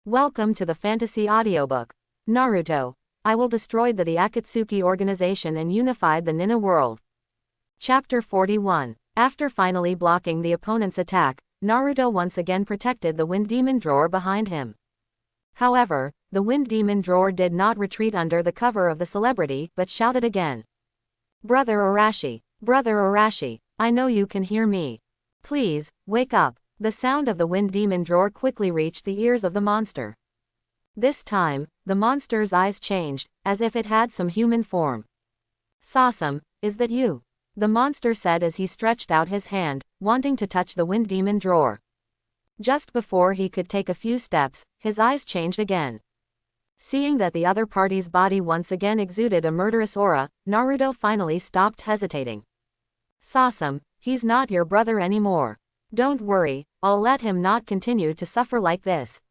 Welcome to the fantasy audiobook. Naruto. I will destroy the Akatsuki organization and unify the ninja world. Chapter 41. After finally blocking the opponent's attack, Naruto once again protected the Wind Demon drawer behind him. However, the Wind Demon drawer did not retreat under the cover of the celebrity but shouted again. Brother Arashi. Brother Arashi, I know you can hear me. Please, wake up. The sound of the Wind Demon drawer quickly reached the ears of the monster. This time, the monster's eyes changed, as if it had some human form. Sasam, is that you? The monster said as he stretched out his hand, wanting to touch the Wind Demon drawer. Just before he could take a few steps, his eyes changed again. Seeing that the other party's body once again exuded a murderous aura, Naruto finally stopped hesitating. Sasam, he's not your brother anymore. Don't worry, I'll let him not continue to suffer like this.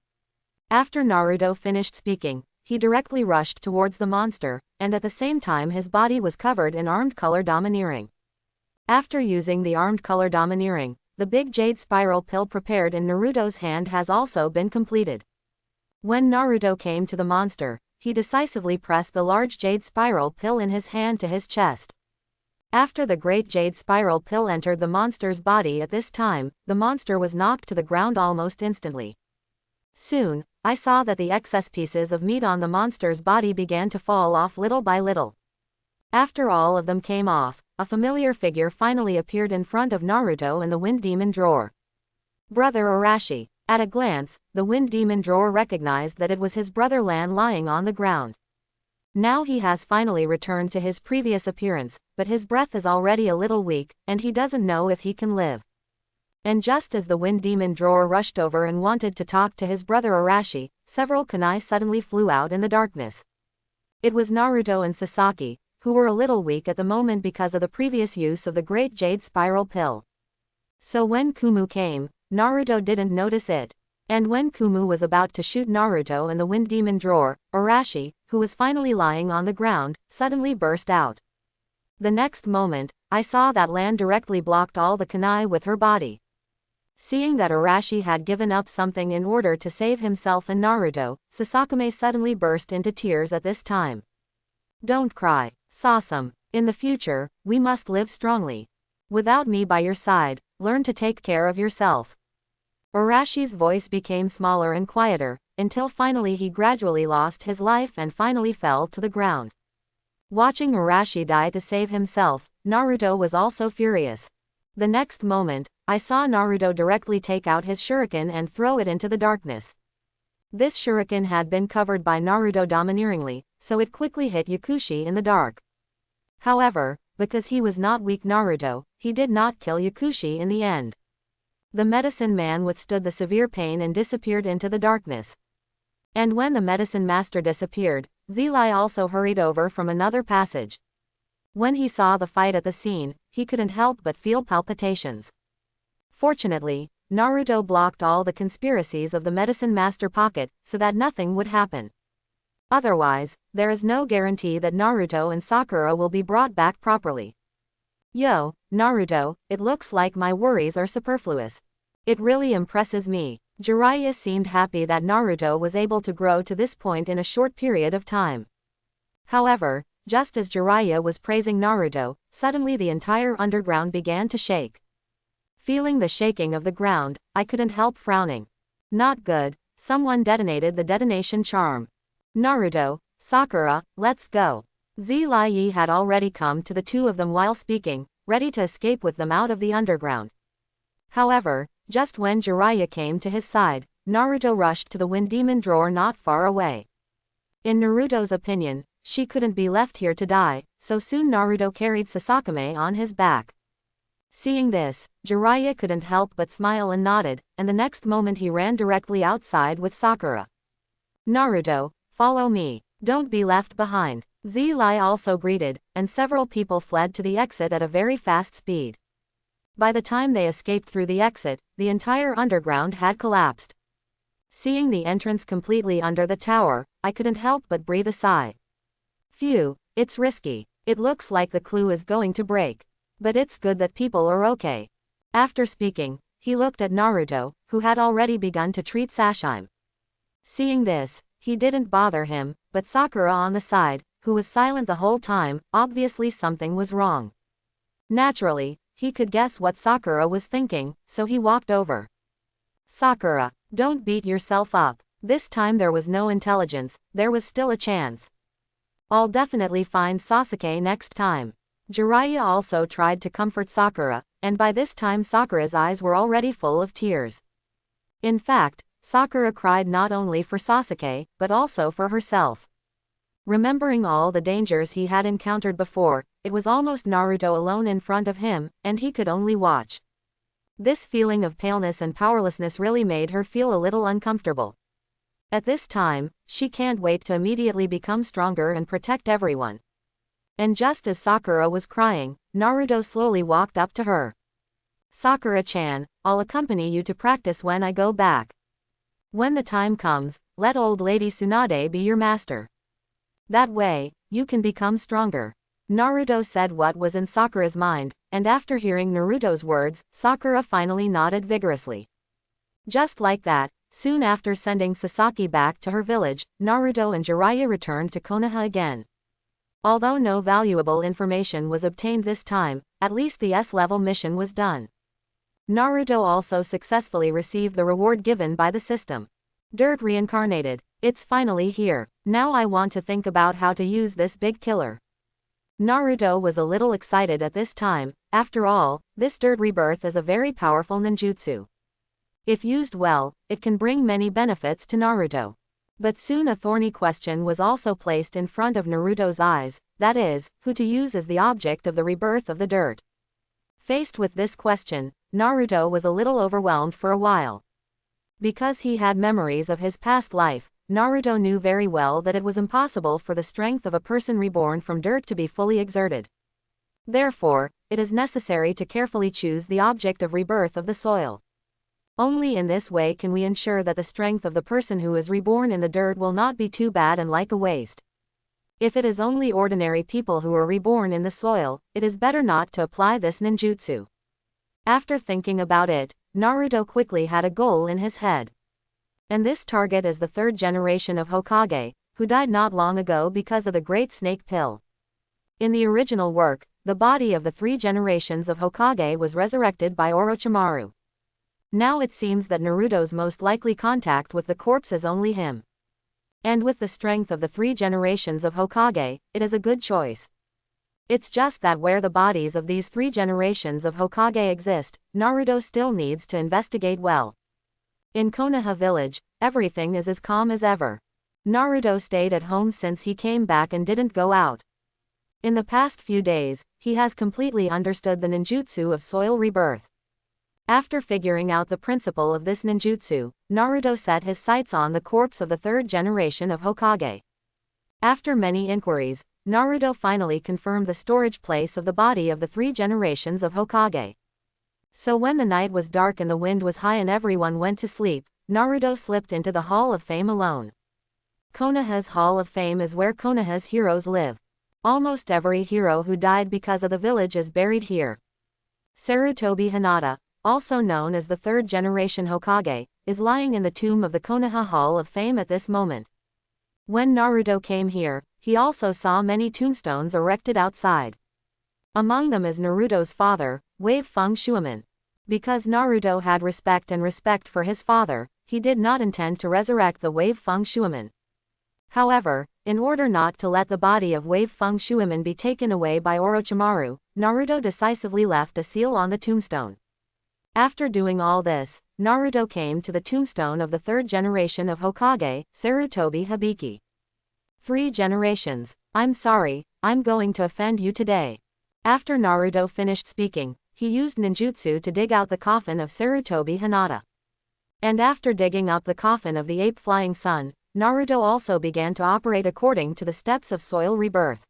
After Naruto finished speaking, he directly rushed towards the monster, and at the same time his body was covered in armed color domineering. After using the armed color domineering, the big jade spiral pill prepared in Naruto's hand has also been completed. When Naruto came to the monster, he decisively pressed the large jade spiral pill in his hand to his chest. After the great jade spiral pill entered the monster's body at this time, the monster was knocked to the ground almost instantly. Soon, I saw that the excess pieces of meat on the monster's body began to fall off little by little. After all of them came off, a familiar figure finally appeared in front of Naruto in the Wind Demon drawer. Brother Arashi. At a glance, the Wind Demon drawer recognized that it was his brother Lan lying on the ground. Now he has finally returned to his previous appearance, but his breath is already a little weak, and he doesn't know if he can live. And just as the Wind Demon drawer rushed over and wanted to talk to his brother Arashi, several kunai suddenly flew out in the darkness. It was Naruto and Sasaki, who were a little weak at the moment because of the previous use of the great jade spiral pill. So when Kumu came, Naruto didn't notice it. And when Kumu was about to shoot Naruto in the Wind Demon drawer, Arashi, who was finally lying on the ground, suddenly burst out. The next moment, I saw that Lan directly blocked all the kunai with her body. Seeing that Arashi had given up something in order to save himself and Naruto, Sasakame suddenly burst into tears at this time. Don't cry, Sasam. In the future, we must live strongly. Without me by your side, learn to take care of yourself. Arashi's voice became smaller and quieter, until finally he gradually lost his life and finally fell to the ground. Watching Arashi die to save himself, Naruto was also furious. The next moment, I saw Naruto directly take out his shuriken and throw it into the darkness. This shuriken had been covered by Naruto domineeringly, so it quickly hit Yakushi in the dark. However, because he was not weak Naruto, he did not kill Yakushi in the end. The medicine man withstood the severe pain and disappeared into the darkness. And when the medicine master disappeared, Zilai also hurried over from another passage. When he saw the fight at the scene, he couldn't help but feel palpitations. Fortunately, Naruto blocked all the conspiracies of the medicine master pocket so that nothing would happen. Otherwise, there is no guarantee that Naruto and Sakura will be brought back properly. Yo, Naruto, it looks like my worries are superfluous. It really impresses me. Jiraiya seemed happy that Naruto was able to grow to this point in a short period of time. However, just as Jiraiya was praising Naruto, suddenly the entire underground began to shake. Feeling the shaking of the ground, I couldn't help frowning. Not good, someone detonated the detonation charm. Naruto, Sakura, let's go. Zilai had already come to the two of them while speaking, ready to escape with them out of the underground. However, just when Jiraiya came to his side, Naruto rushed to the Wind Demon drawer not far away. In Naruto's opinion, she couldn't be left here to die, so soon Naruto carried Sasakame on his back. Seeing this, Jiraiya couldn't help but smile and nodded, and the next moment he ran directly outside with Sakura. Naruto, follow me. Don't be left behind. Zilai also greeted, and several people fled to the exit at a very fast speed. By the time they escaped through the exit, the entire underground had collapsed. Seeing the entrance completely under the tower, I couldn't help but breathe a sigh. Phew, it's risky. It looks like the clue is going to break. But it's good that people are okay. After speaking, he looked at Naruto, who had already begun to treat Sashime. Seeing this, he didn't bother him, but Sakura on the side, who was silent the whole time, obviously something was wrong. Naturally, he could guess what Sakura was thinking, so he walked over. Sakura, don't beat yourself up. This time there was no intelligence, there was still a chance. I'll definitely find Sasuke next time. Jiraiya also tried to comfort Sakura, and by this time Sakura's eyes were already full of tears. In fact, Sakura cried not only for Sasuke, but also for herself. Remembering all the dangers he had encountered before, it was almost Naruto alone in front of him, and he could only watch. This feeling of paleness and powerlessness really made her feel a little uncomfortable. At this time, she can't wait to immediately become stronger and protect everyone. And just as Sakura was crying, Naruto slowly walked up to her. Sakura-chan, I'll accompany you to practice when I go back. When the time comes, let old lady Tsunade be your master. That way, you can become stronger. Naruto said what was in Sakura's mind, and after hearing Naruto's words, Sakura finally nodded vigorously. Just like that, soon after sending Sasaki back to her village, Naruto and Jiraiya returned to Konoha again. Although no valuable information was obtained this time, at least the S-level mission was done. Naruto also successfully received the reward given by the system. Dirt reincarnated. It's finally here. Now I want to think about how to use this big killer. Naruto was a little excited at this time. After all, this dirt rebirth is a very powerful ninjutsu. If used well, it can bring many benefits to Naruto. But soon a thorny question was also placed in front of Naruto's eyes, that is, who to use as the object of the rebirth of the dirt. Faced with this question, Naruto was a little overwhelmed for a while. Because he had memories of his past life, Naruto knew very well that it was impossible for the strength of a person reborn from dirt to be fully exerted. Therefore, it is necessary to carefully choose the object of rebirth of the soil. Only in this way can we ensure that the strength of the person who is reborn in the dirt will not be too bad and like a waste. If it is only ordinary people who are reborn in the soil, it is better not to apply this ninjutsu. After thinking about it, Naruto quickly had a goal in his head. And this target is the third generation of Hokage, who died not long ago because of the Great Snake Pill. In the original work, the body of the 3 generations of Hokage was resurrected by Orochimaru. Now it seems that Naruto's most likely contact with the corpse is only him. And with the strength of the 3 generations of Hokage, it is a good choice. It's just that where the bodies of these 3 generations of Hokage exist, Naruto still needs to investigate well. In Konoha village, everything is as calm as ever. Naruto stayed at home since he came back and didn't go out. In the past few days, he has completely understood the ninjutsu of soil rebirth. After figuring out the principle of this ninjutsu, Naruto set his sights on the corpse of the 3rd generation of Hokage. After many inquiries, Naruto finally confirmed the storage place of the body of the 3 generations of Hokage. So when the night was dark and the wind was high and everyone went to sleep, Naruto slipped into the Hall of Fame alone. Konoha's Hall of Fame is where Konoha's heroes live. Almost every hero who died because of the village is buried here. Sarutobi Hinata, also known as the 3rd generation Hokage, is lying in the tomb of the Konoha Hall of Fame at this moment. When Naruto came here, he also saw many tombstones erected outside. Among them is Naruto's father, Wave Feng Shuiman. Because Naruto had respect for his father, he did not intend to resurrect the Wave Feng Shuiman. However, in order not to let the body of Wave Feng Shuiman be taken away by Orochimaru, Naruto decisively left a seal on the tombstone. After doing all this, Naruto came to the tombstone of the 3rd generation of Hokage, Sarutobi Hibiki. 3 generations. I'm sorry, I'm going to offend you today. After Naruto finished speaking, he used ninjutsu to dig out the coffin of Sarutobi Hinata. And after digging up the coffin of the ape flying sun, Naruto also began to operate according to the steps of soil rebirth.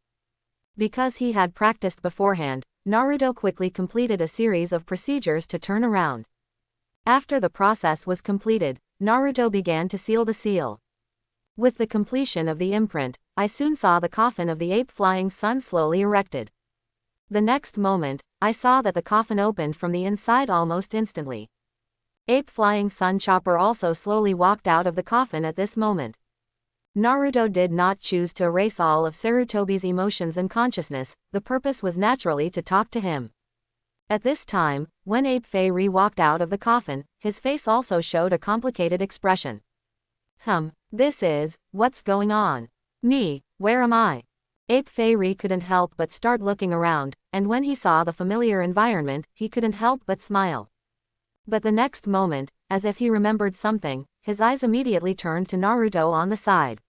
Because he had practiced beforehand, Naruto quickly completed a series of procedures to turn around. After the process was completed, Naruto began to seal the seal. With the completion of the imprint, I soon saw the coffin of the ape flying sun slowly erected. The next moment, I saw that the coffin opened from the inside almost instantly. Ape Flying Sun Chopper also slowly walked out of the coffin at this moment. Naruto did not choose to erase all of Sarutobi's emotions and consciousness, the purpose was naturally to talk to him. At this time, when Ape Fairy walked out of the coffin, his face also showed a complicated expression. What's going on? Me, where am I? Ape Fairy couldn't help but start looking around, and when he saw the familiar environment, he couldn't help but smile. But the next moment, as if he remembered something, his eyes immediately turned to Naruto on the side.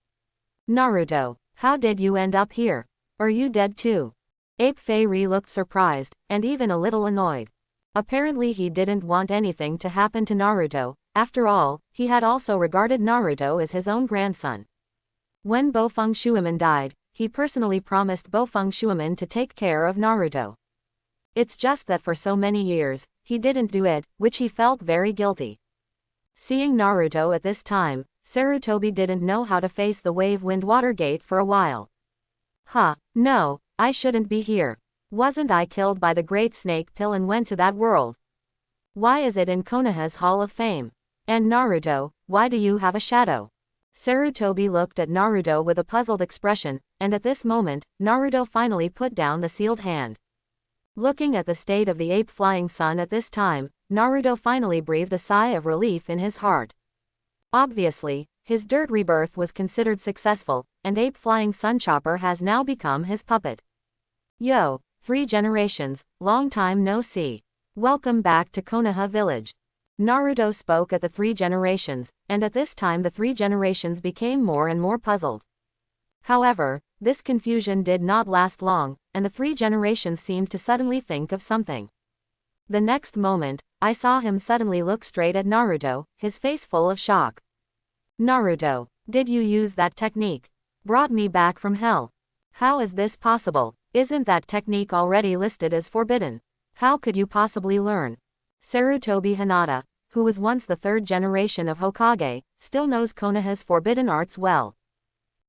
Naruto, how did you end up here? Are you dead too? Ape Fairy looked surprised, and even a little annoyed. Apparently he didn't want anything to happen to Naruto, after all, he had also regarded Naruto as his own grandson. When Bofeng Shuiman died, he personally promised Bofeng Shuiman to take care of Naruto. It's just that for so many years, he didn't do it, which he felt very guilty. Seeing Naruto at this time, Sarutobi didn't know how to face the Wave Wind Water Gate for a while. No, I shouldn't be here. Wasn't I killed by the Great Snake Pill and went to that world? Why is it in Konoha's Hall of Fame? And Naruto, why do you have a shadow? Sarutobi looked at Naruto with a puzzled expression, and at this moment, Naruto finally put down the sealed hand. Looking at the state of the Ape Flying Sun at this time, Naruto finally breathed a sigh of relief in his heart. Obviously, his dirt rebirth was considered successful, and Ape Flying Sun Chopper has now become his puppet. Yo, 3 generations, long time no see. Welcome back to Konoha Village. Naruto spoke at the 3 generations, and at this time the 3 generations became more and more puzzled. However, this confusion did not last long, and the 3 generations seemed to suddenly think of something. The next moment, I saw him suddenly look straight at Naruto, his face full of shock. Naruto, did you use that technique? Brought me back from hell. How is this possible? Isn't that technique already listed as forbidden? How could you possibly learn? Sarutobi Hinata, who was once the 3rd generation of Hokage, still knows Konoha's forbidden arts well.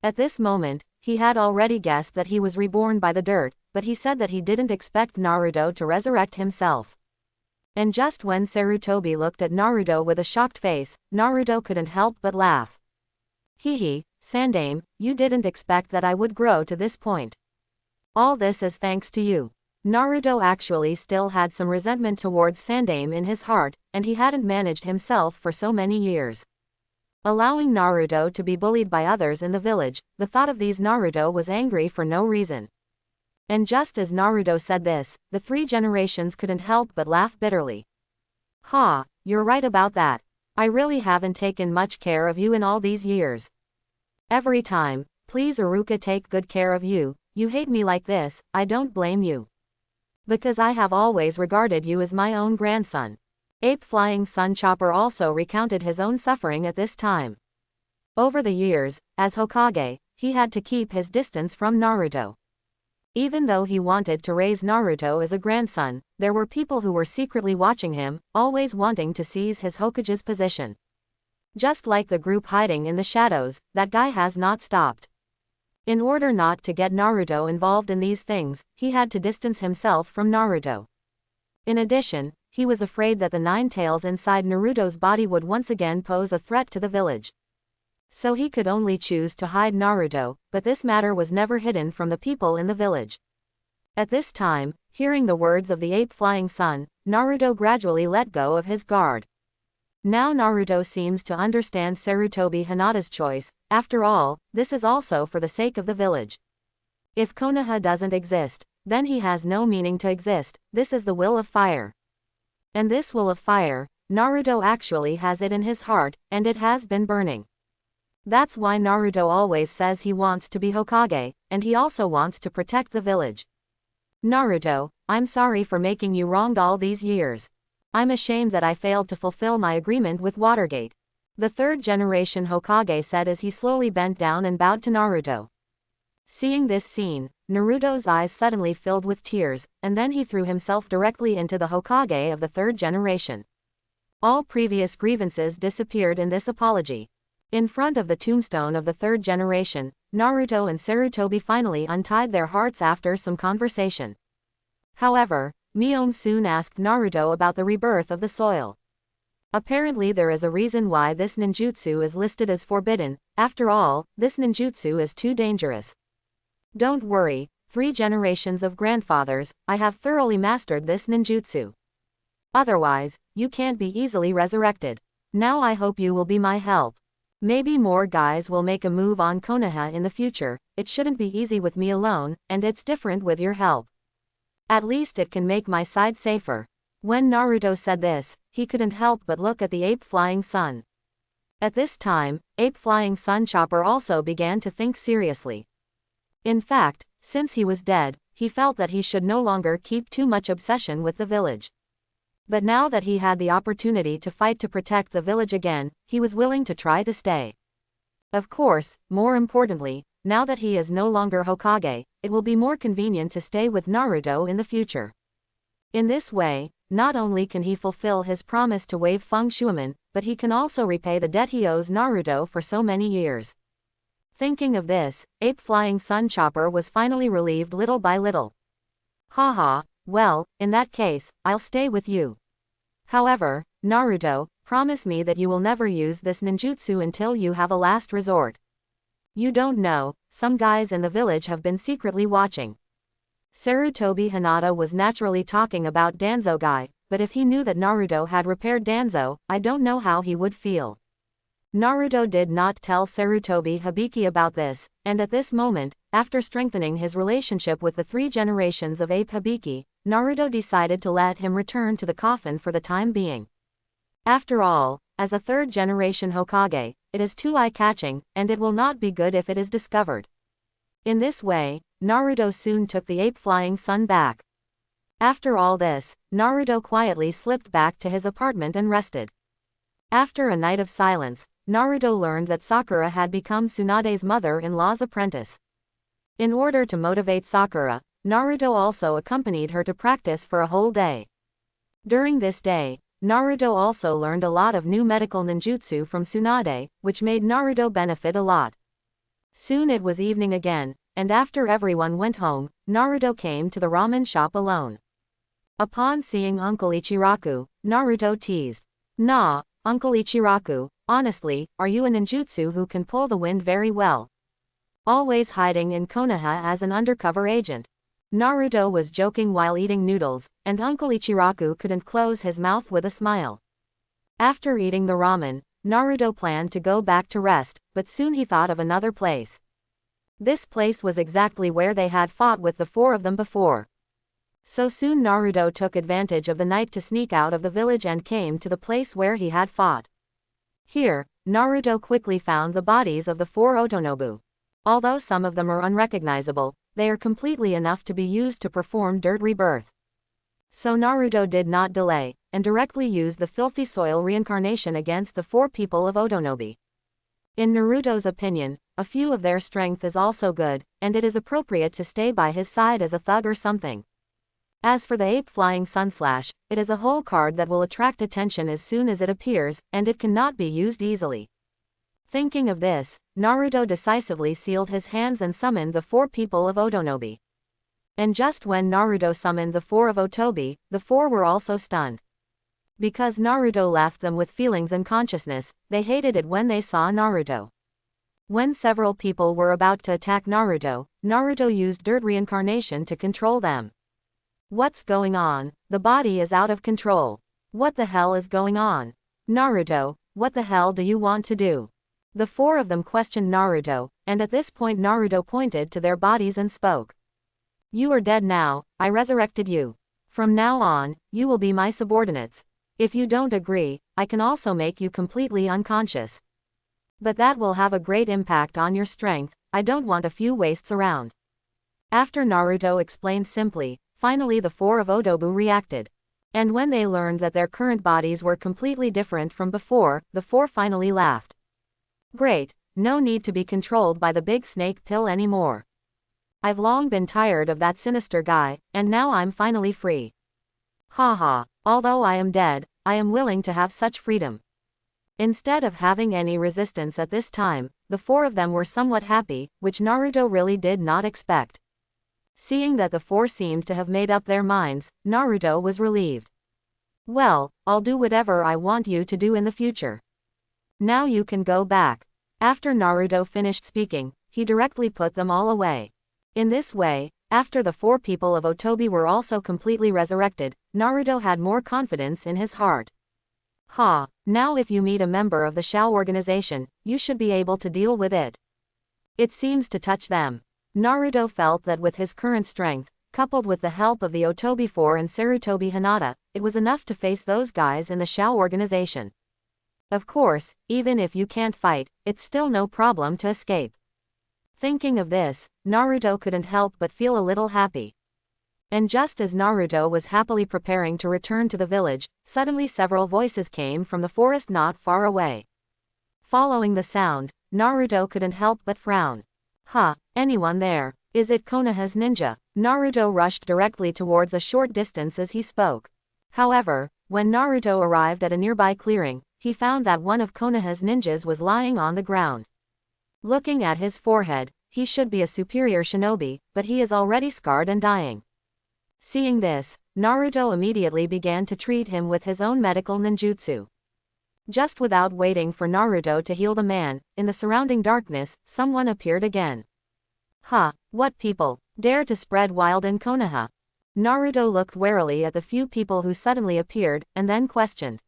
At this moment, he had already guessed that he was reborn by the dirt, but he said that he didn't expect Naruto to resurrect himself. And just when Sarutobi looked at Naruto with a shocked face, Naruto couldn't help but laugh. Hehe, Sandaime, you didn't expect that I would grow to this point. All this is thanks to you. Naruto actually still had some resentment towards Sandaime in his heart, and he hadn't managed himself for so many years. Allowing Naruto to be bullied by others in the village, the thought of these Naruto was angry for no reason. And just as Naruto said this, the 3 generations couldn't help but laugh bitterly. You're right about that. I really haven't taken much care of you in all these years. Every time, please Iruka take good care of you, you hate me like this, I don't blame you. Because I have always regarded you as my own grandson. Ape Flying Sun Chopper also recounted his own suffering at this time. Over the years, as Hokage, he had to keep his distance from Naruto. Even though he wanted to raise Naruto as a grandson, there were people who were secretly watching him, always wanting to seize his Hokage's position. Just like the group hiding in the shadows, that guy has not stopped. In order not to get Naruto involved in these things, he had to distance himself from Naruto. In addition, he was afraid that the 9 tails inside Naruto's body would once again pose a threat to the village. So he could only choose to hide Naruto, but this matter was never hidden from the people in the village. At this time, hearing the words of the Ape Flying Sun, Naruto gradually let go of his guard. Now Naruto seems to understand Sarutobi Hinata's choice. After all, this is also for the sake of the village. If Konoha doesn't exist, then he has no meaning to exist. This is the will of fire. And this will of fire, Naruto actually has it in his heart, and it has been burning. That's why Naruto always says he wants to be Hokage, and he also wants to protect the village. Naruto, I'm sorry for making you wronged all these years. I'm ashamed that I failed to fulfill my agreement with Watergate. The 3rd generation Hokage said as he slowly bent down and bowed to Naruto. Seeing this scene, Naruto's eyes suddenly filled with tears, and then he threw himself directly into the Hokage of the 3rd generation. All previous grievances disappeared in this apology. In front of the tombstone of the 3rd generation, Naruto and Sarutobi finally untied their hearts after some conversation. However, Miome soon asked Naruto about the rebirth of the soil. Apparently there is a reason why this ninjutsu is listed as forbidden. After all, this ninjutsu is too dangerous. Don't worry, 3 generations of grandfathers, I have thoroughly mastered this ninjutsu. Otherwise, you can't be easily resurrected. Now I hope you will be my help. Maybe more guys will make a move on Konoha in the future. It shouldn't be easy with me alone, and it's different with your help. At least it can make my side safer. When Naruto said this, he couldn't help but look at the ape flying sun. At this time, ape flying sun Chopper also began to think seriously. In fact, since he was dead, he felt that he should no longer keep too much obsession with the village. But now that he had the opportunity to fight to protect the village again, he was willing to try to stay. Of course, more importantly, now that he is no longer Hokage, it will be more convenient to stay with Naruto in the future. In this way, not only can he fulfill his promise to wave Feng Shuiman, but he can also repay the debt he owes Naruto for so many years. Thinking of this, Ape Flying Sun Chopper was finally relieved little by little. Haha, well, in that case, I'll stay with you. However, Naruto, promise me that you will never use this ninjutsu until you have a last resort. You don't know, some guys in the village have been secretly watching. Sarutobi Hinata was naturally talking about Danzo guy, but if he knew that Naruto had repaired Danzo, I don't know how he would feel. Naruto did not tell Sarutobi Hibiki about this, and at this moment, after strengthening his relationship with the 3 generations of Ape Hibiki, Naruto decided to let him return to the coffin for the time being. After all, as a 3rd generation Hokage, it is too eye-catching, and it will not be good if it is discovered. In this way, Naruto soon took the ape flying sun back. After all this, Naruto quietly slipped back to his apartment and rested. After a night of silence, Naruto learned that Sakura had become Tsunade's mother-in-law's apprentice. In order to motivate Sakura, Naruto also accompanied her to practice for a whole day. During this day, Naruto also learned a lot of new medical ninjutsu from Tsunade, which made Naruto benefit a lot. Soon it was evening again, and after everyone went home, Naruto came to the ramen shop alone. Upon seeing Uncle Ichiraku, Naruto teased, "Nah, Uncle Ichiraku, honestly, are you a ninjutsu who can pull the wind very well? Always hiding in Konoha as an undercover agent." Naruto was joking while eating noodles, and Uncle Ichiraku couldn't close his mouth with a smile. After eating the ramen, Naruto planned to go back to rest, but soon he thought of another place. This place was exactly where they had fought with the 4 of them before. So soon Naruto took advantage of the night to sneak out of the village and came to the place where he had fought. Here, Naruto quickly found the bodies of the 4 Otonobu. Although some of them are unrecognizable, they are completely enough to be used to perform dirt rebirth. So Naruto did not delay, and directly used the filthy soil reincarnation against the 4 people of Otonobi. In Naruto's opinion, a few of their strength is also good, and it is appropriate to stay by his side as a thug or something. As for the ape flying sunslash, it is a whole card that will attract attention as soon as it appears, and it cannot be used easily. Thinking of this, Naruto decisively sealed his hands and summoned the 4 people of Otonobi. And just when Naruto summoned the 4 of Otobi, the 4 were also stunned. Because Naruto left them with feelings and consciousness, they hated it when they saw Naruto. When several people were about to attack Naruto, Naruto used dirt reincarnation to control them. What's going on? The body is out of control. What the hell is going on? Naruto, what the hell do you want to do? The 4 of them questioned Naruto, and at this point Naruto pointed to their bodies and spoke. "You are dead now, I resurrected you. From now on, you will be my subordinates. If you don't agree, I can also make you completely unconscious. But that will have a great impact on your strength, I don't want a few wastes around." After Naruto explained simply, finally the 4 of Otobu reacted. And when they learned that their current bodies were completely different from before, the 4 finally laughed. "Great, no need to be controlled by the big snake pill anymore. I've long been tired of that sinister guy, and now I'm finally free. Haha, although I am dead, I am willing to have such freedom." Instead of having any resistance at this time, the 4 of them were somewhat happy, which Naruto really did not expect. Seeing that the 4 seemed to have made up their minds, Naruto was relieved. Well, I'll do whatever I want you to do in the future. Now you can go back. After Naruto finished speaking, he directly put them all away. In this way, after the 4 people of Otobi were also completely resurrected, Naruto had more confidence in his heart. Ha, now if you meet a member of the Shao organization, you should be able to deal with it. It seems to touch them. Naruto felt that with his current strength, coupled with the help of the Otobi 4 and Sarutobi Hinata, it was enough to face those guys in the Shao organization. Of course, even if you can't fight, it's still no problem to escape. Thinking of this, Naruto couldn't help but feel a little happy. And just as Naruto was happily preparing to return to the village, suddenly several voices came from the forest not far away. Following the sound, Naruto couldn't help but frown. Huh, anyone there? Is it Konoha's ninja? Naruto rushed directly towards a short distance as he spoke. However, when Naruto arrived at a nearby clearing, he found that one of Konoha's ninjas was lying on the ground. Looking at his forehead, he should be a superior shinobi, but he is already scarred and dying. Seeing this, Naruto immediately began to treat him with his own medical ninjutsu. Just without waiting for Naruto to heal the man, in the surrounding darkness, someone appeared again. Huh, what people dare to spread wild in Konoha? Naruto looked warily at the few people who suddenly appeared, and then questioned.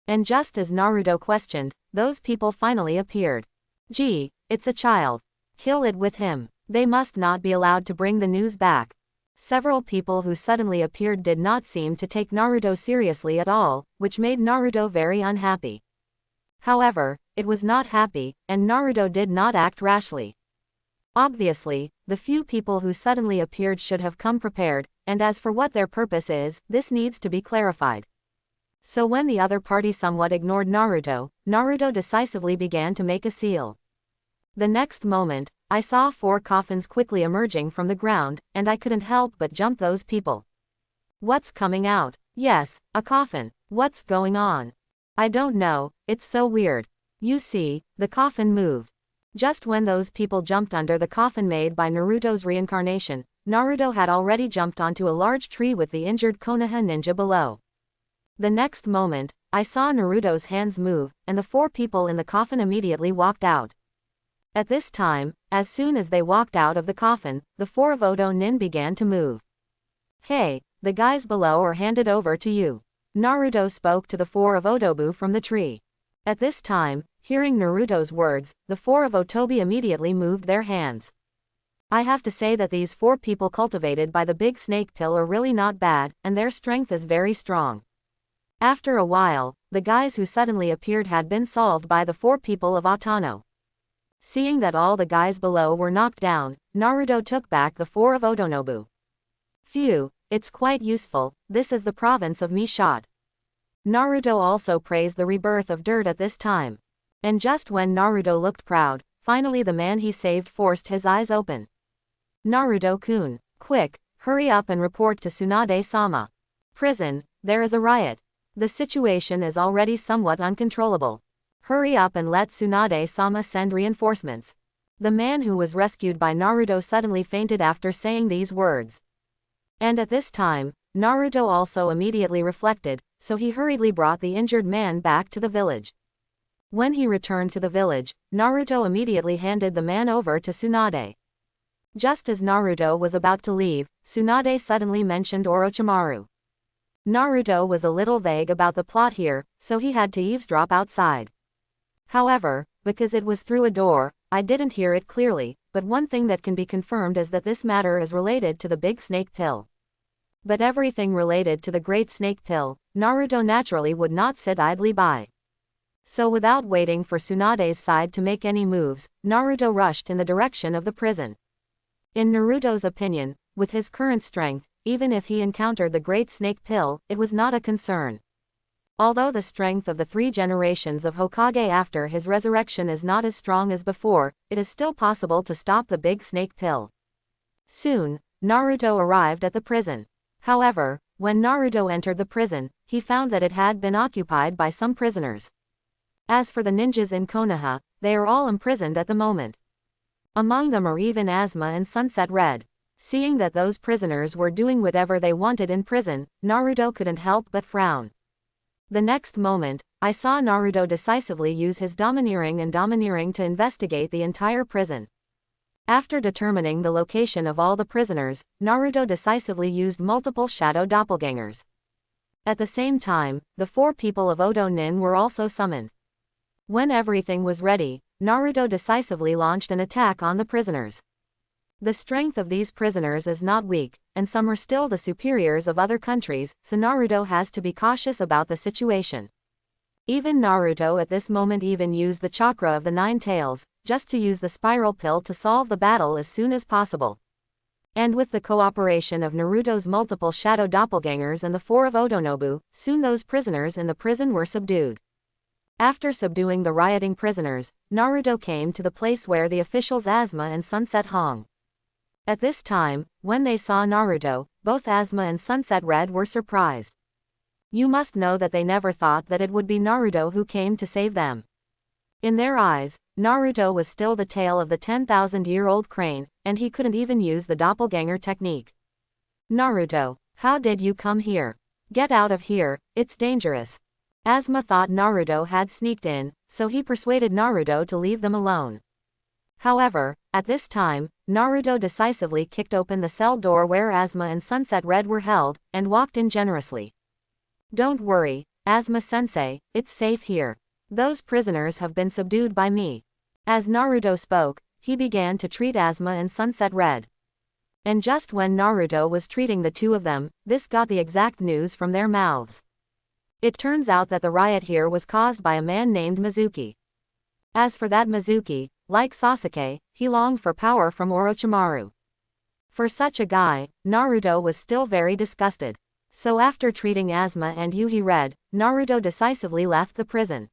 And just as Naruto questioned, those people finally appeared. Gee, it's a child. Kill it with him. They must not be allowed to bring the news back. Several people who suddenly appeared did not seem to take Naruto seriously at all, which made Naruto very unhappy. However, it was not happy, and Naruto did not act rashly. Obviously, the few people who suddenly appeared should have come prepared, and as for what their purpose is, this needs to be clarified. So when the other party somewhat ignored Naruto, Naruto decisively began to make a seal. The next moment, I saw 4 coffins quickly emerging from the ground, and I couldn't help but jump those people. What's coming out? Yes, a coffin. What's going on? I don't know, it's so weird. You see, the coffin moved. Just when those people jumped under the coffin made by Naruto's reincarnation, Naruto had already jumped onto a large tree with the injured Konoha ninja below. The next moment, I saw Naruto's hands move, and the 4 people in the coffin immediately walked out. At this time, as soon as they walked out of the coffin, the 4 of Odo Nin began to move. Hey, the guys below are handed over to you. Naruto spoke to the 4 of Odobu from the tree. At this time, hearing Naruto's words, the 4 of Otobi immediately moved their hands. I have to say that these 4 people cultivated by the big snake pill are really not bad, and their strength is very strong. After a while, the guys who suddenly appeared had been solved by the 4 people of Atano. Seeing that all the guys below were knocked down, Naruto took back the 4 of Odonobu. Phew, it's quite useful, this is the province of Mishot. Naruto also praised the rebirth of dirt at this time. And just when Naruto looked proud, finally the man he saved forced his eyes open. Naruto-kun, quick, hurry up and report to Tsunade-sama. Prison, there is a riot. The situation is already somewhat uncontrollable. Hurry up and let Tsunade-sama send reinforcements. The man who was rescued by Naruto suddenly fainted after saying these words. And at this time, Naruto also immediately reflected, so he hurriedly brought the injured man back to the village. When he returned to the village, Naruto immediately handed the man over to Tsunade. Just as Naruto was about to leave, Tsunade suddenly mentioned Orochimaru. Naruto was a little vague about the plot here, so he had to eavesdrop outside. However, because it was through a door, I didn't hear it clearly, but one thing that can be confirmed is that this matter is related to the big snake pill. But everything related to the great snake pill, Naruto naturally would not sit idly by. So without waiting for Tsunade's side to make any moves, Naruto rushed in the direction of the prison. In Naruto's opinion, with his current strength, even if he encountered the great snake pill, it was not a concern. Although the strength of the 3 generations of Hokage after his resurrection is not as strong as before, it is still possible to stop the big snake pill. Soon, Naruto arrived at the prison. However, when Naruto entered the prison, he found that it had been occupied by some prisoners. As for the ninjas in Konoha, they are all imprisoned at the moment. Among them are even Asma and Sunset Red. Seeing that those prisoners were doing whatever they wanted in prison, Naruto couldn't help but frown. The next moment, I saw Naruto decisively use his domineering to investigate the entire prison. After determining the location of all the prisoners, Naruto decisively used multiple shadow doppelgangers. At the same time, the 4 people of Odo Nin were also summoned. When everything was ready, Naruto decisively launched an attack on the prisoners. The strength of these prisoners is not weak, and some are still the superiors of other countries, so Naruto has to be cautious about the situation. Even Naruto at this moment even used the chakra of the 9 tails, just to use the spiral pill to solve the battle as soon as possible. And with the cooperation of Naruto's multiple shadow doppelgangers and the 4 of Odonobu, soon those prisoners in the prison were subdued. After subduing the rioting prisoners, Naruto came to the place where the officials Asuma and Sunset hung. At this time, when they saw Naruto, both Asuma and Sunset Red were surprised. You must know that they never thought that it would be Naruto who came to save them. In their eyes, Naruto was still the tail of the 10,000-year-old crane, and he couldn't even use the doppelganger technique. Naruto, how did you come here? Get out of here, it's dangerous. Asuma thought Naruto had sneaked in, so he persuaded Naruto to leave them alone. However, at this time, Naruto decisively kicked open the cell door where Asuma and Sunset Red were held, and walked in generously. Don't worry, Asuma-sensei, it's safe here. Those prisoners have been subdued by me. As Naruto spoke, he began to treat Asuma and Sunset Red. And just when Naruto was treating the 2 of them, this got the exact news from their mouths. It turns out that the riot here was caused by a man named Mizuki. As for that Mizuki, like Sasuke, he longed for power from Orochimaru. For such a guy, Naruto was still very disgusted. So after treating Asuma and Yuhi Red, Naruto decisively left the prison.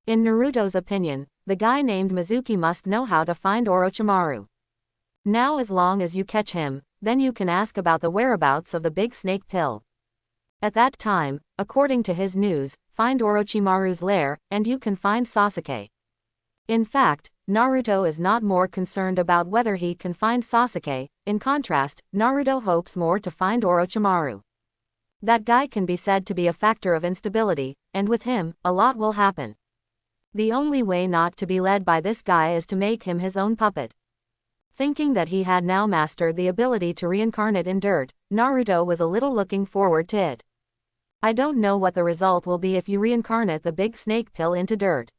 In Naruto's opinion, the guy named Mizuki must know how to find Orochimaru. Now as long as you catch him, then you can ask about the whereabouts of the big snake pill. At that time, according to his news, find Orochimaru's lair, and you can find Sasuke. In fact, Naruto is not more concerned about whether he can find Sasuke. In contrast, Naruto hopes more to find Orochimaru. That guy can be said to be a factor of instability, and with him, a lot will happen. The only way not to be led by this guy is to make him his own puppet. Thinking that he had now mastered the ability to reincarnate in dirt, Naruto was a little looking forward to it. I don't know what the result will be if you reincarnate the big snake pill into dirt.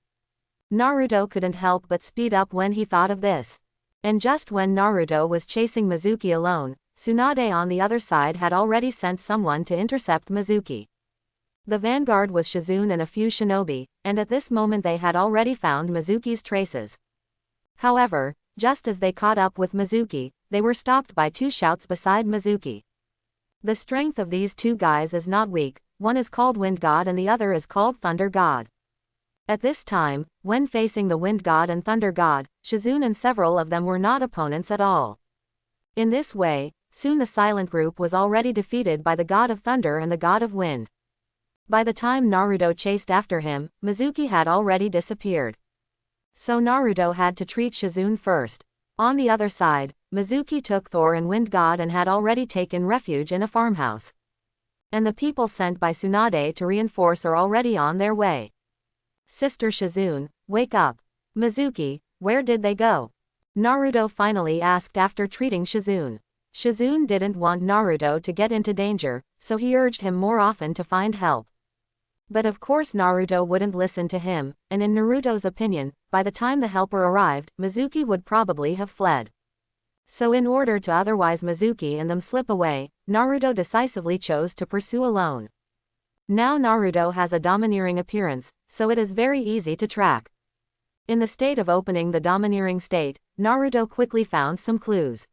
Naruto couldn't help but speed up when he thought of this. And just when Naruto was chasing Mizuki alone, Tsunade on the other side had already sent someone to intercept Mizuki. The vanguard was Shizune and a few shinobi, and at this moment they had already found Mizuki's traces. However, just as they caught up with Mizuki, they were stopped by 2 shouts beside Mizuki. The strength of these 2 guys is not weak, one is called Wind God and the other is called Thunder God. At this time, when facing the Wind God and Thunder God, Shizune and several of them were not opponents at all. In this way, soon the silent group was already defeated by the God of Thunder and the God of Wind. By the time Naruto chased after him, Mizuki had already disappeared. So Naruto had to treat Shizune first. On the other side, Mizuki took Thor and Wind God and had already taken refuge in a farmhouse. And the people sent by Tsunade to reinforce are already on their way. Sister Shizune, wake up. Mizuki, where did they go? Naruto finally asked after treating Shizune. Shizune didn't want Naruto to get into danger, so he urged him more often to find help. But of course Naruto wouldn't listen to him, and in Naruto's opinion, by the time the helper arrived, Mizuki would probably have fled. So in order to otherwise Mizuki and them slip away, Naruto decisively chose to pursue alone. Now Naruto has a domineering appearance, so it is very easy to track. In the state of opening the domineering state, Naruto quickly found some clues.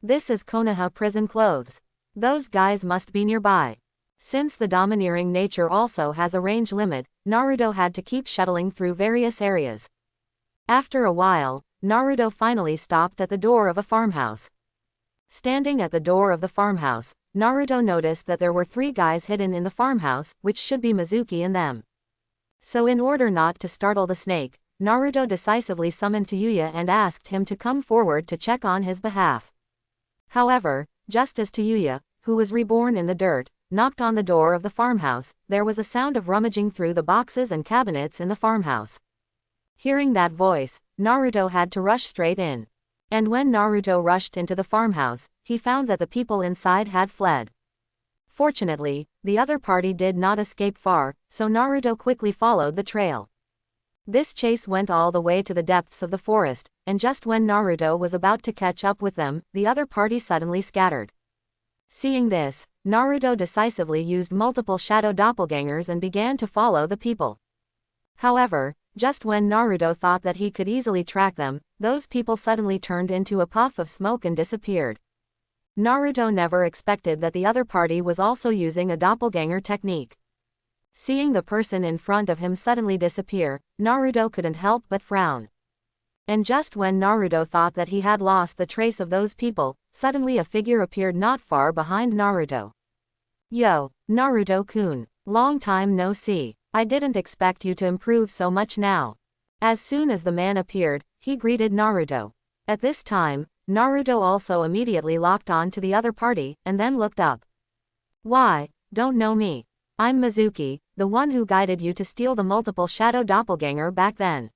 This is Konoha prison clothes. Those guys must be nearby. Since the domineering nature also has a range limit, Naruto had to keep shuttling through various areas. After a while, Naruto finally stopped at the door of a farmhouse. Standing at the door of the farmhouse, Naruto noticed that there were 3 guys hidden in the farmhouse, which should be Mizuki and them. So in order not to startle the snake, Naruto decisively summoned Tayuya and asked him to come forward to check on his behalf. However, just as Tayuya, who was reborn in the dirt, knocked on the door of the farmhouse. There was a sound of rummaging through the boxes and cabinets in the farmhouse. Hearing that voice, Naruto had to rush straight in. And when Naruto rushed into the farmhouse, he found that the people inside had fled. Fortunately, the other party did not escape far, so Naruto quickly followed the trail. This chase went all the way to the depths of the forest, and just when Naruto was about to catch up with them, the other party suddenly scattered. Seeing this, Naruto decisively used multiple shadow doppelgangers and began to follow the people. However, just when Naruto thought that he could easily track them, those people suddenly turned into a puff of smoke and disappeared. Naruto never expected that the other party was also using a doppelganger technique. Seeing the person in front of him suddenly disappear, Naruto couldn't help but frown. And just when Naruto thought that he had lost the trace of those people, suddenly a figure appeared not far behind Naruto. "Yo, Naruto-kun. Long time no see. I didn't expect you to improve so much now." As soon as the man appeared, he greeted Naruto. At this time, Naruto also immediately locked on to the other party, and then looked up. "Why, don't know me? I'm Mizuki, the one who guided you to steal the multiple shadow doppelganger back then.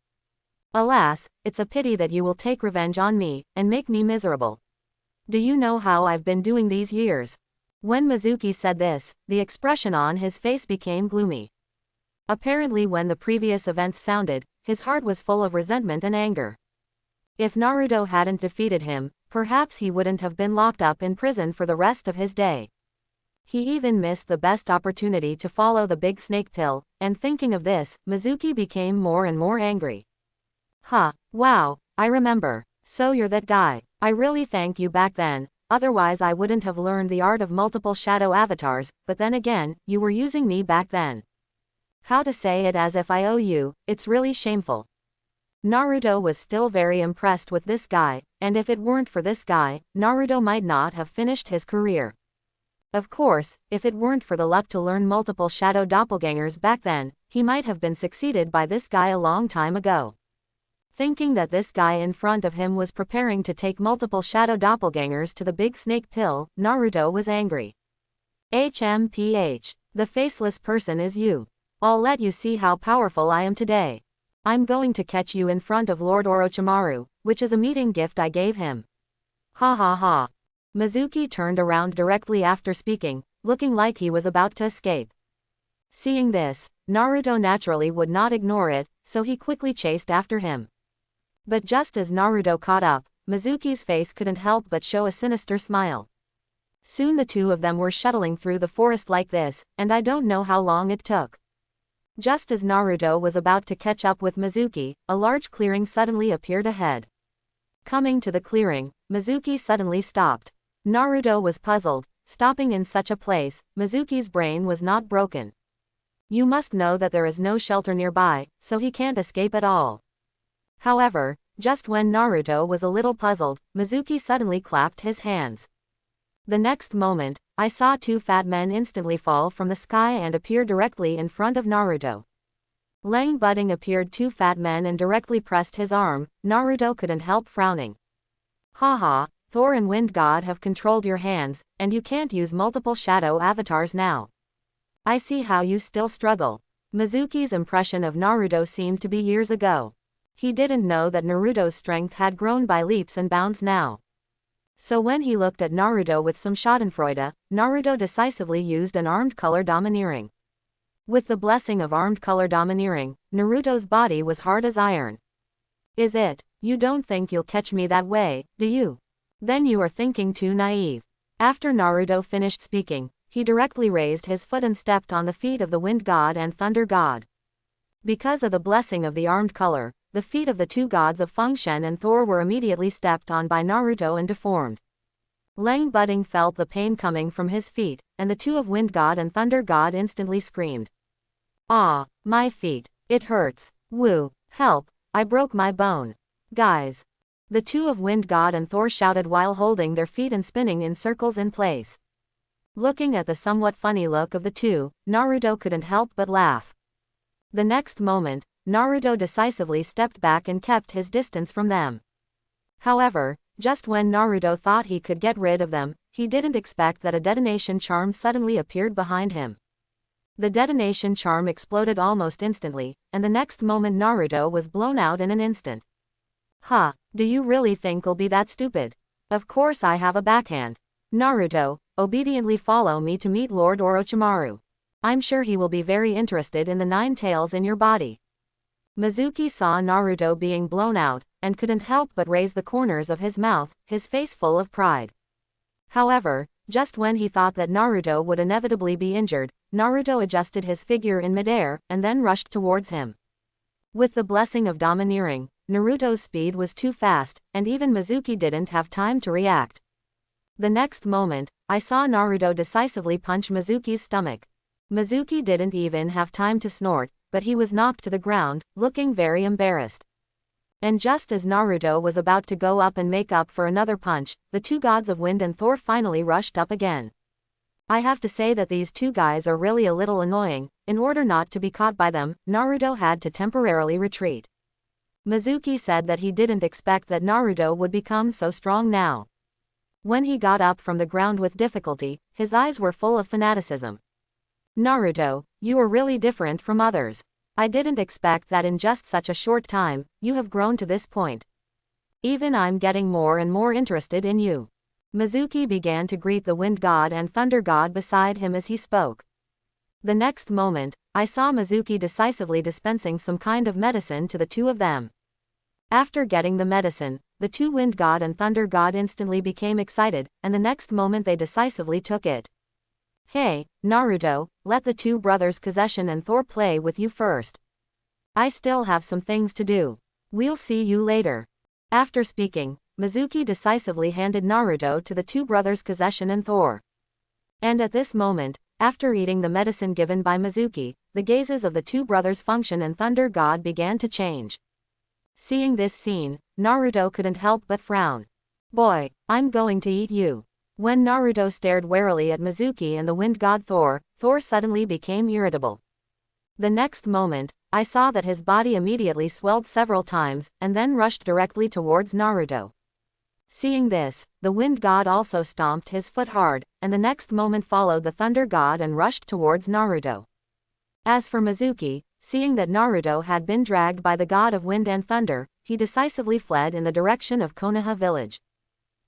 Alas, it's a pity that you will take revenge on me, and make me miserable. Do you know how I've been doing these years?" When Mizuki said this, the expression on his face became gloomy. Apparently when the previous events sounded, his heart was full of resentment and anger. If Naruto hadn't defeated him, perhaps he wouldn't have been locked up in prison for the rest of his day. He even missed the best opportunity to follow the big snake pill, and thinking of this, Mizuki became more and more angry. Wow, I remember. So you're that guy. I really thanked you back then, otherwise I wouldn't have learned the art of multiple shadow avatars, but then again, you were using me back then. How to say it as if I owe you, it's really shameful. Naruto was still very impressed with this guy, and if it weren't for this guy, Naruto might not have finished his career. Of course, if it weren't for the luck to learn multiple shadow doppelgangers back then, he might have been succeeded by this guy a long time ago. Thinking that this guy in front of him was preparing to take multiple shadow doppelgangers to the big snake pill, Naruto was angry. HMPH. The faceless person is you. I'll let you see how powerful I am today. I'm going to catch you in front of Lord Orochimaru, which is a meeting gift I gave him. Ha ha ha. Mizuki turned around directly after speaking, looking like he was about to escape. Seeing this, Naruto naturally would not ignore it, so he quickly chased after him. But just as Naruto caught up, Mizuki's face couldn't help but show a sinister smile. Soon the two of them were shuttling through the forest like this, and I don't know how long it took. Just as Naruto was about to catch up with Mizuki, a large clearing suddenly appeared ahead. Coming to the clearing, Mizuki suddenly stopped. Naruto was puzzled, stopping in such a place. Mizuki's brain was not broken. You must know that there is no shelter nearby, so he can't escape at all. However, just when Naruto was a little puzzled, Mizuki suddenly clapped his hands. The next moment, I saw two fat men instantly fall from the sky and appear directly in front of Naruto. Lang Budding appeared two fat men and directly pressed his arm. Naruto couldn't help frowning. Haha, Thor and Wind God have controlled your hands, and you can't use multiple shadow avatars now. I see how you still struggle. Mizuki's impression of Naruto seemed to be years ago. He didn't know that Naruto's strength had grown by leaps and bounds now. So when he looked at Naruto with some schadenfreude, Naruto decisively used an armed color domineering. With the blessing of armed color domineering, Naruto's body was hard as iron. Is it? You don't think you'll catch me that way, do you? Then you are thinking too naive. After Naruto finished speaking, he directly raised his foot and stepped on the feet of the Wind God and Thunder God. Because of the blessing of the armed color, the feet of the two gods of Fengshen and Thor were immediately stepped on by Naruto and deformed. Lang Budding felt the pain coming from his feet, and the two of Wind God and Thunder God instantly screamed. Ah, my feet. It hurts. Woo, help, I broke my bone. Guys. The two of Wind God and Thor shouted while holding their feet and spinning in circles in place. Looking at the somewhat funny look of the two, Naruto couldn't help but laugh. The next moment, Naruto decisively stepped back and kept his distance from them. However, Just when Naruto thought he could get rid of them, he didn't expect that a detonation charm suddenly appeared behind him. The detonation charm exploded almost instantly, and the next moment Naruto was blown out in an instant. "Huh, do you really think I'll be that stupid? Of course I have a backhand. Naruto, obediently follow me to meet Lord Orochimaru. I'm sure he will be very interested in the 9 tails in your body." Mizuki saw Naruto being blown out, and couldn't help but raise the corners of his mouth, his face full of pride. However, just when he thought that Naruto would inevitably be injured, Naruto adjusted his figure in midair, and then rushed towards him. With the blessing of domineering, Naruto's speed was too fast, and even Mizuki didn't have time to react. The next moment, I saw Naruto decisively punch Mizuki's stomach. Mizuki didn't even have time to snort, but he was knocked to the ground, looking very embarrassed. And just as Naruto was about to go up and make up for another punch, the 2 gods of Wind and Thor finally rushed up again. I have to say that these 2 guys are really a little annoying. In order not to be caught by them, Naruto had to temporarily retreat. Mizuki said that he didn't expect that Naruto would become so strong now. When he got up from the ground with difficulty, his eyes were full of fanaticism. "Naruto, you are really different from others. I didn't expect that in just such a short time, you have grown to this point. Even I'm getting more and more interested in you." Mizuki began to greet the Wind God and Thunder God beside him as he spoke. The next moment, I saw Mizuki decisively dispensing some kind of medicine to the 2 of them. After getting the medicine, the 2 Wind God and Thunder God instantly became excited, and the next moment they decisively took it. "Hey, Naruto, let the 2 brothers Kazeshin and Thor play with you first. I still have some things to do. We'll see you later." After speaking, Mizuki decisively handed Naruto to the 2 brothers Kazeshin and Thor. And at this moment, after eating the medicine given by Mizuki, the gazes of the 2 brothers Function and Thunder God began to change. Seeing this scene, Naruto couldn't help but frown. "Boy, I'm going to eat you." When Naruto stared warily at Mizuki and the Wind God Thor, Thor suddenly became irritable. The next moment, I saw that his body immediately swelled several times, and then rushed directly towards Naruto. Seeing this, the Wind God also stomped his foot hard, and the next moment followed the Thunder God and rushed towards Naruto. As for Mizuki, seeing that Naruto had been dragged by the God of Wind and Thunder, he decisively fled in the direction of Konoha village.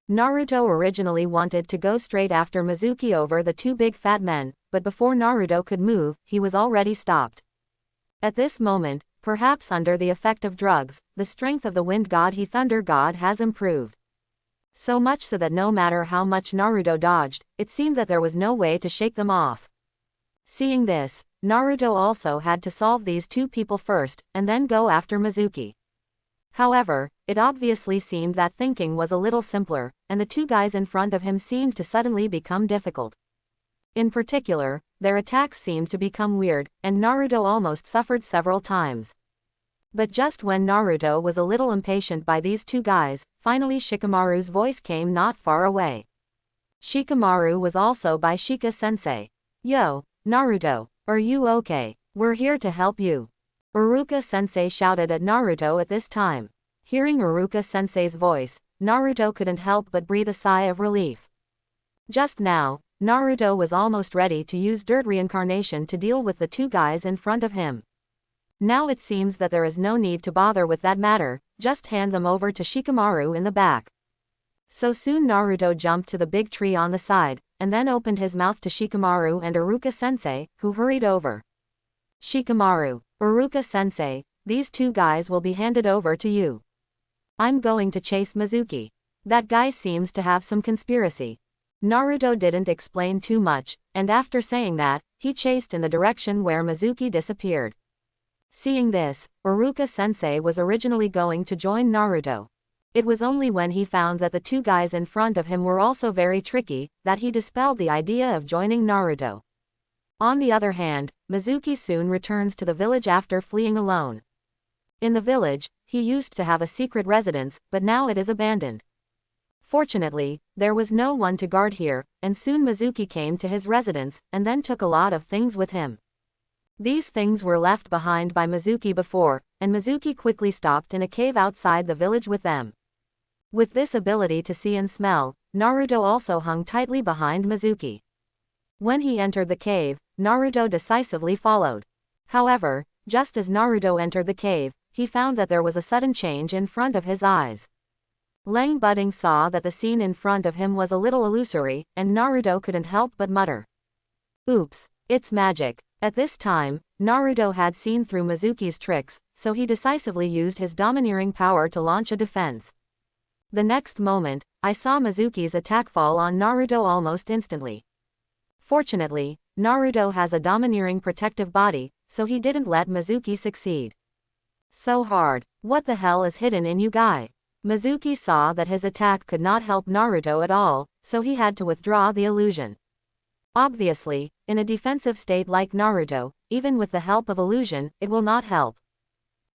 Naruto originally wanted to go straight after Mizuki over the 2 big fat men, but before Naruto could move, he was already stopped. At this moment, perhaps under the effect of drugs, the strength of the Wind God and Thunder God has improved. So much so that no matter how much Naruto dodged, it seemed that there was no way to shake them off. Seeing this, Naruto also had to solve these 2 people first, and then go after Mizuki. However, it obviously seemed that thinking was a little simpler, and the 2 guys in front of him seemed to suddenly become difficult. In particular, their attacks seemed to become weird, and Naruto almost suffered several times. But just when Naruto was a little impatient by these 2 guys, finally Shikamaru's voice came not far away. Shikamaru was also by Shika-sensei. "Yo, Naruto, are you okay? We're here to help you." Iruka-sensei shouted at Naruto at this time. Hearing Iruka-sensei's voice, Naruto couldn't help but breathe a sigh of relief. Just now, Naruto was almost ready to use Dirt Reincarnation to deal with the 2 guys in front of him. Now it seems that there is no need to bother with that matter, just hand them over to Shikamaru in the back. So soon Naruto jumped to the big tree on the side, and then opened his mouth to Shikamaru and Iruka-sensei, who hurried over. "Shikamaru, Iruka-sensei, these 2 guys will be handed over to you. I'm going to chase Mizuki. That guy seems to have some conspiracy." Naruto didn't explain too much, and after saying that, he chased in the direction where Mizuki disappeared. Seeing this, Iruka-sensei was originally going to join Naruto. It was only when he found that the 2 guys in front of him were also very tricky, that he dispelled the idea of joining Naruto. On the other hand, Mizuki soon returns to the village after fleeing alone. In the village, he used to have a secret residence, but now it is abandoned. Fortunately, there was no one to guard here, and soon Mizuki came to his residence, and then took a lot of things with him. These things were left behind by Mizuki before, and Mizuki quickly stopped in a cave outside the village with them. With this ability to see and smell, Naruto also hung tightly behind Mizuki. When he entered the cave, Naruto decisively followed. However, just as Naruto entered the cave, he found that there was a sudden change in front of his eyes. Lang Budding saw that the scene in front of him was a little illusory, and Naruto couldn't help but mutter, "Oops, it's magic." At this time, Naruto had seen through Mizuki's tricks, so he decisively used his domineering power to launch a defense. The next moment, I saw Mizuki's attack fall on Naruto almost instantly. Fortunately, Naruto has a domineering protective body, so he didn't let Mizuki succeed. So hard. What the hell is hidden in you guy? Mizuki saw that his attack could not help Naruto at all, so he had to withdraw the illusion. Obviously, in a defensive state like Naruto, even with the help of illusion, it will not help.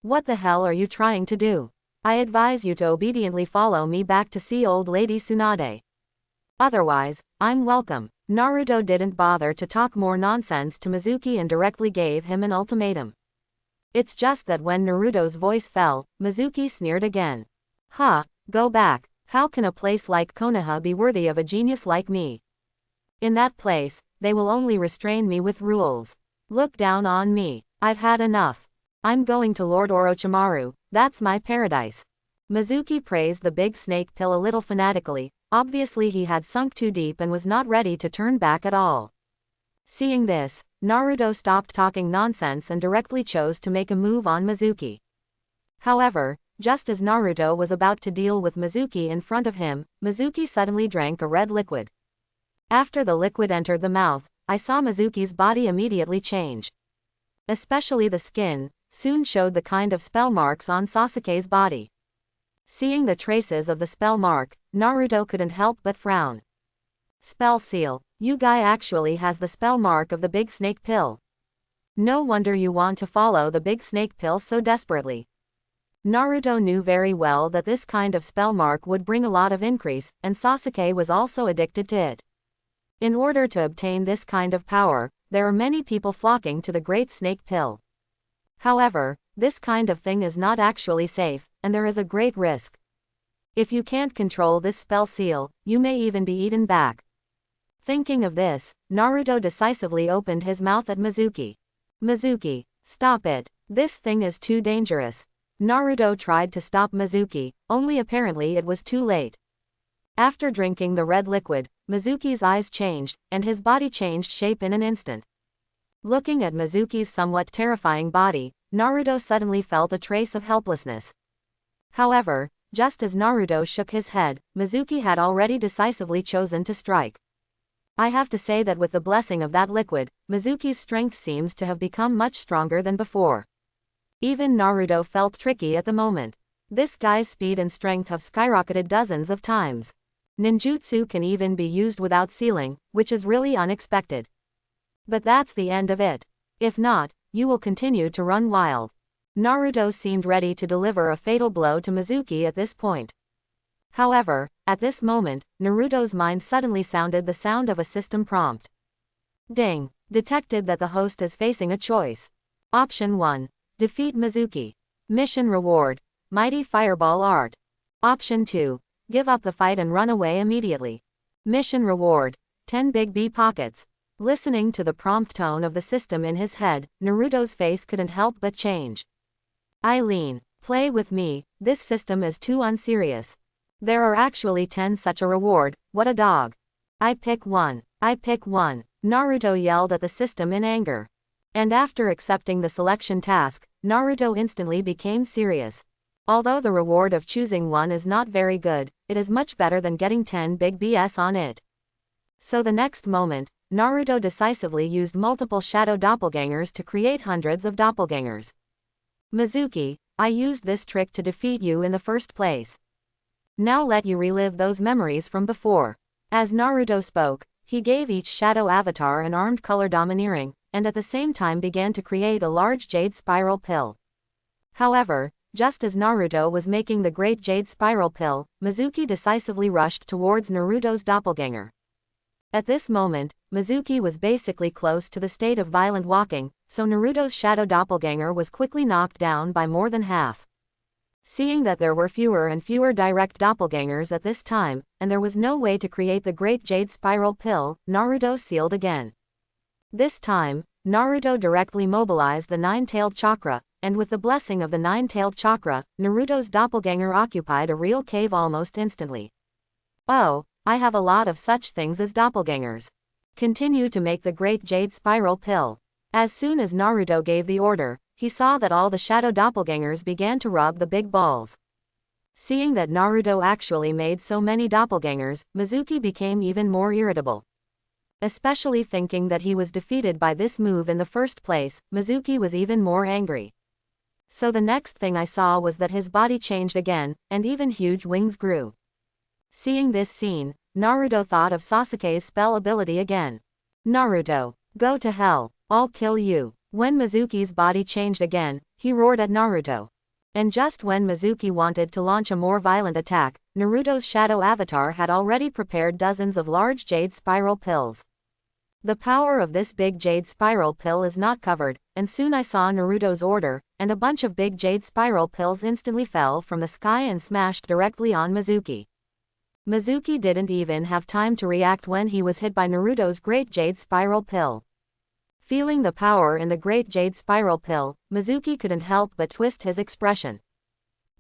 What the hell are you trying to do? I advise you to obediently follow me back to see old lady Tsunade. Otherwise, I'm welcome. Naruto didn't bother to talk more nonsense to Mizuki and directly gave him an ultimatum. It's just that when Naruto's voice fell, Mizuki sneered again. Huh, go back. How can a place like Konoha be worthy of a genius like me? In that place, they will only restrain me with rules. Look down on me. I've had enough. I'm going to Lord Orochimaru, that's my paradise. Mizuki praised the big snake pill a little fanatically. Obviously he had sunk too deep and was not ready to turn back at all. Seeing this, Naruto stopped talking nonsense and directly chose to make a move on Mizuki. However, just as Naruto was about to deal with Mizuki in front of him, Mizuki suddenly drank a red liquid. After the liquid entered the mouth, I saw Mizuki's body immediately change. Especially the skin, soon showed the kind of spell marks on Sasuke's body. Seeing the traces of the spell mark, Naruto couldn't help but frown. Spell seal, you guy actually has the spell mark of the big snake pill. No wonder you want to follow the big snake pill so desperately. Naruto knew very well that this kind of spell mark would bring a lot of increase, and Sasuke was also addicted to it. In order to obtain this kind of power, there are many people flocking to the great snake pill. However, this kind of thing is not actually safe, and there is a great risk. If you can't control this spell seal, you may even be eaten back. Thinking of this, Naruto decisively opened his mouth at Mizuki. Mizuki, stop it. This thing is too dangerous. Naruto tried to stop Mizuki, only apparently it was too late. After drinking the red liquid, Mizuki's eyes changed, and his body changed shape in an instant. Looking at Mizuki's somewhat terrifying body, Naruto suddenly felt a trace of helplessness. However, just as Naruto shook his head, Mizuki had already decisively chosen to strike. I have to say that with the blessing of that liquid, Mizuki's strength seems to have become much stronger than before. Even Naruto felt tricky at the moment. This guy's speed and strength have skyrocketed dozens of times. Ninjutsu can even be used without sealing, which is really unexpected. But that's the end of it. If not, you will continue to run wild. Naruto seemed ready to deliver a fatal blow to Mizuki at this point. However, at this moment, Naruto's mind suddenly sounded the sound of a system prompt. Ding! Detected that the host is facing a choice. Option 1. Defeat Mizuki. Mission reward. Mighty Fireball Art. Option 2. Give up the fight and run away immediately. Mission reward. 10 Big B pockets. Listening to the prompt tone of the system in his head, Naruto's face couldn't help but change. Eileen, play with me, this system is too unserious. There are actually 10 such a reward, what a dog. I pick one. I pick one. Naruto yelled at the system in anger. And after accepting the selection task, Naruto instantly became serious. Although the reward of choosing one is not very good, it is much better than getting 10 big BS on it. So the next moment, Naruto decisively used multiple shadow doppelgangers to create hundreds of doppelgangers. Mizuki, I used this trick to defeat you in the first place. Now let you relive those memories from before. As Naruto spoke, he gave each shadow avatar an armed color domineering, and at the same time began to create a large jade spiral pill. However, just as Naruto was making the great jade spiral pill, Mizuki decisively rushed towards Naruto's doppelganger. At this moment, Mizuki was basically close to the state of violent walking, so Naruto's shadow doppelganger was quickly knocked down by more than half. Seeing that there were fewer and fewer direct doppelgangers at this time, and there was no way to create the Great Jade Spiral Pill, Naruto sealed again. This time, Naruto directly mobilized the nine-tailed chakra, and with the blessing of the nine-tailed chakra, Naruto's doppelganger occupied a real cave almost instantly. Oh, I have a lot of such things as doppelgangers. Continue to make the Great Jade Spiral Pill. As soon as Naruto gave the order, he saw that all the shadow doppelgangers began to rub the big balls. Seeing that Naruto actually made so many doppelgangers, Mizuki became even more irritable. Especially thinking that he was defeated by this move in the first place, Mizuki was even more angry. So the next thing I saw was that his body changed again, and even huge wings grew. Seeing this scene, Naruto thought of Sasuke's spell ability again. Naruto, go to hell, I'll kill you. When Mizuki's body changed again, he roared at Naruto. And just when Mizuki wanted to launch a more violent attack, Naruto's shadow avatar had already prepared dozens of large jade spiral pills. The power of this big jade spiral pill is not covered, and soon I saw Naruto's order, and a bunch of big jade spiral pills instantly fell from the sky and smashed directly on Mizuki. Mizuki didn't even have time to react when he was hit by Naruto's great jade spiral pill. Feeling the power in the great jade spiral pill, Mizuki couldn't help but twist his expression.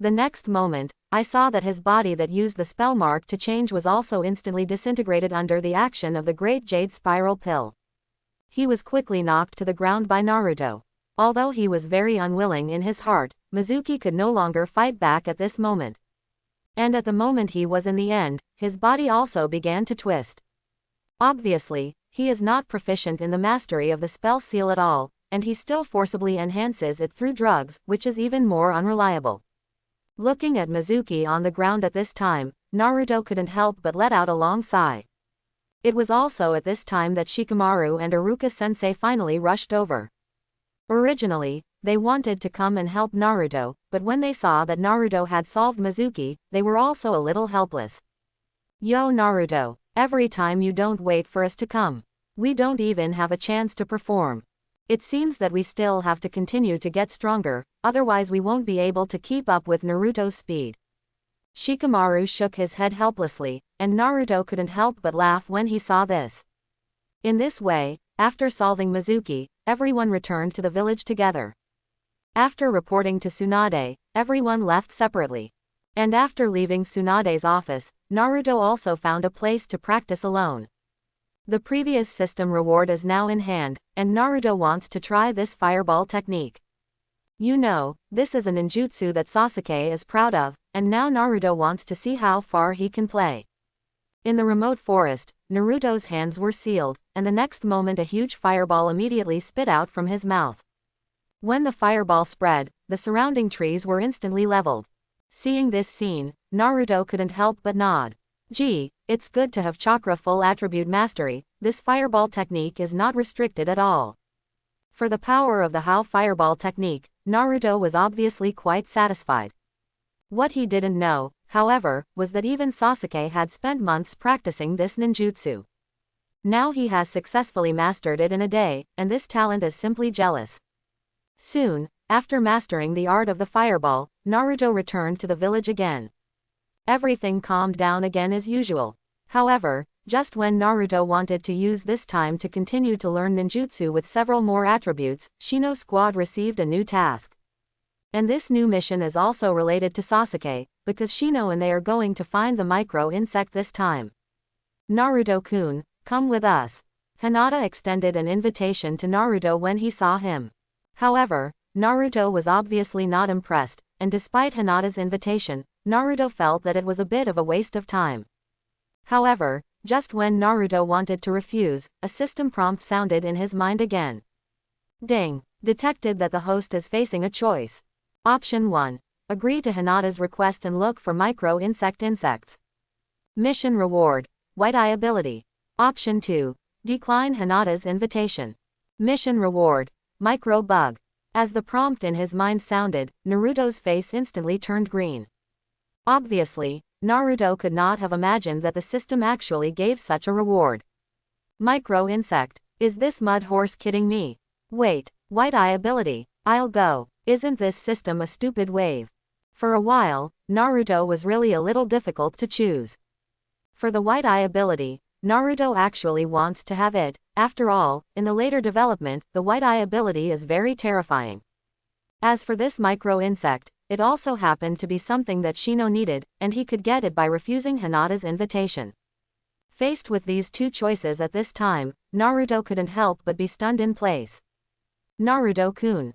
The next moment, I saw that his body that used the spell mark to change was also instantly disintegrated under the action of the great jade spiral pill. He was quickly knocked to the ground by Naruto. Although he was very unwilling in his heart, Mizuki could no longer fight back at this moment. And at the moment he was in the end, his body also began to twist. Obviously, he is not proficient in the mastery of the spell seal at all, and he still forcibly enhances it through drugs, which is even more unreliable. Looking at Mizuki on the ground at this time, Naruto couldn't help but let out a long sigh. It was also at this time that Shikamaru and Iruka-sensei finally rushed over. Originally, they wanted to come and help Naruto, but when they saw that Naruto had solved Mizuki, they were also a little helpless. Yo Naruto, every time you don't wait for us to come. We don't even have a chance to perform. It seems that we still have to continue to get stronger, otherwise we won't be able to keep up with Naruto's speed. Shikamaru shook his head helplessly, and Naruto couldn't help but laugh when he saw this. In this way, after solving Mizuki, everyone returned to the village together. After reporting to Tsunade, everyone left separately. And after leaving Tsunade's office, Naruto also found a place to practice alone. The previous system reward is now in hand, and Naruto wants to try this fireball technique. You know, this is a ninjutsu that Sasuke is proud of, and now Naruto wants to see how far he can play. In the remote forest, Naruto's hands were sealed, and the next moment a huge fireball immediately spit out from his mouth. When the fireball spread, the surrounding trees were instantly leveled. Seeing this scene, Naruto couldn't help but nod. Gee, it's good to have chakra full attribute mastery, this fireball technique is not restricted at all. For the power of the How fireball technique, Naruto was obviously quite satisfied. What he didn't know, however, was that even Sasuke had spent months practicing this ninjutsu. Now he has successfully mastered it in a day, and this talent is simply jealous. Soon, after mastering the art of the fireball, Naruto returned to the village again. Everything calmed down again as usual. However, just when Naruto wanted to use this time to continue to learn ninjutsu with several more attributes, Shino's squad received a new task. And this new mission is also related to Sasuke, because Shino and they are going to find the micro insect this time. Naruto-kun, come with us. Hinata extended an invitation to Naruto when he saw him. However, Naruto was obviously not impressed, and despite Hinata's invitation, Naruto felt that it was a bit of a waste of time. However, just when Naruto wanted to refuse, a system prompt sounded in his mind again. Ding! Detected that the host is facing a choice. Option 1. Agree to Hinata's request and look for insects. Mission reward. White Eye ability. Option 2. Decline Hinata's invitation. Mission reward. Micro bug. As the prompt in his mind sounded, Naruto's face instantly turned green. Obviously, Naruto could not have imagined that the system actually gave such a reward. Micro insect. Is this mud horse kidding me? Wait, White Eye ability. I'll go. Isn't this system a stupid wave? For a while, Naruto was really a little difficult to choose. For the white eye ability, Naruto actually wants to have it. After all, in the later development, the white eye ability is very terrifying. As for this micro-insect, it also happened to be something that Shino needed, and he could get it by refusing Hinata's invitation. Faced with these two choices at this time, Naruto couldn't help but be stunned in place. Naruto-kun,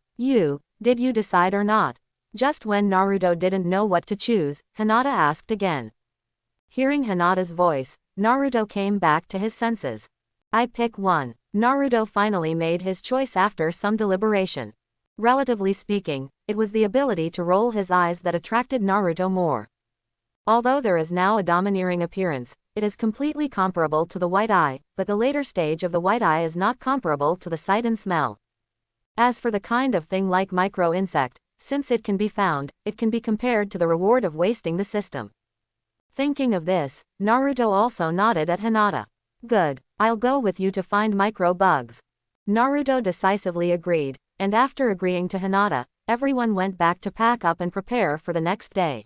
did you decide or not? Just when Naruto didn't know what to choose, Hinata asked again. Hearing Hinata's voice, Naruto came back to his senses. I pick one. Naruto finally made his choice after some deliberation. Relatively speaking, it was the ability to roll his eyes that attracted Naruto more. Although there is now a domineering appearance, it is completely comparable to the white eye, but the later stage of the white eye is not comparable to the sight and smell. As for the kind of thing like micro-insect, since it can be found, it can be compared to the reward of wasting the system. Thinking of this, Naruto also nodded at Hinata. Good, I'll go with you to find micro-bugs. Naruto decisively agreed, and after agreeing to Hinata, everyone went back to pack up and prepare for the next day.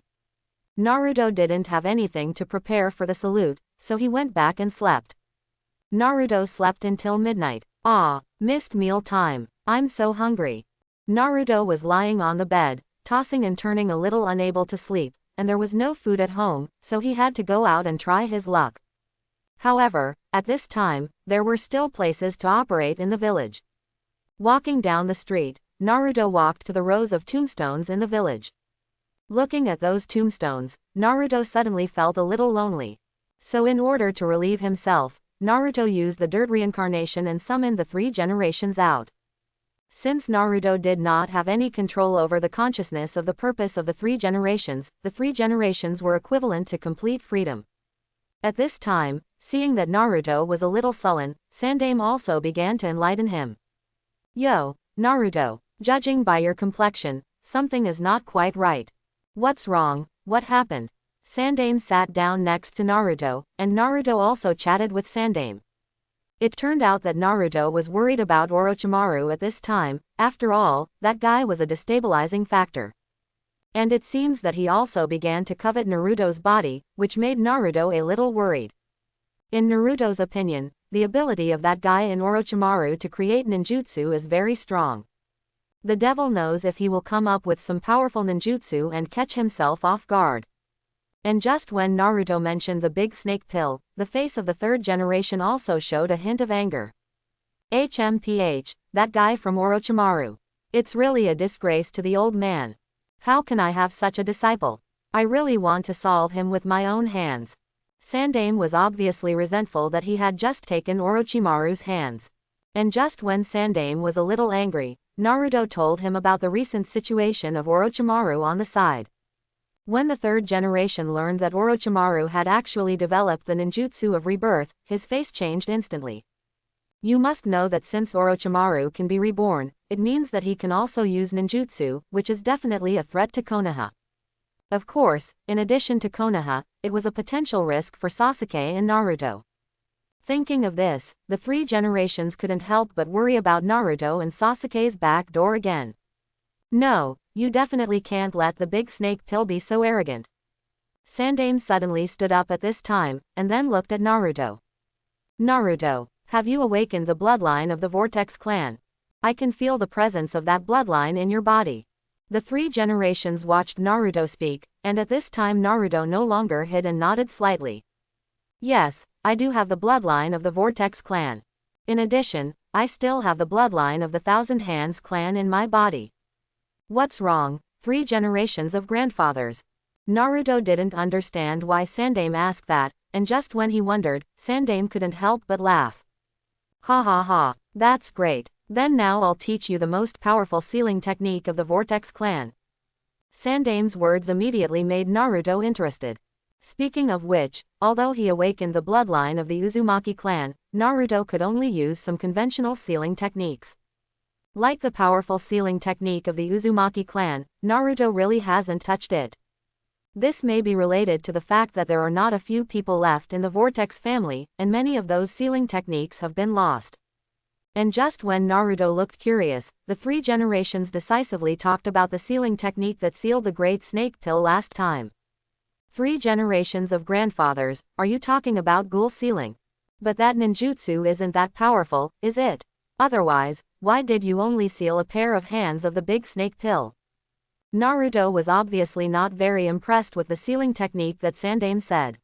Naruto didn't have anything to prepare for the salute, so he went back and slept. Naruto slept until midnight. Missed meal time. I'm so hungry. Naruto was lying on the bed, tossing and turning a little unable to sleep, and there was no food at home, so he had to go out and try his luck. However, at this time, there were still places to operate in the village. Walking down the street, Naruto walked to the rows of tombstones in the village. Looking at those tombstones, Naruto suddenly felt a little lonely. So in order to relieve himself, Naruto used the dirt reincarnation and summoned the three generations out. Since Naruto did not have any control over the consciousness of the purpose of the three generations were equivalent to complete freedom. At this time, seeing that Naruto was a little sullen, Sandaime also began to enlighten him. Yo, Naruto, judging by your complexion, something is not quite right. What's wrong? What happened? Sandaime sat down next to Naruto, and Naruto also chatted with Sandaime. It turned out that Naruto was worried about Orochimaru at this time. After all, that guy was a destabilizing factor. And it seems that he also began to covet Naruto's body, which made Naruto a little worried. In Naruto's opinion, the ability of that guy in Orochimaru to create ninjutsu is very strong. The devil knows if he will come up with some powerful ninjutsu and catch himself off guard. And just when Naruto mentioned the big snake pill, the face of the third generation also showed a hint of anger. That guy from Orochimaru. It's really a disgrace to the old man. How can I have such a disciple? I really want to solve him with my own hands. Sandaime was obviously resentful that he had just taken Orochimaru's hands. And just when Sandaime was a little angry, Naruto told him about the recent situation of Orochimaru on the side. When the third generation learned that Orochimaru had actually developed the ninjutsu of rebirth, his face changed instantly. You must know that since Orochimaru can be reborn, it means that he can also use ninjutsu, which is definitely a threat to Konoha. Of course, in addition to Konoha, it was a potential risk for Sasuke and Naruto. Thinking of this, the three generations couldn't help but worry about Naruto and Sasuke's back door again. No, you definitely can't let the big snake pill be so arrogant. Sandaime suddenly stood up at this time, and then looked at Naruto. Naruto, have you awakened the bloodline of the Vortex clan? I can feel the presence of that bloodline in your body. The three generations watched Naruto speak, and at this time Naruto no longer hid and nodded slightly. Yes, I do have the bloodline of the Vortex clan. In addition, I still have the bloodline of the Thousand Hands clan in my body. What's wrong? 3 generations of grandfathers. Naruto didn't understand why Sandaime asked that, and just when he wondered, Sandaime couldn't help but laugh. Ha ha ha, that's great. Then now I'll teach you the most powerful sealing technique of the Vortex clan. Sandaime's words immediately made Naruto interested. Speaking of which, although he awakened the bloodline of the Uzumaki clan, Naruto could only use some conventional sealing techniques. Like the powerful sealing technique of the Uzumaki clan, Naruto really hasn't touched it. This may be related to the fact that there are not a few people left in the Vortex family, and many of those sealing techniques have been lost. And just when Naruto looked curious, the three generations decisively talked about the sealing technique that sealed the Great Snake Pill last time. 3 generations of grandfathers, are you talking about ghoul sealing? But that ninjutsu isn't that powerful, is it? Otherwise, why did you only seal a pair of hands of the big snake pill? Naruto was obviously not very impressed with the sealing technique that Sandaime said.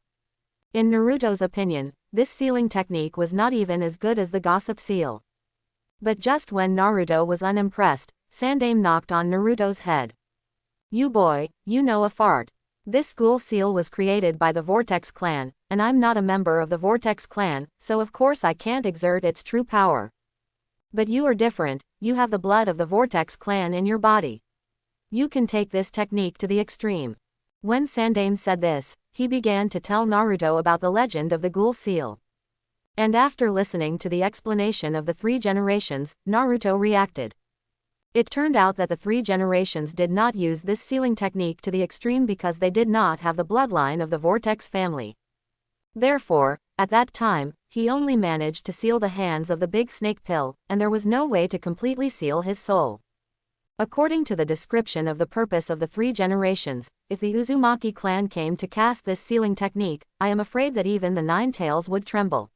In Naruto's opinion, this sealing technique was not even as good as the gossip seal. But just when Naruto was unimpressed, Sandaime knocked on Naruto's head. You boy, you know a fart. This school seal was created by the Vortex clan, and I'm not a member of the Vortex clan, so of course I can't exert its true power. But you are different, you have the blood of the Vortex clan in your body. You can take this technique to the extreme. When Sandaime said this, he began to tell Naruto about the legend of the ghoul seal. And after listening to the explanation of the 3 generations, Naruto reacted. It turned out that the 3 generations did not use this sealing technique to the extreme because they did not have the bloodline of the Vortex family. Therefore, at that time, he only managed to seal the hands of the big snake pill, and there was no way to completely seal his soul. According to the description of the purpose of the 3 generations, if the Uzumaki clan came to cast this sealing technique, I am afraid that even the 9 tails would tremble.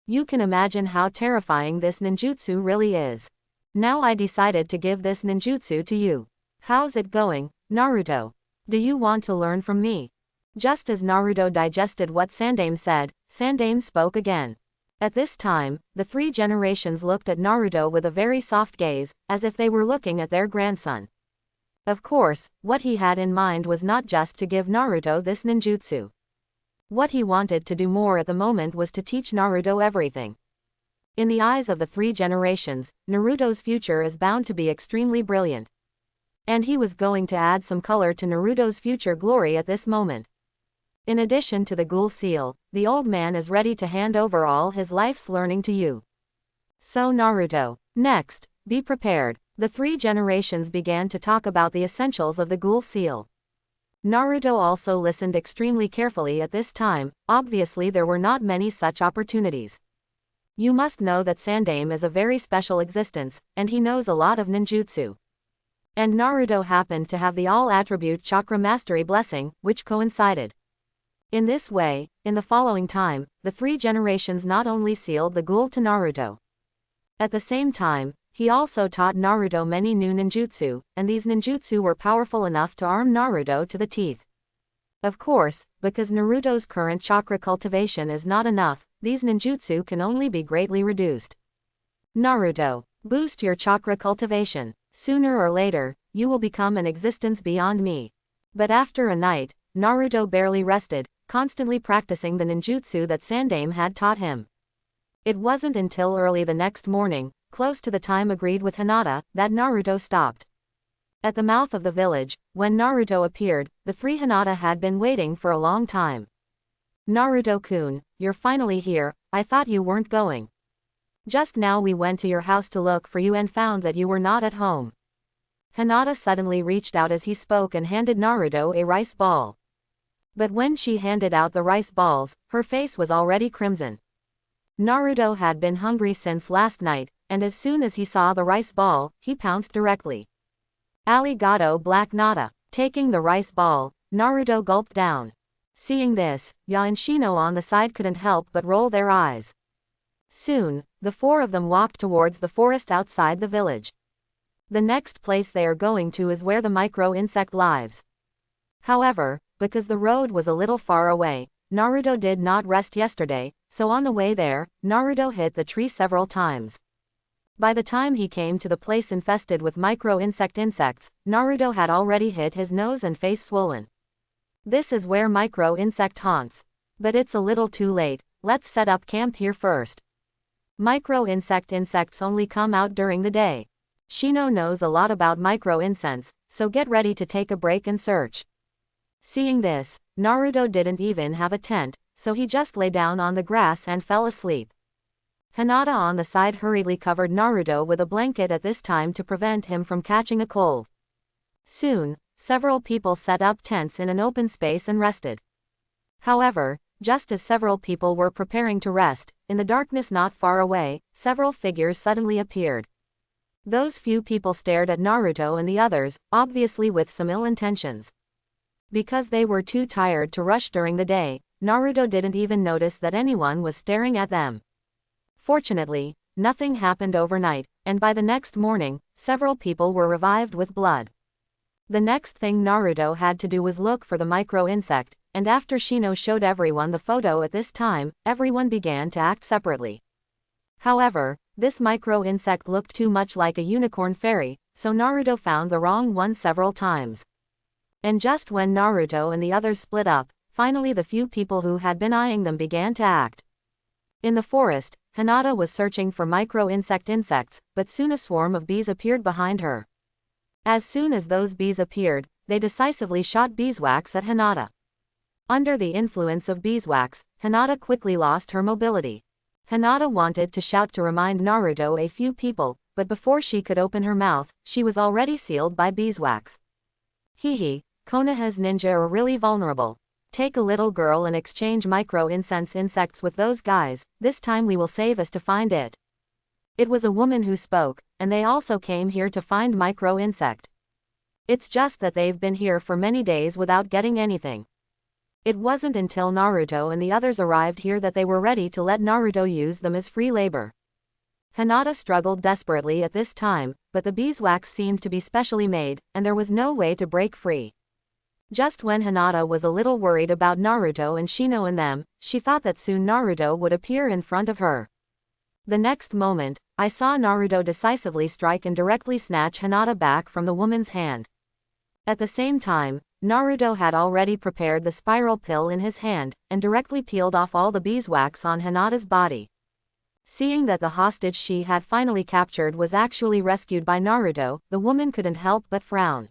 You can imagine how terrifying this ninjutsu really is. Now I decided to give this ninjutsu to you. How's it going, Naruto? Do you want to learn from me? Just as Naruto digested what Sandaime said, Sandaime spoke again. At this time, the 3 generations looked at Naruto with a very soft gaze, as if they were looking at their grandson. Of course, what he had in mind was not just to give Naruto this ninjutsu. What he wanted to do more at the moment was to teach Naruto everything. In the eyes of the 3 generations, Naruto's future is bound to be extremely brilliant. And he was going to add some color to Naruto's future glory at this moment. In addition to the ghoul seal, the old man is ready to hand over all his life's learning to you. So Naruto, next, be prepared. The 3 generations began to talk about the essentials of the ghoul seal. Naruto also listened extremely carefully at this time. Obviously there were not many such opportunities. You must know that Sandaime is a very special existence, and he knows a lot of ninjutsu. And Naruto happened to have the all-attribute chakra mastery blessing, which coincided. In this way, in the following time, the 3 generations not only sealed the ghoul to Naruto. At the same time, he also taught Naruto many new ninjutsu, and these ninjutsu were powerful enough to arm Naruto to the teeth. Of course, because Naruto's current chakra cultivation is not enough, these ninjutsu can only be greatly reduced. Naruto, boost your chakra cultivation. Sooner or later, you will become an existence beyond me. But after a night, Naruto barely rested, constantly practicing the ninjutsu that Sandaime had taught him. It wasn't until early the next morning, close to the time agreed with Hinata, that Naruto stopped. At the mouth of the village, when Naruto appeared, the 3 Hinata had been waiting for a long time. Naruto-kun, you're finally here, I thought you weren't going. Just now we went to your house to look for you and found that you were not at home. Hinata suddenly reached out as he spoke and handed Naruto a rice ball. But when she handed out the rice balls, her face was already crimson. Naruto had been hungry since last night, and as soon as he saw the rice ball, he pounced directly. Arigato Black Nata. Taking the rice ball, Naruto gulped down. Seeing this, Ya and Shino on the side couldn't help but roll their eyes. Soon, the 4 of them walked towards the forest outside the village. The next place they are going to is where the micro-insect lives. However, because the road was a little far away, Naruto did not rest yesterday, so on the way there, Naruto hit the tree several times. By the time he came to the place infested with insects, Naruto had already hit his nose and face swollen. This is where micro-insect haunts. But it's a little too late, let's set up camp here first. Insects only come out during the day. Shino knows a lot about micro-insects, so get ready to take a break and search. Seeing this, Naruto didn't even have a tent, so he just lay down on the grass and fell asleep. Hinata on the side hurriedly covered Naruto with a blanket at this time to prevent him from catching a cold. Soon, several people set up tents in an open space and rested. However, just as several people were preparing to rest, in the darkness not far away, several figures suddenly appeared. Those few people stared at Naruto and the others, obviously with some ill intentions. Because they were too tired to rush during the day, Naruto didn't even notice that anyone was staring at them. Fortunately, nothing happened overnight, and by the next morning, several people were revived with blood. The next thing Naruto had to do was look for the micro-insect, and after Shino showed everyone the photo at this time, everyone began to act separately. However, this micro-insect looked too much like a unicorn fairy, so Naruto found the wrong one several times. And just when Naruto and the others split up, finally the few people who had been eyeing them began to act. In the forest, Hinata was searching for insects, but soon a swarm of bees appeared behind her. As soon as those bees appeared, they decisively shot beeswax at Hinata. Under the influence of beeswax, Hinata quickly lost her mobility. Hinata wanted to shout to remind Naruto a few people, but before she could open her mouth, she was already sealed by beeswax. Hehe, Konoha's ninja are really vulnerable. Take a little girl and exchange insects with those guys, this time we will save us to find it. It was a woman who spoke, and they also came here to find insect. It's just that they've been here for many days without getting anything. It wasn't until Naruto and the others arrived here that they were ready to let Naruto use them as free labor. Hinata struggled desperately at this time, but the beeswax seemed to be specially made, and there was no way to break free. Just when Hinata was a little worried about Naruto and Shino and them, she thought that soon Naruto would appear in front of her. The next moment, I saw Naruto decisively strike and directly snatch Hinata back from the woman's hand. At the same time, Naruto had already prepared the spiral pill in his hand, and directly peeled off all the beeswax on Hinata's body. Seeing that the hostage she had finally captured was actually rescued by Naruto, the woman couldn't help but frown.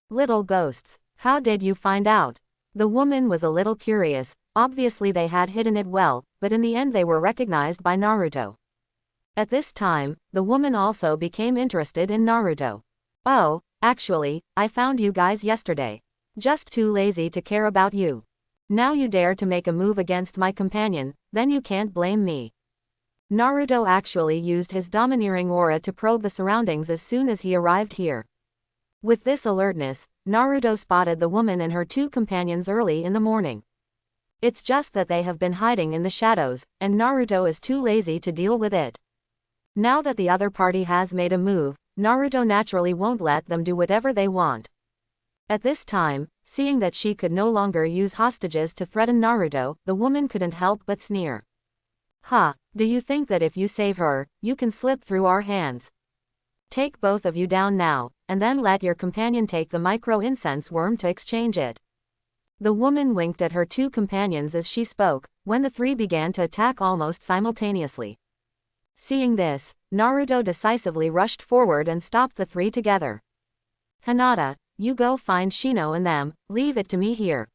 Little ghosts, how did you find out? The woman was a little curious. Obviously they had hidden it well, but in the end they were recognized by Naruto. At this time, the woman also became interested in Naruto. Oh, actually, I found you guys yesterday. Just too lazy to care about you. Now you dare to make a move against my companion, then you can't blame me. Naruto actually used his domineering aura to probe the surroundings as soon as he arrived here. With this alertness, Naruto spotted the woman and her two companions early in the morning. It's just that they have been hiding in the shadows, and Naruto is too lazy to deal with it. Now that the other party has made a move, Naruto naturally won't let them do whatever they want. At this time, seeing that she could no longer use hostages to threaten Naruto, the woman couldn't help but sneer. Ha, do you think that if you save her, you can slip through our hands? Take both of you down now, and then let your companion take the micro-incense worm to exchange it. The woman winked at her two companions as she spoke, when the three began to attack almost simultaneously. Seeing this, Naruto decisively rushed forward and stopped the three together. Hinata, you go find Shino and them, leave it to me here.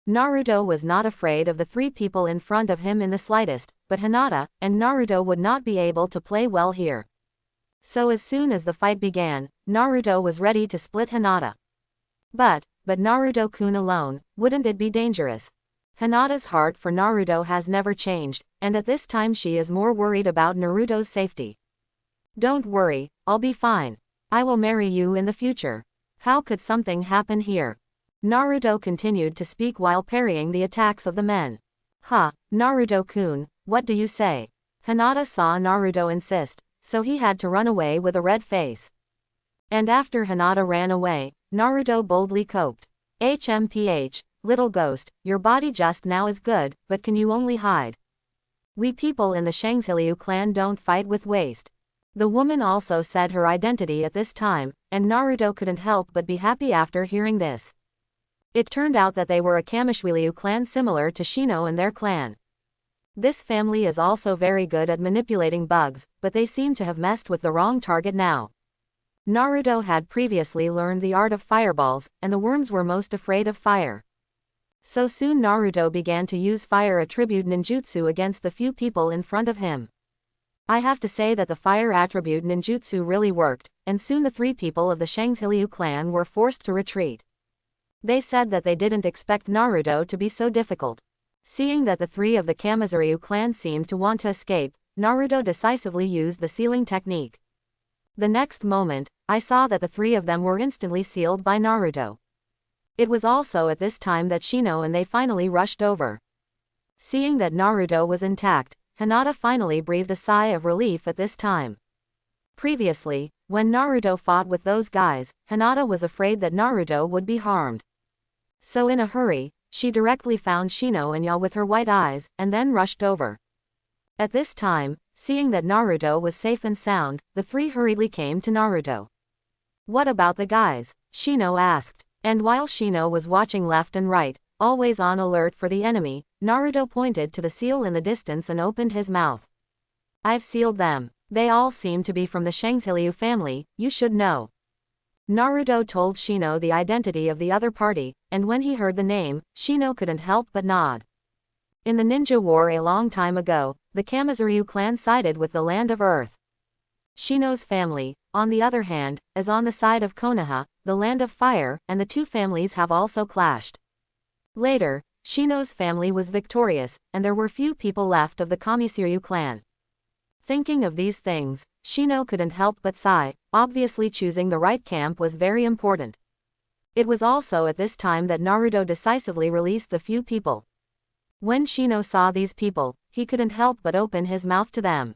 Naruto was not afraid of the three people in front of him in the slightest, but Hinata and Naruto would not be able to play well here. So as soon as the fight began, Naruto was ready to split Hinata. But Naruto-kun alone, wouldn't it be dangerous? Hinata's heart for Naruto has never changed, and at this time she is more worried about Naruto's safety. Don't worry, I'll be fine. I will marry you in the future. How could something happen here? Naruto continued to speak while parrying the attacks of the men. Ha, Naruto-kun, what do you say? Hinata saw Naruto insist, so he had to run away with a red face. And after Hinata ran away, Naruto boldly coped. HMPH, little ghost, your body just now is good, but can you only hide? We people in the Shangshilyu clan don't fight with waste. The woman also said her identity at this time, and Naruto couldn't help but be happy after hearing this. It turned out that they were a Kamishwilyu clan similar to Shino and their clan. This family is also very good at manipulating bugs, but they seem to have messed with the wrong target now. Naruto had previously learned the art of fireballs, and the worms were most afraid of fire. So soon Naruto began to use fire attribute ninjutsu against the few people in front of him. I have to say that the fire attribute ninjutsu really worked, and soon the three people of the Shangshilyu clan were forced to retreat. They said that they didn't expect Naruto to be so difficult. Seeing that the three of the Kamizuryu clan seemed to want to escape, Naruto decisively used the sealing technique. The next moment, I saw that the three of them were instantly sealed by Naruto. It was also at this time that Shino and they finally rushed over. Seeing that Naruto was intact, Hinata finally breathed a sigh of relief at this time. Previously, when Naruto fought with those guys, Hinata was afraid that Naruto would be harmed. So in a hurry, she directly found Shino and Ya with her white eyes, and then rushed over. At this time, seeing that Naruto was safe and sound, the three hurriedly came to Naruto. "What about the guys?" Shino asked. And while Shino was watching left and right, always on alert for the enemy, Naruto pointed to the seal in the distance and opened his mouth. "I've sealed them. They all seem to be from the Shangshilyu family, you should know." Naruto told Shino the identity of the other party, and when he heard the name, Shino couldn't help but nod. In the ninja war a long time ago, the Kamizuryu clan sided with the land of Earth. Shino's family, on the other hand, is on the side of Konoha, the land of fire, and the two families have also clashed. Later, Shino's family was victorious, and there were few people left of the Kamizuryu clan. Thinking of these things, Shino couldn't help but sigh. Obviously choosing the right camp was very important. It was also at this time that Naruto decisively released the few people. When Shino saw these people, he couldn't help but open his mouth to them.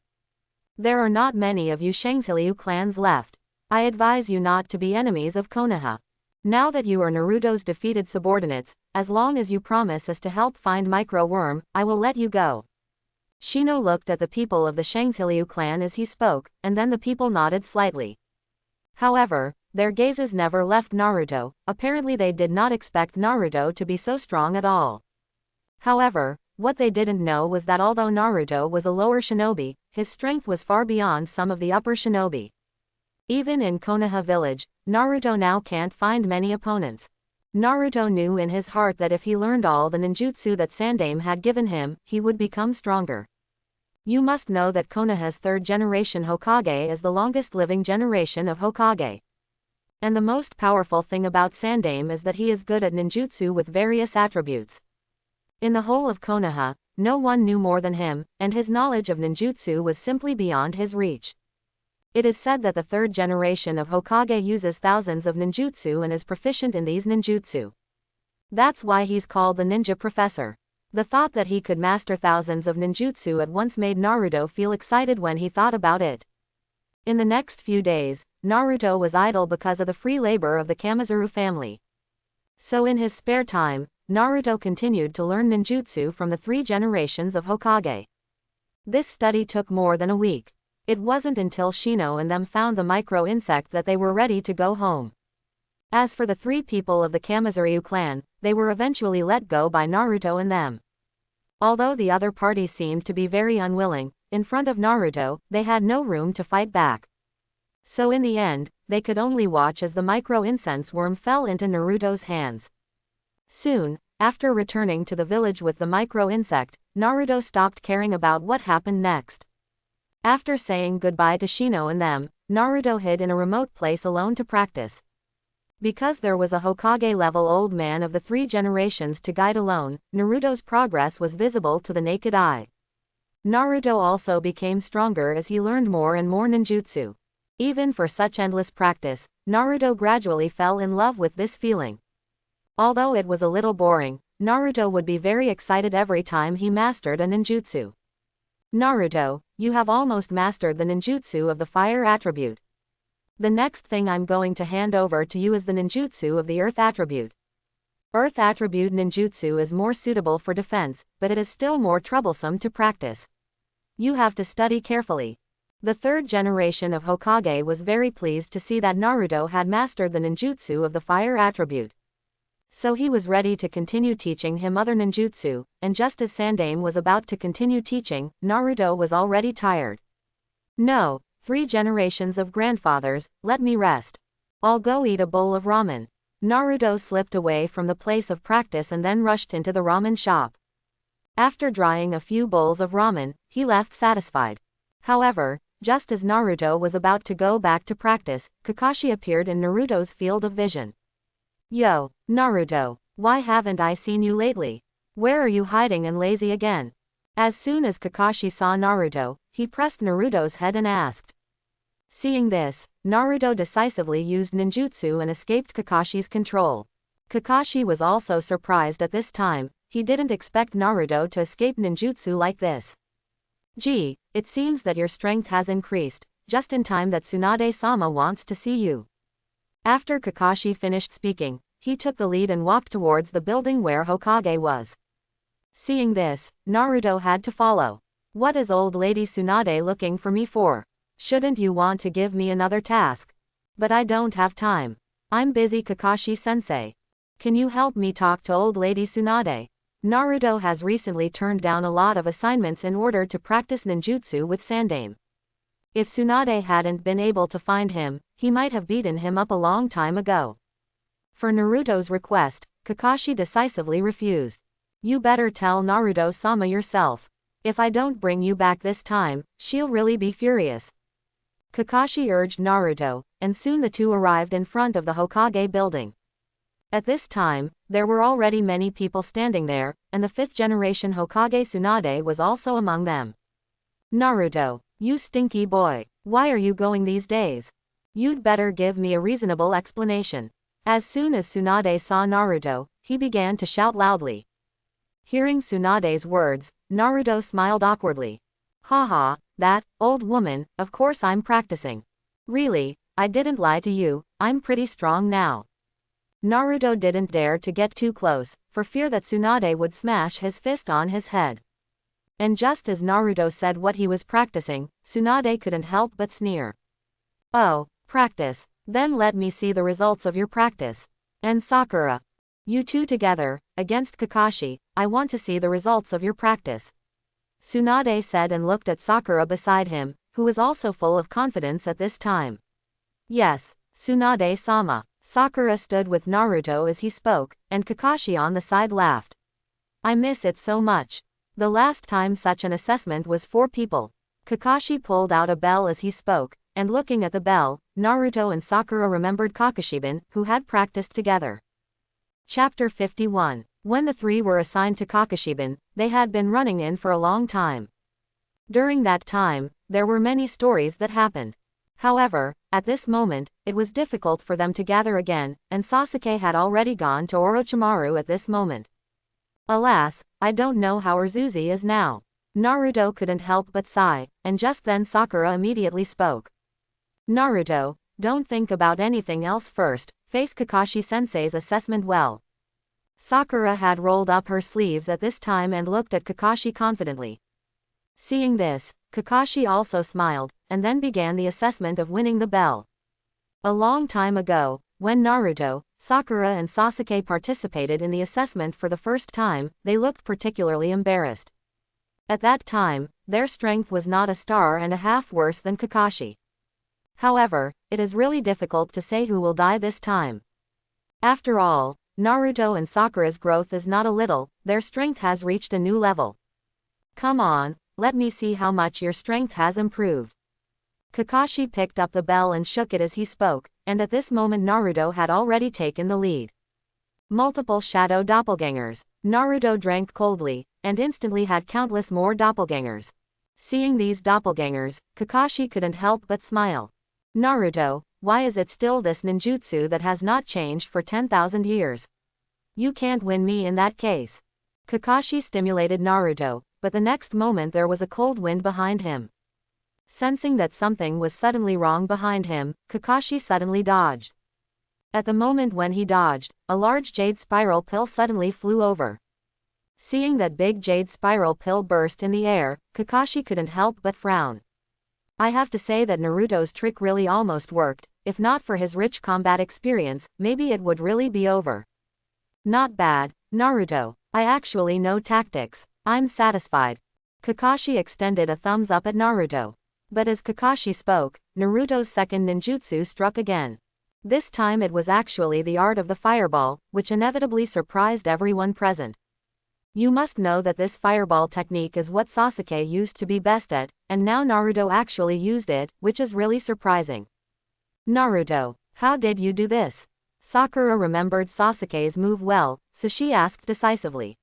"There are not many of you Shangshilyu clans left. I advise you not to be enemies of Konoha. Now that you are Naruto's defeated subordinates, as long as you promise us to help find Micro Worm, I will let you go." Shino looked at the people of the Shangshilyu clan as he spoke, and then the people nodded slightly. However, their gazes never left Naruto. Apparently they did not expect Naruto to be so strong at all. However, what they didn't know was that although Naruto was a lower shinobi, his strength was far beyond some of the upper shinobi. Even in Konoha village, Naruto now can't find many opponents. Naruto knew in his heart that if he learned all the ninjutsu that Sandaime had given him, he would become stronger. You must know that Konoha's third generation Hokage is the longest living generation of Hokage. And the most powerful thing about Sandaime is that he is good at ninjutsu with various attributes. In the whole of Konoha, no one knew more than him, and his knowledge of ninjutsu was simply beyond his reach. It is said that the third generation of Hokage uses thousands of ninjutsu and is proficient in these ninjutsu. That's why he's called the ninja professor. The thought that he could master thousands of ninjutsu at once made Naruto feel excited when he thought about it. In the next few days, Naruto was idle because of the free labor of the Kamizuru family. So in his spare time, Naruto continued to learn ninjutsu from the three generations of Hokage. This study took more than a week. It wasn't until Shino and them found the micro insect that they were ready to go home. As for the three people of the Kamizuryu clan, they were eventually let go by Naruto and them. Although the other party seemed to be very unwilling, in front of Naruto, they had no room to fight back. So in the end, they could only watch as the micro incense worm fell into Naruto's hands. Soon, after returning to the village with the micro insect, Naruto stopped caring about what happened next. After saying goodbye to Shino and them, Naruto hid in a remote place alone to practice. Because there was a Hokage-level old man of the three generations to guide alone, Naruto's progress was visible to the naked eye. Naruto also became stronger as he learned more and more ninjutsu. Even for such endless practice, Naruto gradually fell in love with this feeling. Although it was a little boring, Naruto would be very excited every time he mastered a ninjutsu. "Naruto, you have almost mastered the ninjutsu of the fire attribute. The next thing I'm going to hand over to you is the ninjutsu of the earth attribute. Earth attribute ninjutsu is more suitable for defense, but it is still more troublesome to practice. You have to study carefully." The third generation of Hokage was very pleased to see that Naruto had mastered the ninjutsu of the fire attribute. So he was ready to continue teaching him other ninjutsu, and just as Sandaime was about to continue teaching, Naruto was already tired. "No, 3 generations of grandfathers, let me rest. I'll go eat a bowl of ramen." Naruto slipped away from the place of practice and then rushed into the ramen shop. After drying a few bowls of ramen, he left satisfied. However, just as Naruto was about to go back to practice, Kakashi appeared in Naruto's field of vision. "Yo, Naruto, why haven't I seen you lately? Where are you hiding and lazy again? As soon as Kakashi saw Naruto, he pressed Naruto's head and asked. Seeing this, Naruto decisively used ninjutsu and escaped Kakashi's control. Kakashi was also surprised at this time. He didn't expect Naruto to escape ninjutsu like this. Gee, it seems that your strength has increased, just in time that Tsunade-sama wants to see you. After Kakashi finished speaking, he took the lead and walked towards the building where Hokage was. Seeing this, Naruto had to follow. What is old lady Tsunade looking for me for? Shouldn't you want to give me another task? But I don't have time. I'm busy, Kakashi-sensei. Can you help me talk to old lady Tsunade? Naruto has recently turned down a lot of assignments in order to practice ninjutsu with Sandaime. If Tsunade hadn't been able to find him, he might have beaten him up a long time ago. For Naruto's request, Kakashi decisively refused. You better tell Naruto-sama yourself. If I don't bring you back this time, she'll really be furious. Kakashi urged Naruto, and soon the two arrived in front of the Hokage building. At this time, there were already many people standing there, and the fifth-generation Hokage Tsunade was also among them. Naruto, you stinky boy, why are you going these days? You'd better give me a reasonable explanation. As soon as Tsunade saw Naruto, he began to shout loudly. Hearing Tsunade's words, Naruto smiled awkwardly. Haha, that old woman, of course I'm practicing. Really, I didn't lie to you, I'm pretty strong now. Naruto didn't dare to get too close, for fear that Tsunade would smash his fist on his head. And just as Naruto said what he was practicing, Tsunade couldn't help but sneer. Oh, practice, then let me see the results of your practice. And Sakura. You two together, against Kakashi, I want to see the results of your practice. Tsunade said and looked at Sakura beside him, who was also full of confidence at this time. Yes, Tsunade-sama. Sakura stood with Naruto as he spoke, and Kakashi on the side laughed. I miss it so much. The last time such an assessment was 4 people. Kakashi pulled out a bell as he spoke, and looking at the bell, Naruto and Sakura remembered Kakashiban, who had practiced together. Chapter 51. When the 3 were assigned to Kakashiban, they had been running in for a long time. During that time, there were many stories that happened. However, at this moment, it was difficult for them to gather again, and Sasuke had already gone to Orochimaru at this moment. Alas, I don't know how Urzuzi is now. Naruto couldn't help but sigh, and just then Sakura immediately spoke. Naruto, don't think about anything else first, face Kakashi-sensei's assessment well. Sakura had rolled up her sleeves at this time and looked at Kakashi confidently. Seeing this, Kakashi also smiled, and then began the assessment of winning the bell. A long time ago, when Naruto, Sakura and Sasuke participated in the assessment for the first time, they looked particularly embarrassed. At that time, their strength was not a star and a half worse than Kakashi. However, it is really difficult to say who will die this time. After all, Naruto and Sakura's growth is not a little, their strength has reached a new level. Come on, let me see how much your strength has improved. Kakashi picked up the bell and shook it as he spoke, and at this moment Naruto had already taken the lead. Multiple shadow doppelgangers. Naruto drank coldly, and instantly had countless more doppelgangers. Seeing these doppelgangers, Kakashi couldn't help but smile. Naruto, why is it still this ninjutsu that has not changed for 10,000 years? You can't win me in that case. Kakashi stimulated Naruto, but the next moment there was a cold wind behind him. Sensing that something was suddenly wrong behind him, Kakashi suddenly dodged. At the moment when he dodged, a large jade spiral pill suddenly flew over. Seeing that big jade spiral pill burst in the air, Kakashi couldn't help but frown. I have to say that Naruto's trick really almost worked. If not for his rich combat experience, maybe it would really be over. Not bad, Naruto. I actually know tactics. I'm satisfied. Kakashi extended a thumbs up at Naruto. But as Kakashi spoke, Naruto's second ninjutsu struck again. This time it was actually the art of the fireball, which inevitably surprised everyone present. You must know that this fireball technique is what Sasuke used to be best at, and now Naruto actually used it, which is really surprising. Naruto, how did you do this? Sakura remembered Sasuke's move well, so she asked decisively.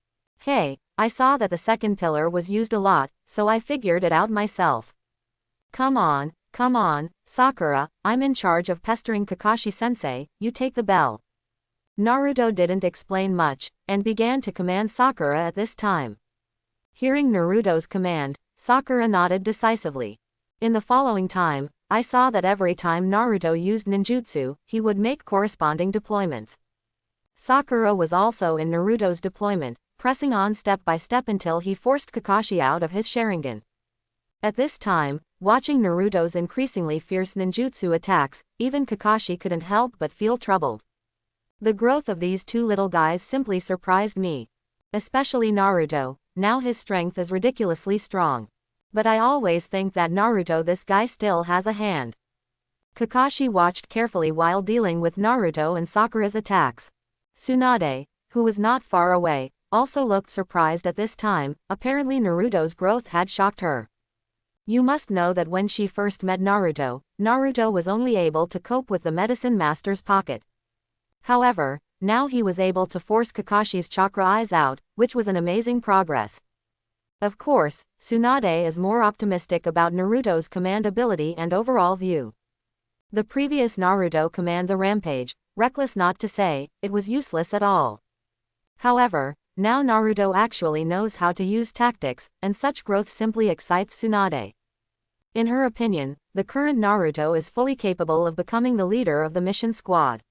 Hey, I saw that the second pillar was used a lot, so I figured it out myself. Come on, Sakura, I'm in charge of pestering Kakashi-sensei, you take the bell. Naruto didn't explain much, and began to command Sakura at this time. Hearing Naruto's command, Sakura nodded decisively. In the following time, I saw that every time Naruto used ninjutsu, he would make corresponding deployments. Sakura was also in Naruto's deployment, pressing on step by step until he forced Kakashi out of his Sharingan. At this time, watching Naruto's increasingly fierce ninjutsu attacks, even Kakashi couldn't help but feel troubled. The growth of these two little guys simply surprised me. Especially Naruto, now his strength is ridiculously strong. But I always think that Naruto, this guy still has a hand. Kakashi watched carefully while dealing with Naruto and Sakura's attacks. Tsunade, who was not far away, also looked surprised at this time. Apparently Naruto's growth had shocked her. You must know that when she first met Naruto, Naruto was only able to cope with the medicine master's pocket. However, now he was able to force Kakashi's chakra eyes out, which was an amazing progress. Of course, Tsunade is more optimistic about Naruto's command ability and overall view. The previous Naruto command, the Rampage, reckless not to say, it was useless at all. However, now Naruto actually knows how to use tactics, and such growth simply excites Tsunade. In her opinion, the current Naruto is fully capable of becoming the leader of the mission squad.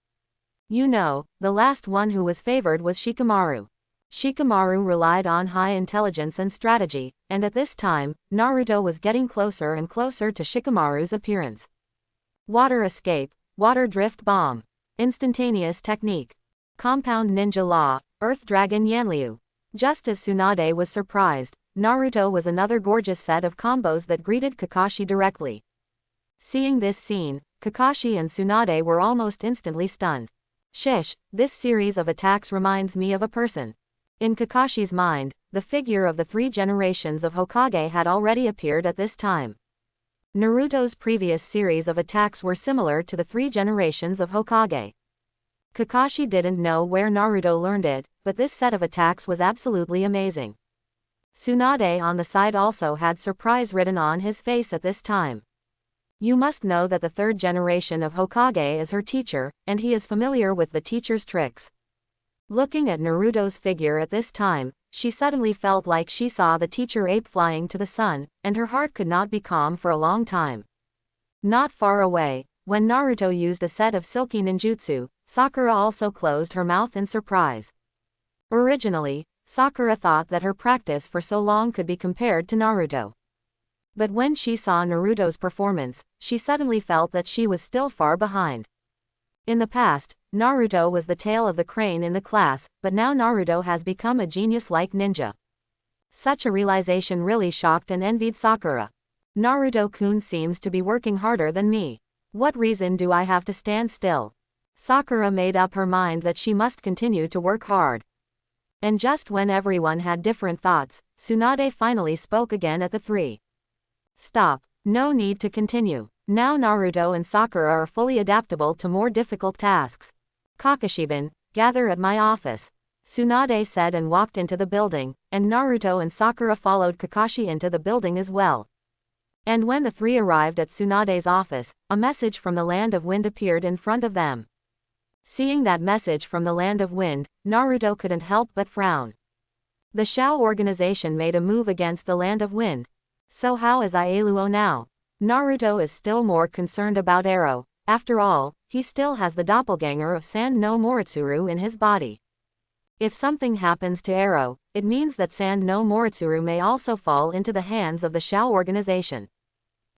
You know, the last one who was favored was Shikamaru. Shikamaru relied on high intelligence and strategy, and at this time, Naruto was getting closer and closer to Shikamaru's appearance. Water escape, water drift bomb, instantaneous technique, compound ninja law, earth dragon Yanryu. Just as Tsunade was surprised, Naruto was another gorgeous set of combos that greeted Kakashi directly. Seeing this scene, Kakashi and Tsunade were almost instantly stunned. Shish, this series of attacks reminds me of a person. In Kakashi's mind, the figure of the 3 generations of Hokage had already appeared at this time. Naruto's previous series of attacks were similar to the 3 generations of Hokage. Kakashi didn't know where Naruto learned it, but this set of attacks was absolutely amazing. Tsunade on the side also had surprise written on his face at this time. You must know that the 3rd generation of Hokage is her teacher, and he is familiar with the teacher's tricks. Looking at Naruto's figure at this time, she suddenly felt like she saw the teacher ape flying to the sun, and her heart could not be calm for a long time. Not far away, when Naruto used a set of silky ninjutsu, Sakura also closed her mouth in surprise. Originally, Sakura thought that her practice for so long could be compared to Naruto. But when she saw Naruto's performance, she suddenly felt that she was still far behind. In the past, Naruto was the tail of the crane in the class, but now Naruto has become a genius-like ninja. Such a realization really shocked and envied Sakura. Naruto-kun seems to be working harder than me. What reason do I have to stand still? Sakura made up her mind that she must continue to work hard. And just when everyone had different thoughts, Tsunade finally spoke again at the 3. Stop. No need to continue. Now Naruto and Sakura are fully adaptable to more difficult tasks. Kakashiban, gather at my office. Tsunade said and walked into the building, and Naruto and Sakura followed Kakashi into the building as well. And when the 3 arrived at Tsunade's office, a message from the Land of Wind appeared in front of them. Seeing that message from the Land of Wind, Naruto couldn't help but frown. The Shao organization made a move against the Land of Wind. So how is Ailuo now? Naruto is still more concerned about Ero. After all, he still has the doppelganger of Sand no Moritsuru in his body. If something happens to Ero, it means that Sand no Moritsuru may also fall into the hands of the Shao organization.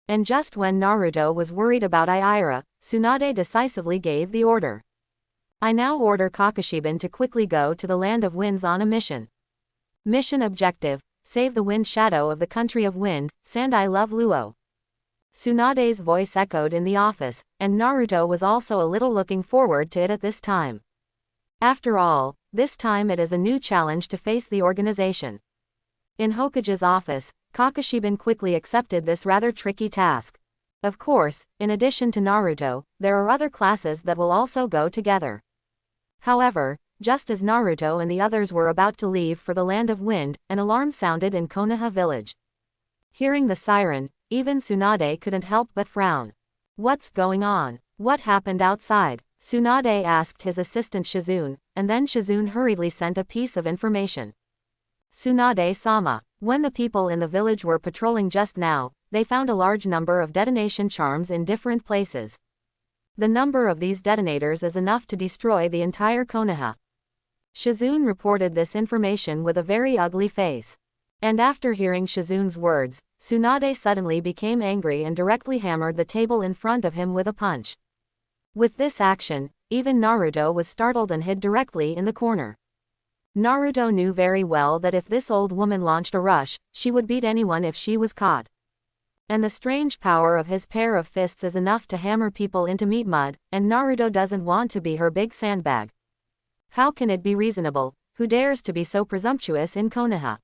And just when Naruto was worried about Aira, Tsunade decisively gave the order. I now order Kakashiban to quickly go to the Land of Winds on a mission. Mission objective: save the wind shadow of the country of wind, Sand. I love Luo. Tsunade's voice echoed in the office, and Naruto was also a little looking forward to it at this time. After all, this time it is a new challenge to face the organization. In Hokage's office, Kakashiban quickly accepted this rather tricky task. Of course, in addition to Naruto, there are other classes that will also go together. However, Just as Naruto and the others were about to leave for the Land of Wind, an alarm sounded in Konoha village. Hearing the siren, even Tsunade couldn't help but frown. What's going on? What happened outside? Tsunade asked his assistant Shizune, and then Shizune hurriedly sent a piece of information. Tsunade-sama, when the people in the village were patrolling just now, they found a large number of detonation charms in different places. The number of these detonators is enough to destroy the entire Konoha. Shizune reported this information with a very ugly face. And after hearing Shizune's words, Tsunade suddenly became angry and directly hammered the table in front of him with a punch. With this action, even Naruto was startled and hid directly in the corner. Naruto knew very well that if this old woman launched a rush, she would beat anyone if she was caught. And the strange power of his pair of fists is enough to hammer people into meat mud, and Naruto doesn't want to be her big sandbag. How can it be reasonable? Who dares to be so presumptuous in Konoha?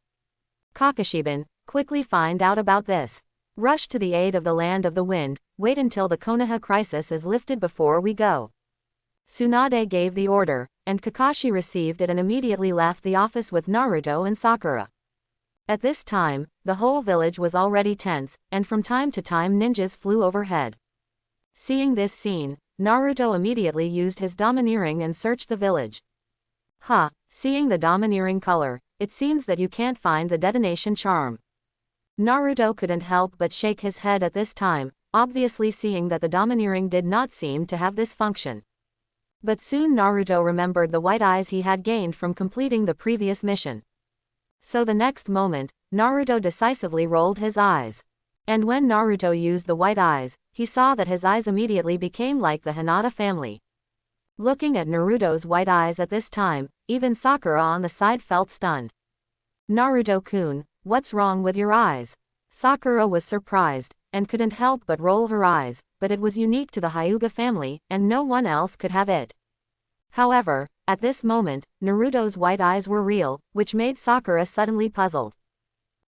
Kakashiban, quickly find out about this. Rush to the aid of the Land of the Wind, wait until the Konoha crisis is lifted before we go. Tsunade gave the order, and Kakashi received it and immediately left the office with Naruto and Sakura. At this time, the whole village was already tense, and from time to time ninjas flew overhead. Seeing this scene, Naruto immediately used his domineering and searched the village. Seeing the domineering color, it seems that you can't find the detonation charm. Naruto couldn't help but shake his head at this time, obviously seeing that the domineering did not seem to have this function. But soon Naruto remembered the white eyes he had gained from completing the previous mission. So the next moment, Naruto decisively rolled his eyes. And when Naruto used the white eyes, he saw that his eyes immediately became like the Hinata family. Looking at Naruto's white eyes at this time, even Sakura on the side felt stunned. Naruto-kun, what's wrong with your eyes? Sakura was surprised, and couldn't help but roll her eyes, but it was unique to the Hyuga family, and no one else could have it. However, at this moment, Naruto's white eyes were real, which made Sakura suddenly puzzled.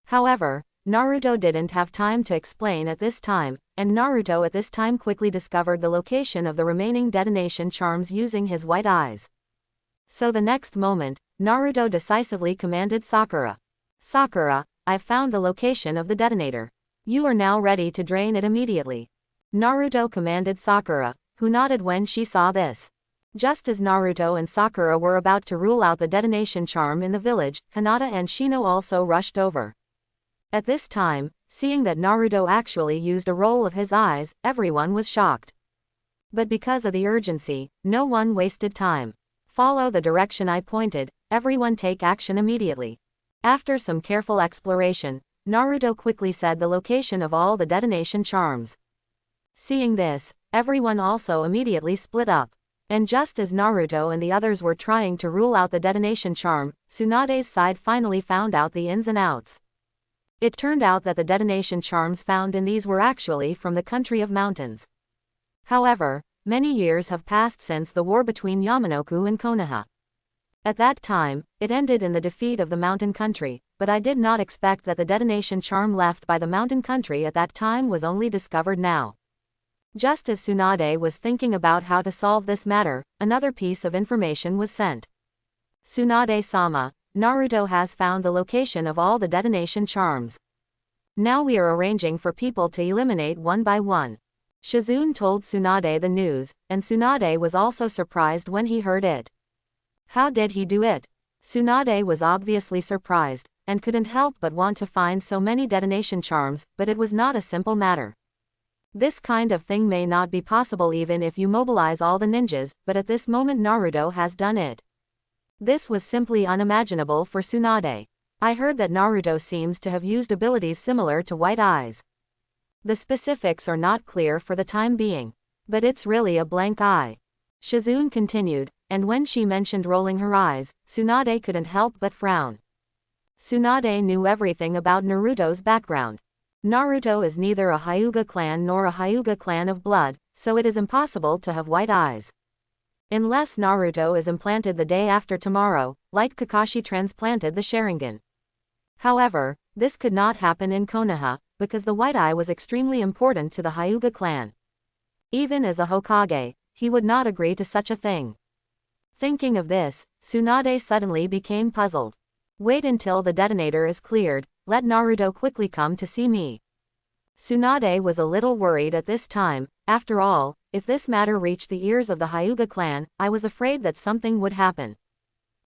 However, Naruto didn't have time to explain at this time, and Naruto at this time quickly discovered the location of the remaining detonation charms using his white eyes. So the next moment, Naruto decisively commanded Sakura. Sakura, I've found the location of the detonator. You are now ready to drain it immediately. Naruto commanded Sakura, who nodded when she saw this. Just as Naruto and Sakura were about to rule out the detonation charm in the village, Hinata and Shino also rushed over. At this time, seeing that Naruto actually used a roll of his eyes, everyone was shocked. But because of the urgency, no one wasted time. Follow the direction I pointed, everyone take action immediately. After some careful exploration, Naruto quickly said the location of all the detonation charms. Seeing this, everyone also immediately split up. And just as Naruto and the others were trying to rule out the detonation charm, Tsunade's side finally found out the ins and outs. It turned out that the detonation charms found in these were actually from the country of mountains. However, many years have passed since the war between Yamanoku and Konoha. At that time, it ended in the defeat of the mountain country, but I did not expect that the detonation charm left by the mountain country at that time was only discovered now. Just as Tsunade was thinking about how to solve this matter, another piece of information was sent. Tsunade-sama, Naruto has found the location of all the detonation charms. Now we are arranging for people to eliminate one by one. Shizune told Tsunade the news, and Tsunade was also surprised when he heard it. How did he do it? Tsunade was obviously surprised, and couldn't help but want to find so many detonation charms, but it was not a simple matter. This kind of thing may not be possible even if you mobilize all the ninjas, but at this moment Naruto has done it. This was simply unimaginable for Tsunade. I heard that Naruto seems to have used abilities similar to white eyes. The specifics are not clear for the time being, but it's really a blank eye. Shizune continued, and when she mentioned rolling her eyes, Tsunade couldn't help but frown. Tsunade knew everything about Naruto's background. Naruto is neither a Hyuga clan nor a Hyuga clan of blood, so it is impossible to have white eyes. Unless Naruto is implanted the day after tomorrow, like Kakashi transplanted the Sharingan. However, this could not happen in Konoha, because the white eye was extremely important to the Hyuga clan. Even as a Hokage, he would not agree to such a thing. Thinking of this, Tsunade suddenly became puzzled. Wait until the detonator is cleared, let Naruto quickly come to see me. Tsunade was a little worried at this time. After all, if this matter reached the ears of the Hyuga clan, I was afraid that something would happen.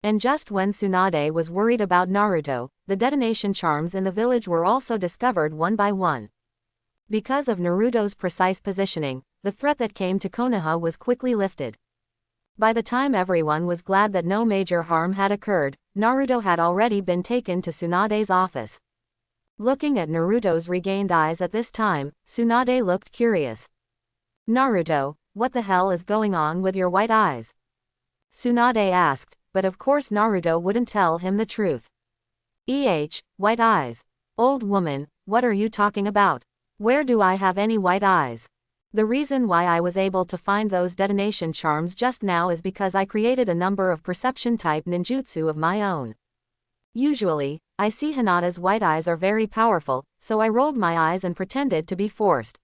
And just when Tsunade was worried about Naruto, the detonation charms in the village were also discovered one by one. Because of Naruto's precise positioning, the threat that came to Konoha was quickly lifted. By the time everyone was glad that no major harm had occurred, Naruto had already been taken to Tsunade's office. Looking at Naruto's regained eyes at this time, Tsunade looked curious. Naruto, what the hell is going on with your white eyes? Tsunade asked, but of course Naruto wouldn't tell him the truth. White eyes. Old woman, what are you talking about? Where do I have any white eyes? The reason why I was able to find those detonation charms just now is because I created a number of perception-type ninjutsu of my own. Usually, I see Hinata's white eyes are very powerful, so I rolled my eyes and pretended to be forced.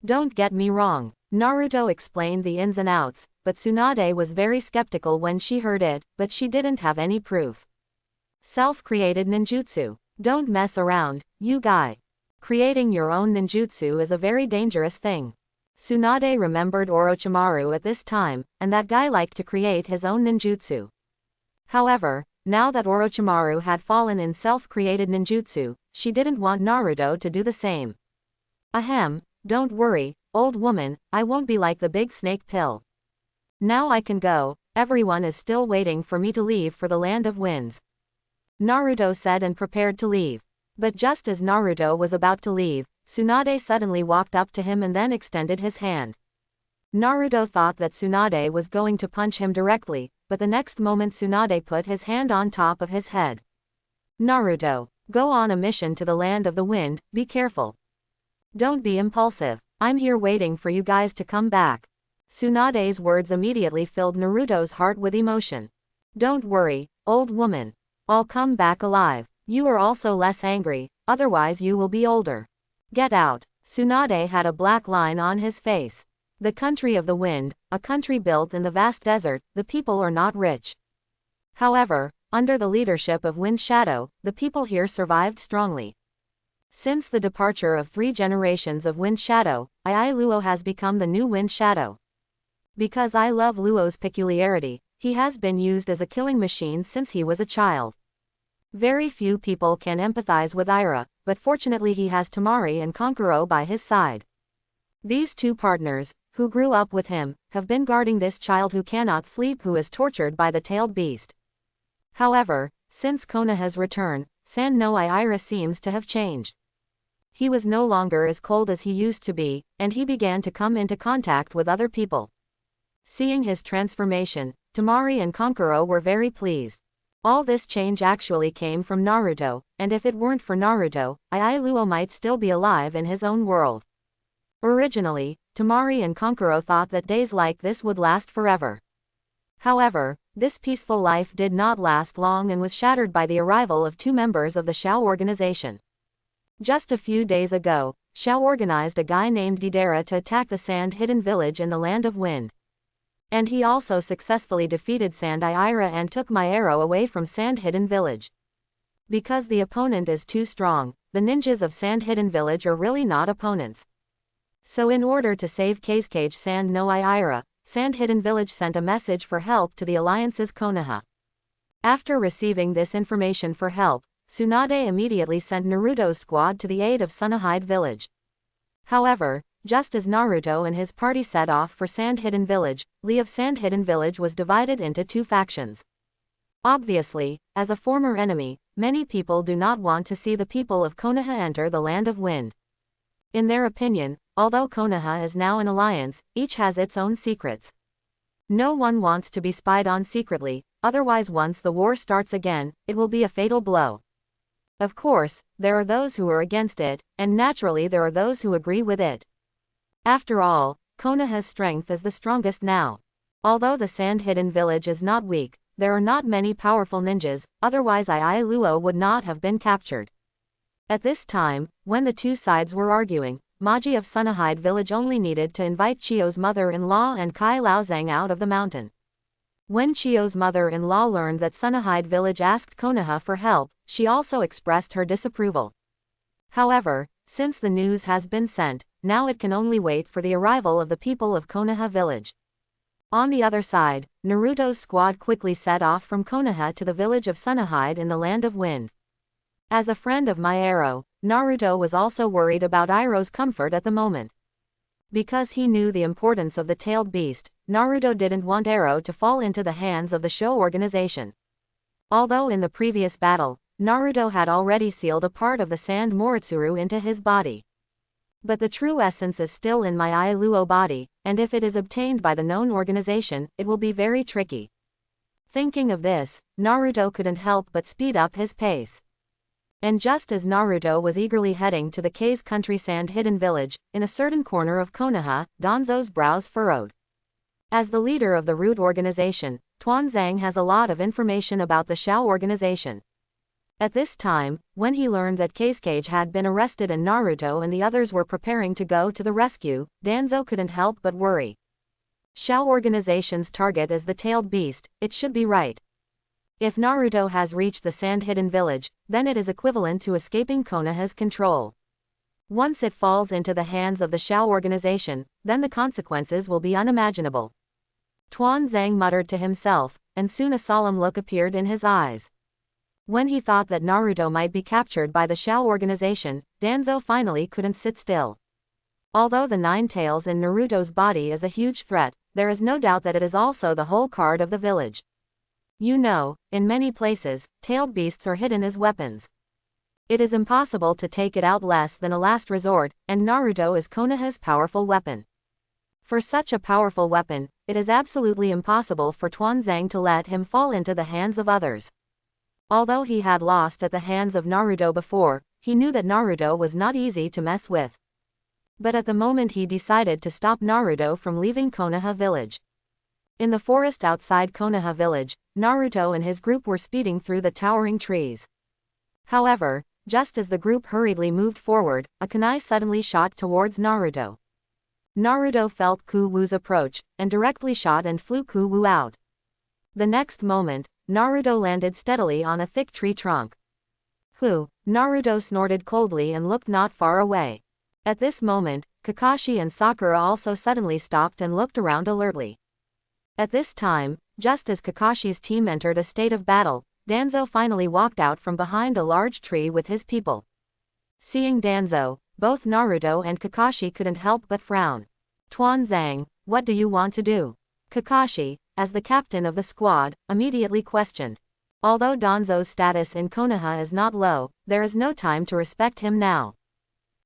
Don't get me wrong, Naruto explained the ins and outs, but Tsunade was very skeptical when she heard it, but she didn't have any proof. Self-created ninjutsu. Don't mess around, you guy. Creating your own ninjutsu is a very dangerous thing. Tsunade remembered Orochimaru at this time, and that guy liked to create his own ninjutsu. However, now that Orochimaru had fallen in self-created ninjutsu, she didn't want Naruto to do the same. Ahem, don't worry, old woman, I won't be like the big snake pill. Now I can go, everyone is still waiting for me to leave for the Land of Winds. Naruto said and prepared to leave. But just as Naruto was about to leave, Tsunade suddenly walked up to him and then extended his hand. Naruto thought that Tsunade was going to punch him directly, but the next moment Tsunade put his hand on top of his head. Naruto, go on a mission to the Land of the Wind, be careful. Don't be impulsive, I'm here waiting for you guys to come back. Tsunade's words immediately filled Naruto's heart with emotion. Don't worry, old woman. I'll come back alive. You are also less angry, otherwise you will be older. Get out. Tsunade had a black line on his face. The country of the wind, a country built in the vast desert, the people are not rich. However, under the leadership of Wind Shadow, the people here survived strongly. Since the departure of 3 generations of Wind Shadow, Ai Luo has become the new Wind Shadow. Because I love Luo's peculiarity, he has been used as a killing machine since he was a child. Very few people can empathize with Ira, but fortunately he has Temari and Kankuro by his side. These 2 partners, who grew up with him, have been guarding this child who cannot sleep, who is tortured by the tailed beast. However, since Konoha's return, Sand no Ira seems to have changed. He was no longer as cold as he used to be, and he began to come into contact with other people. Seeing his transformation, Temari and Kankuro were very pleased. All this change actually came from Naruto, and if it weren't for Naruto, Ai Luo might still be alive in his own world. Originally, Temari and Kankuro thought that days like this would last forever. However, this peaceful life did not last long and was shattered by the arrival of 2 members of the Shao organization. Just a few days ago, Shao organized a guy named Deidara to attack the sand-hidden village in the Land of Wind. And he also successfully defeated Sand Ira and took my arrow away from Sand-Hidden Village. Because the opponent is too strong, the ninjas of Sand-Hidden Village are really not opponents. So in order to save Kazekage Sand no Ira, Sand-Hidden Village sent a message for help to the Alliance's Konoha. After receiving this information for help, Tsunade immediately sent Naruto's squad to the aid of Sunahide Village. However, just as Naruto and his party set off for Sand-Hidden Village, Lee of Sand-Hidden Village was divided into 2 factions. Obviously, as a former enemy, many people do not want to see the people of Konoha enter the Land of Wind. In their opinion, although Konoha is now an alliance, each has its own secrets. No one wants to be spied on secretly, otherwise once the war starts again, it will be a fatal blow. Of course, there are those who are against it, and naturally there are those who agree with it. After all, Konoha's strength is the strongest now. Although the Sand-Hidden Village is not weak, there are not many powerful ninjas, otherwise Ai Luo would not have been captured. At this time, when the 2 sides were arguing, Maji of Sunahide Village only needed to invite Chio's mother-in-law and Kai Laozang out of the mountain. When Chiyo's mother-in-law learned that Sunahide village asked Konoha for help, she also expressed her disapproval. However, since the news has been sent, now it can only wait for the arrival of the people of Konoha village. On the other side, Naruto's squad quickly set off from Konoha to the village of Sunahide in the Land of Wind. As a friend of Myaro, Naruto was also worried about Iroh's comfort at the moment. Because he knew the importance of the tailed beast, Naruto didn't want Iroh to fall into the hands of the Sho organization. Although in the previous battle, Naruto had already sealed a part of the sand Moritsuru into his body. But the true essence is still in my Ailuo body, and if it is obtained by the known organization, it will be very tricky. Thinking of this, Naruto couldn't help but speed up his pace. And just as Naruto was eagerly heading to the K's country sand hidden village, in a certain corner of Konoha, Danzo's brows furrowed. As the leader of the root organization, Tuanzang has a lot of information about the Shao organization. At this time, when he learned that Kazekage had been arrested and Naruto and the others were preparing to go to the rescue, Danzo couldn't help but worry. Shao organization's target is the tailed beast, it should be right. If Naruto has reached the sand-hidden village, then it is equivalent to escaping Konoha's control. Once it falls into the hands of the Shao organization, then the consequences will be unimaginable. Tuanzang muttered to himself, and soon a solemn look appeared in his eyes. When he thought that Naruto might be captured by the Shao organization, Danzo finally couldn't sit still. Although the nine tails in Naruto's body is a huge threat, there is no doubt that it is also the whole card of the village. You know, in many places, tailed beasts are hidden as weapons. It is impossible to take it out less than a last resort, and Naruto is Konoha's powerful weapon. For such a powerful weapon, it is absolutely impossible for Tuanzang to let him fall into the hands of others. Although he had lost at the hands of Naruto before, he knew that Naruto was not easy to mess with. But at the moment he decided to stop Naruto from leaving Konoha village. In the forest outside Konoha village, Naruto and his group were speeding through the towering trees. However, just as the group hurriedly moved forward, a kunai suddenly shot towards Naruto. Naruto felt Ku-Wu's approach, and directly shot and flew Ku-Wu out. The next moment, Naruto landed steadily on a thick tree trunk. Naruto snorted coldly and looked not far away. At this moment, Kakashi and Sakura also suddenly stopped and looked around alertly. At this time, just as Kakashi's team entered a state of battle, Danzo finally walked out from behind a large tree with his people. Seeing Danzo, both Naruto and Kakashi couldn't help but frown. Tuanzang, what do you want to do? Kakashi, as the captain of the squad, immediately questioned. Although Danzo's status in Konoha is not low, there is no time to respect him now.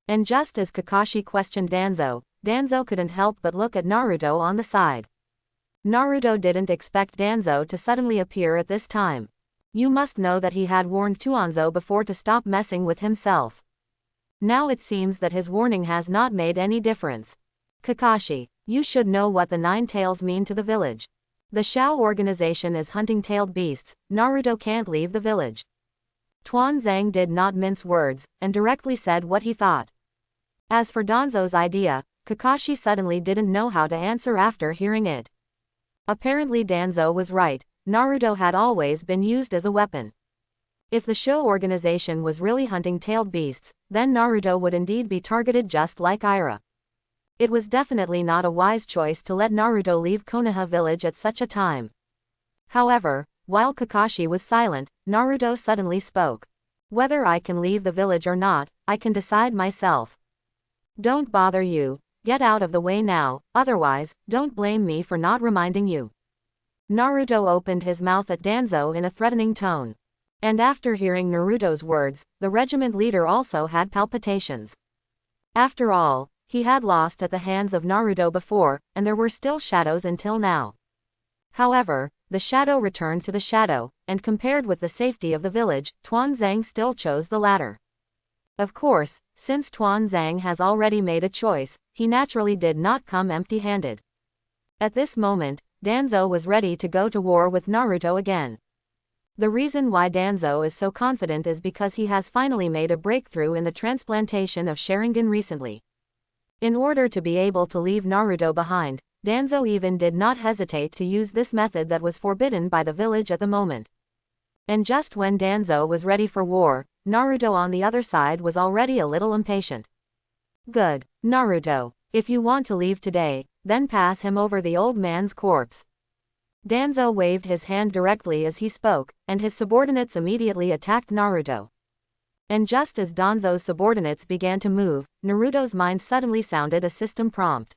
And just as Kakashi questioned Danzo, Danzo couldn't help but look at Naruto on the side. Naruto didn't expect Danzo to suddenly appear at this time. You must know that he had warned Tuanzo before to stop messing with himself. Now it seems that his warning has not made any difference. Kakashi, you should know what the nine tails mean to the village. The Shao organization is hunting tailed beasts, Naruto can't leave the village. Tuanzang did not mince words, and directly said what he thought. As for Danzo's idea, Kakashi suddenly didn't know how to answer after hearing it. Apparently Danzo was right, Naruto had always been used as a weapon. If the Sho organization was really hunting tailed beasts, then Naruto would indeed be targeted just like Ira. It was definitely not a wise choice to let Naruto leave Konoha village at such a time. However, while Kakashi was silent, Naruto suddenly spoke. Whether I can leave the village or not, I can decide myself. Don't bother you. Get out of the way now, otherwise, don't blame me for not reminding you. Naruto opened his mouth at Danzo in a threatening tone. And after hearing Naruto's words, the regiment leader also had palpitations. After all, he had lost at the hands of Naruto before, and there were still shadows until now. However, the shadow returned to the shadow, and compared with the safety of the village, Tuanzang still chose the latter. Of course, since Tuanzang has already made a choice, he naturally did not come empty-handed. At this moment, Danzo was ready to go to war with Naruto again. The reason why Danzo is so confident is because he has finally made a breakthrough in the transplantation of Sharingan recently. In order to be able to leave Naruto behind, Danzo even did not hesitate to use this method that was forbidden by the village at the moment. And just when Danzo was ready for war, Naruto on the other side was already a little impatient. Good, Naruto. If you want to leave today, then pass him over the old man's corpse. Danzo waved his hand directly as he spoke, and his subordinates immediately attacked Naruto. And just as Danzo's subordinates began to move, Naruto's mind suddenly sounded a system prompt.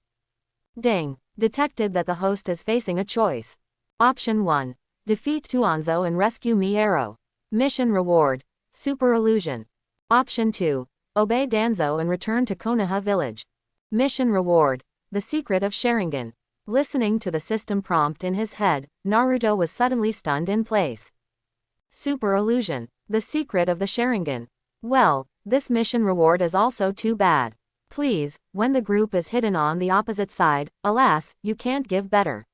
Ding! Detected that the host is facing a choice. Option 1. Defeat Tuanzo and rescue Miero. Mission reward. Super illusion. Option 2. Obey Danzo and return to Konoha village. Mission reward. The secret of Sharingan. Listening to the system prompt in his head, Naruto was suddenly stunned in place. Super illusion. The secret of the Sharingan. Well, this mission reward is also too bad. Please, when the group is hidden on the opposite side, alas, you can't give better.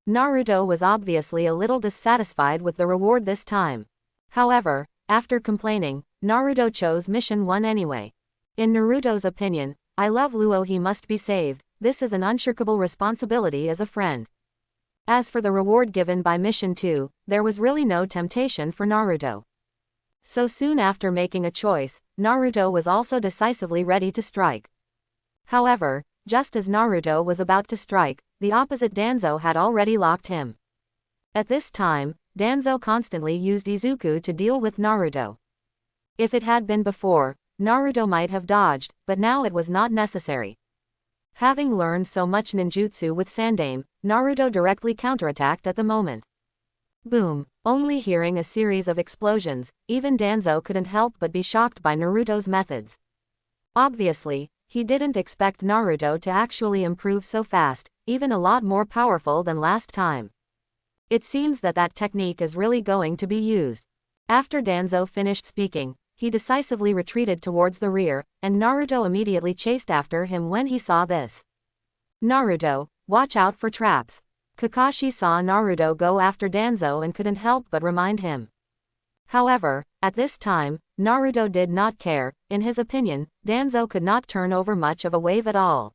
Naruto was obviously a little dissatisfied with the reward this time. However, after complaining, Naruto chose mission 1 anyway. In Naruto's opinion, I love Luo, he must be saved. This is an unshirkable responsibility as a friend. As for the reward given by mission 2, there was really no temptation for Naruto. So soon after making a choice, Naruto was also decisively ready to strike. However, just as Naruto was about to strike, the opposite Danzo had already locked him. At this time, Danzo constantly used Izuku to deal with Naruto. If it had been before, Naruto might have dodged, but now it was not necessary. Having learned so much ninjutsu with Sandaime, Naruto directly counterattacked at the moment. Boom! Only hearing a series of explosions, even Danzo couldn't help but be shocked by Naruto's methods. Obviously, he didn't expect Naruto to actually improve so fast, even a lot more powerful than last time. It seems that that technique is really going to be used. After Danzo finished speaking, he decisively retreated towards the rear, and Naruto immediately chased after him when he saw this. Naruto, watch out for traps. Kakashi saw Naruto go after Danzo and couldn't help but remind him. However, at this time, Naruto did not care. In his opinion, Danzo could not turn over much of a wave at all.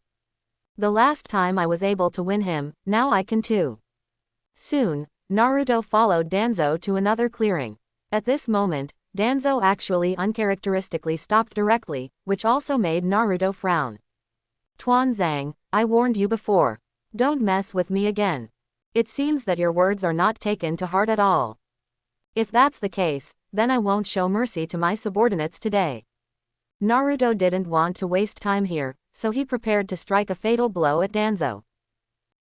The last time I was able to win him, now I can too. Soon, Naruto followed Danzo to another clearing. At this moment, Danzo actually uncharacteristically stopped directly, which also made Naruto frown. Tuanzang, I warned you before. Don't mess with me again. It seems that your words are not taken to heart at all. If that's the case, then I won't show mercy to my subordinates today. Naruto didn't want to waste time here, so he prepared to strike a fatal blow at Danzo.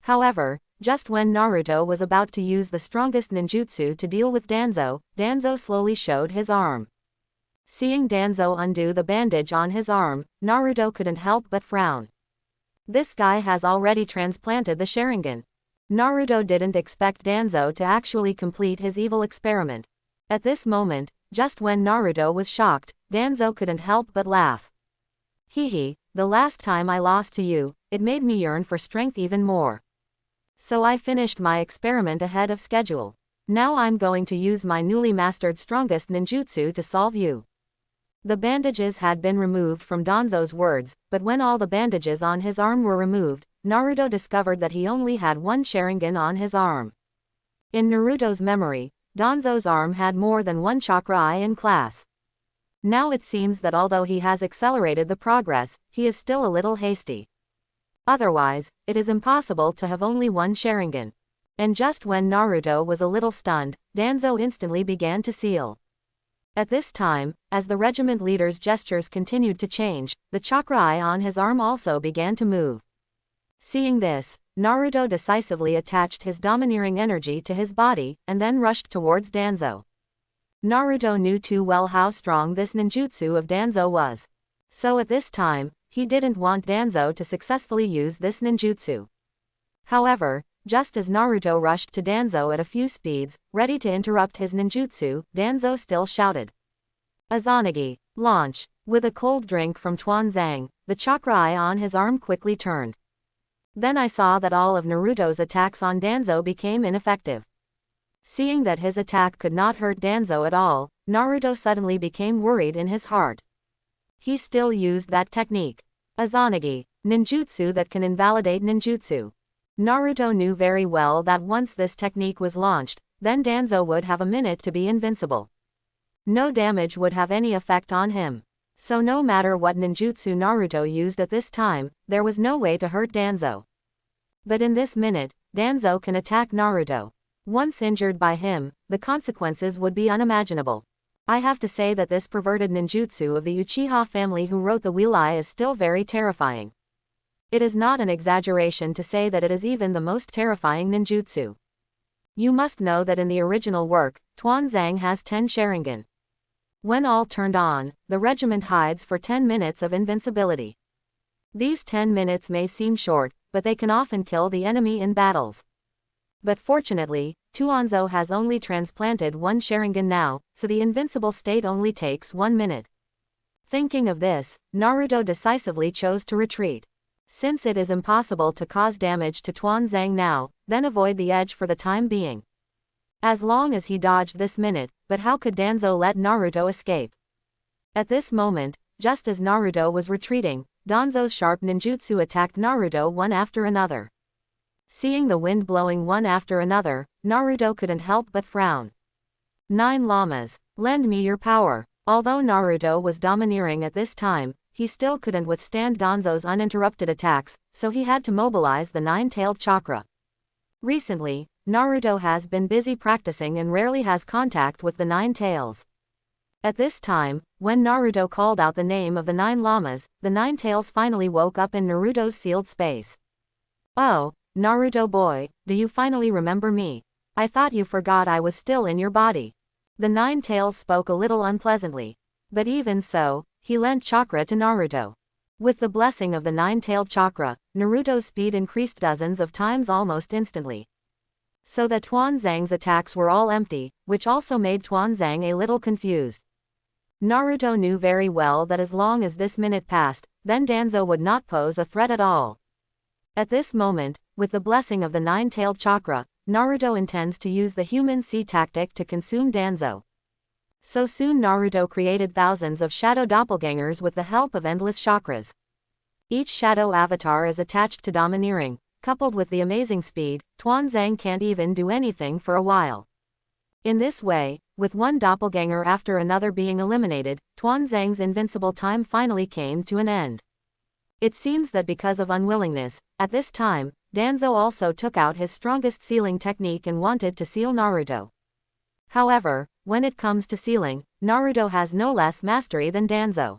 However, just when Naruto was about to use the strongest ninjutsu to deal with Danzo, Danzo slowly showed his arm. Seeing Danzo undo the bandage on his arm, Naruto couldn't help but frown. This guy has already transplanted the Sharingan. Naruto didn't expect Danzo to actually complete his evil experiment. At this moment, just when Naruto was shocked, Danzo couldn't help but laugh. Hehe, the last time I lost to you, it made me yearn for strength even more. So I finished my experiment ahead of schedule. Now I'm going to use my newly mastered strongest ninjutsu to solve you. The bandages had been removed from Danzo's words, but when all the bandages on his arm were removed, Naruto discovered that he only had one Sharingan on his arm. In Naruto's memory, Danzo's arm had more than one chakra eye in class. Now it seems that although he has accelerated the progress, he is still a little hasty. Otherwise, it is impossible to have only one Sharingan. And just when Naruto was a little stunned, Danzo instantly began to seal. At this time, as the regiment leader's gestures continued to change, the chakra eye on his arm also began to move. Seeing this, Naruto decisively attached his domineering energy to his body, and then rushed towards Danzo. Naruto knew too well how strong this ninjutsu of Danzo was. So at this time, he didn't want Danzo to successfully use this ninjutsu. However, just as Naruto rushed to Danzo at a few speeds, ready to interrupt his ninjutsu, Danzo still shouted. Izanagi, launch! With a cold drink from Tuanzang, the chakra eye on his arm quickly turned. Then I saw that all of Naruto's attacks on Danzo became ineffective. Seeing that his attack could not hurt Danzo at all, Naruto suddenly became worried in his heart. He still used that technique. Izanagi, ninjutsu that can invalidate ninjutsu. Naruto knew very well that once this technique was launched, then Danzo would have a minute to be invincible. No damage would have any effect on him. So no matter what ninjutsu Naruto used at this time, there was no way to hurt Danzo. But in this minute, Danzo can attack Naruto. Once injured by him, the consequences would be unimaginable. I have to say that this perverted ninjutsu of the Uchiha family who wrote the Wheel Eye is still very terrifying. It is not an exaggeration to say that it is even the most terrifying ninjutsu. You must know that in the original work, Tuanzang has 10 Sharingan. When all turned on, the regiment hides for 10 minutes of invincibility. These 10 minutes may seem short, but they can often kill the enemy in battles. But fortunately, Tuanzo has only transplanted 1 Sharingan now, so the invincible state only takes 1 minute. Thinking of this, Naruto decisively chose to retreat. Since it is impossible to cause damage to Tuanzang now, then avoid the edge for the time being. As long as he dodged this minute, but how could Danzo let Naruto escape? At this moment, just as Naruto was retreating, Danzo's sharp ninjutsu attacked Naruto one after another. Seeing the wind blowing one after another, Naruto couldn't help but frown. 9 llamas, lend me your power. Although Naruto was domineering at this time, he still couldn't withstand Danzo's uninterrupted attacks, so he had to mobilize the 9-tailed chakra. Recently, Naruto has been busy practicing and rarely has contact with the 9 tails. At this time, when Naruto called out the name of the 9 llamas, the 9 tails finally woke up in Naruto's sealed space. Oh, Naruto boy, do you finally remember me? I thought you forgot I was still in your body. The 9 tails spoke a little unpleasantly. But even so, he lent chakra to Naruto. With the blessing of the 9-tailed chakra, Naruto's speed increased dozens of times almost instantly. So that Tuanzang's attacks were all empty, which also made Tuanzang a little confused. Naruto knew very well that as long as this minute passed, then Danzo would not pose a threat at all. At this moment, with the blessing of the 9-tailed chakra, Naruto intends to use the human sea tactic to consume Danzo. So soon Naruto created thousands of shadow doppelgangers with the help of endless chakras. Each shadow avatar is attached to domineering. Coupled with the amazing speed, Tuanzang can't even do anything for a while. In this way, with one doppelganger after another being eliminated, Tuanzang's invincible time finally came to an end. It seems that because of unwillingness, at this time, Danzo also took out his strongest sealing technique and wanted to seal Naruto. However, when it comes to sealing, Naruto has no less mastery than Danzo.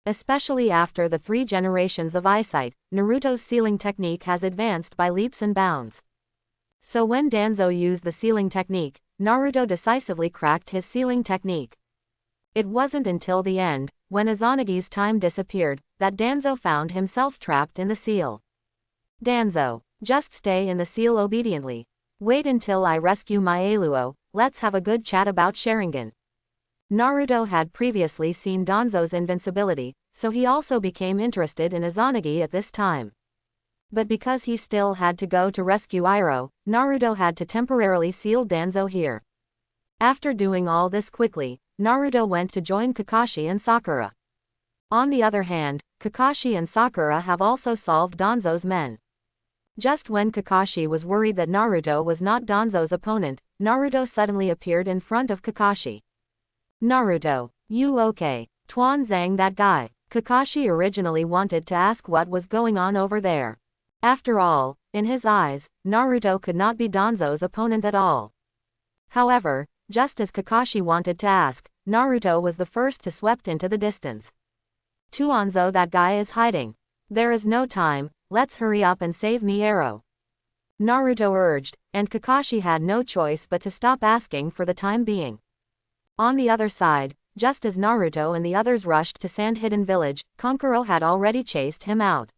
Especially after the 3 generations of eyesight, Naruto's sealing technique has advanced by leaps and bounds. So when Danzo used the sealing technique, Naruto decisively cracked his sealing technique. It wasn't until the end, when Izanagi's time disappeared, that Danzo found himself trapped in the seal. Danzo, just stay in the seal obediently. Wait until I rescue my Aluo, let's have a good chat about Sharingan. Naruto had previously seen Danzo's invincibility, so he also became interested in Izanagi at this time. But because he still had to go to rescue Iroh, Naruto had to temporarily seal Danzo here. After doing all this quickly, Naruto went to join Kakashi and Sakura. On the other hand, Kakashi and Sakura have also solved Danzo's men. Just when Kakashi was worried that Naruto was not Danzo's opponent, Naruto suddenly appeared in front of Kakashi. Naruto, you okay? Tuanzang that guy. Kakashi originally wanted to ask what was going on over there. After all, in his eyes, Naruto could not be Danzo's opponent at all. However, just as Kakashi wanted to ask, Naruto was the first to swept into the distance. Tuanzo that guy is hiding. There is no time, let's hurry up and save me Arrow. Naruto urged, and Kakashi had no choice but to stop asking for the time being. On the other side, just as Naruto and the others rushed to Sand Hidden Village, Kankuro had already chased him out.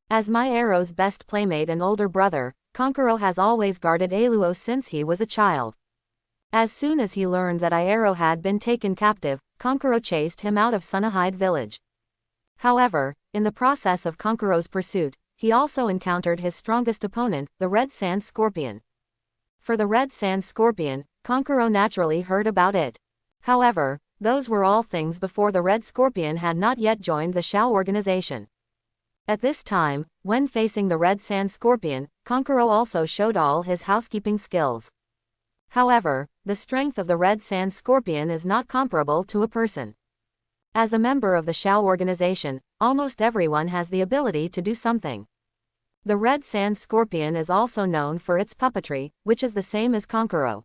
As my Arrow's best playmate and older brother, Kankuro has always guarded Aluo since he was a child. As soon as he learned that Iroh had been taken captive, Kankuro chased him out of Sunahide village. However, in the process of Kankuro's pursuit, he also encountered his strongest opponent, the Red Sand Scorpion. For the Red Sand Scorpion, Kankuro naturally heard about it. However, those were all things before the Red Scorpion had not yet joined the Shao organization. At this time, when facing the Red Sand Scorpion, Kankuro also showed all his housekeeping skills. However, the strength of the Red Sand Scorpion is not comparable to a person. As a member of the Shao organization, almost everyone has the ability to do something. The Red Sand Scorpion is also known for its puppetry, which is the same as Kankuro.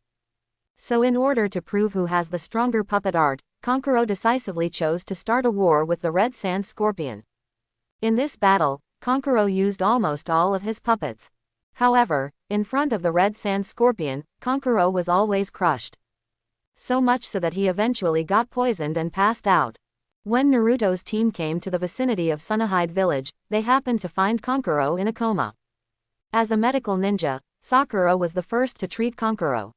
So in order to prove who has the stronger puppet art, Kankuro decisively chose to start a war with the Red Sand Scorpion. In this battle, Kankuro used almost all of his puppets. However, in front of the Red Sand Scorpion, Kankuro was always crushed. So much so that he eventually got poisoned and passed out. When Naruto's team came to the vicinity of Sunahide village, they happened to find Kankuro in a coma. As a medical ninja, Sakura was the first to treat Kankuro.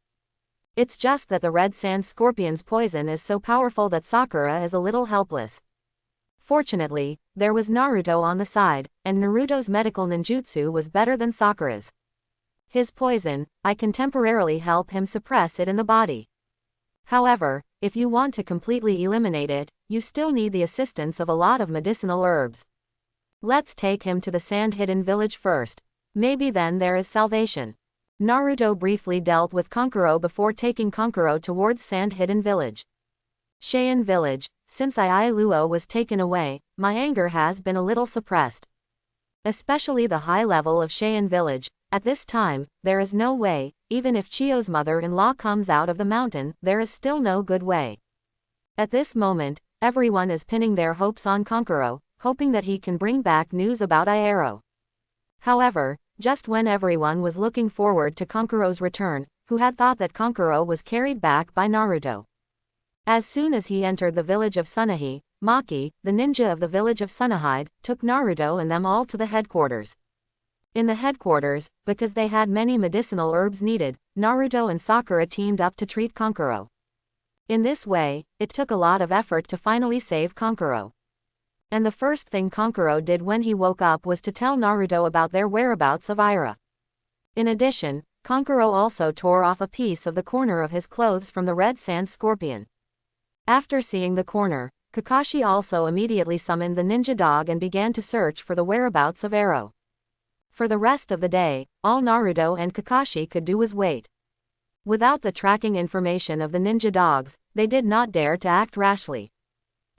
It's just that the Red Sand Scorpion's poison is so powerful that Sakura is a little helpless. Fortunately, there was Naruto on the side, and Naruto's medical ninjutsu was better than Sakura's. His poison, I can temporarily help him suppress it in the body. However, if you want to completely eliminate it, you still need the assistance of a lot of medicinal herbs. Let's take him to the Sand-Hidden Village first. Maybe then there is salvation. Naruto briefly dealt with Kankuro before taking Kankuro towards Sand-Hidden Village. Cheyenne Village, since Luo was taken away, my anger has been a little suppressed. Especially the high level of Cheyenne Village. At this time, there is no way, even if Chio's mother-in-law comes out of the mountain, there is still no good way. At this moment, everyone is pinning their hopes on Kankuro, hoping that he can bring back news about Iero. However, just when everyone was looking forward to Kankuro's return, who had thought that Kankuro was carried back by Naruto. As soon as he entered the village of Sunahi, Maki, the ninja of the village of Sunahide, took Naruto and them all to the headquarters. In the headquarters, because they had many medicinal herbs needed, Naruto and Sakura teamed up to treat Kankuro. In this way, it took a lot of effort to finally save Kankuro. And the first thing Kankuro did when he woke up was to tell Naruto about their whereabouts of Ira. In addition, Kankuro also tore off a piece of the corner of his clothes from the Red Sand Scorpion. After seeing the corner, Kakashi also immediately summoned the ninja dog and began to search for the whereabouts of Ero. For the rest of the day, all Naruto and Kakashi could do was wait. Without the tracking information of the ninja dogs, they did not dare to act rashly.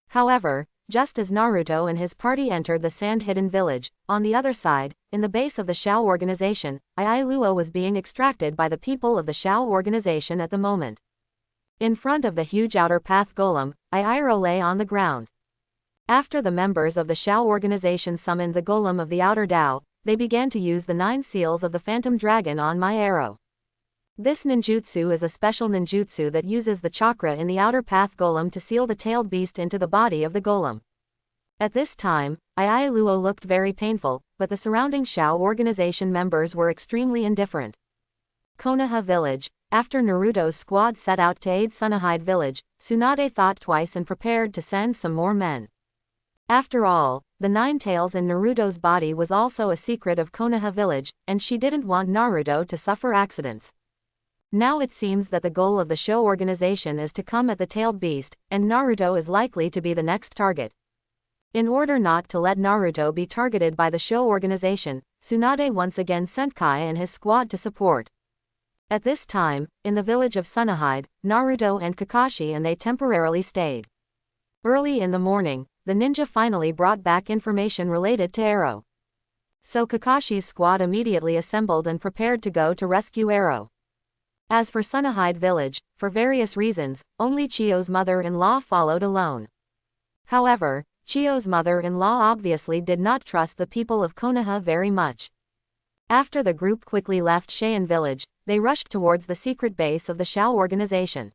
However, just as Naruto and his party entered the Sand-Hidden Village, on the other side, in the base of the Shao organization, Luo was being extracted by the people of the Shao organization at the moment. In front of the huge outer path golem, Iero lay on the ground. After the members of the Shao organization summoned the golem of the outer Dao, they began to use the 9 seals of the Phantom Dragon on Iero. This ninjutsu is a special ninjutsu that uses the chakra in the outer path golem to seal the tailed beast into the body of the golem. At this time, Luo looked very painful, but the surrounding Shao organization members were extremely indifferent. Konoha Village. After Naruto's squad set out to aid Sunahide Village, Tsunade thought twice and prepared to send some more men. After all, the 9 tails in Naruto's body was also a secret of Konoha Village, and she didn't want Naruto to suffer accidents. Now it seems that the goal of the Shou organization is to come at the tailed beast, and Naruto is likely to be the next target. In order not to let Naruto be targeted by the Shou organization, Tsunade once again sent Kai and his squad to support. At this time, in the village of Sunahide, Naruto and Kakashi and they temporarily stayed. Early in the morning, the ninja finally brought back information related to Ero. So Kakashi's squad immediately assembled and prepared to go to rescue Ero. As for Sunahide village, for various reasons, only Chio's mother-in-law followed alone. However, Chio's mother-in-law obviously did not trust the people of Konoha very much. After the group quickly left Cheyenne village, they rushed towards the secret base of the Shao organization.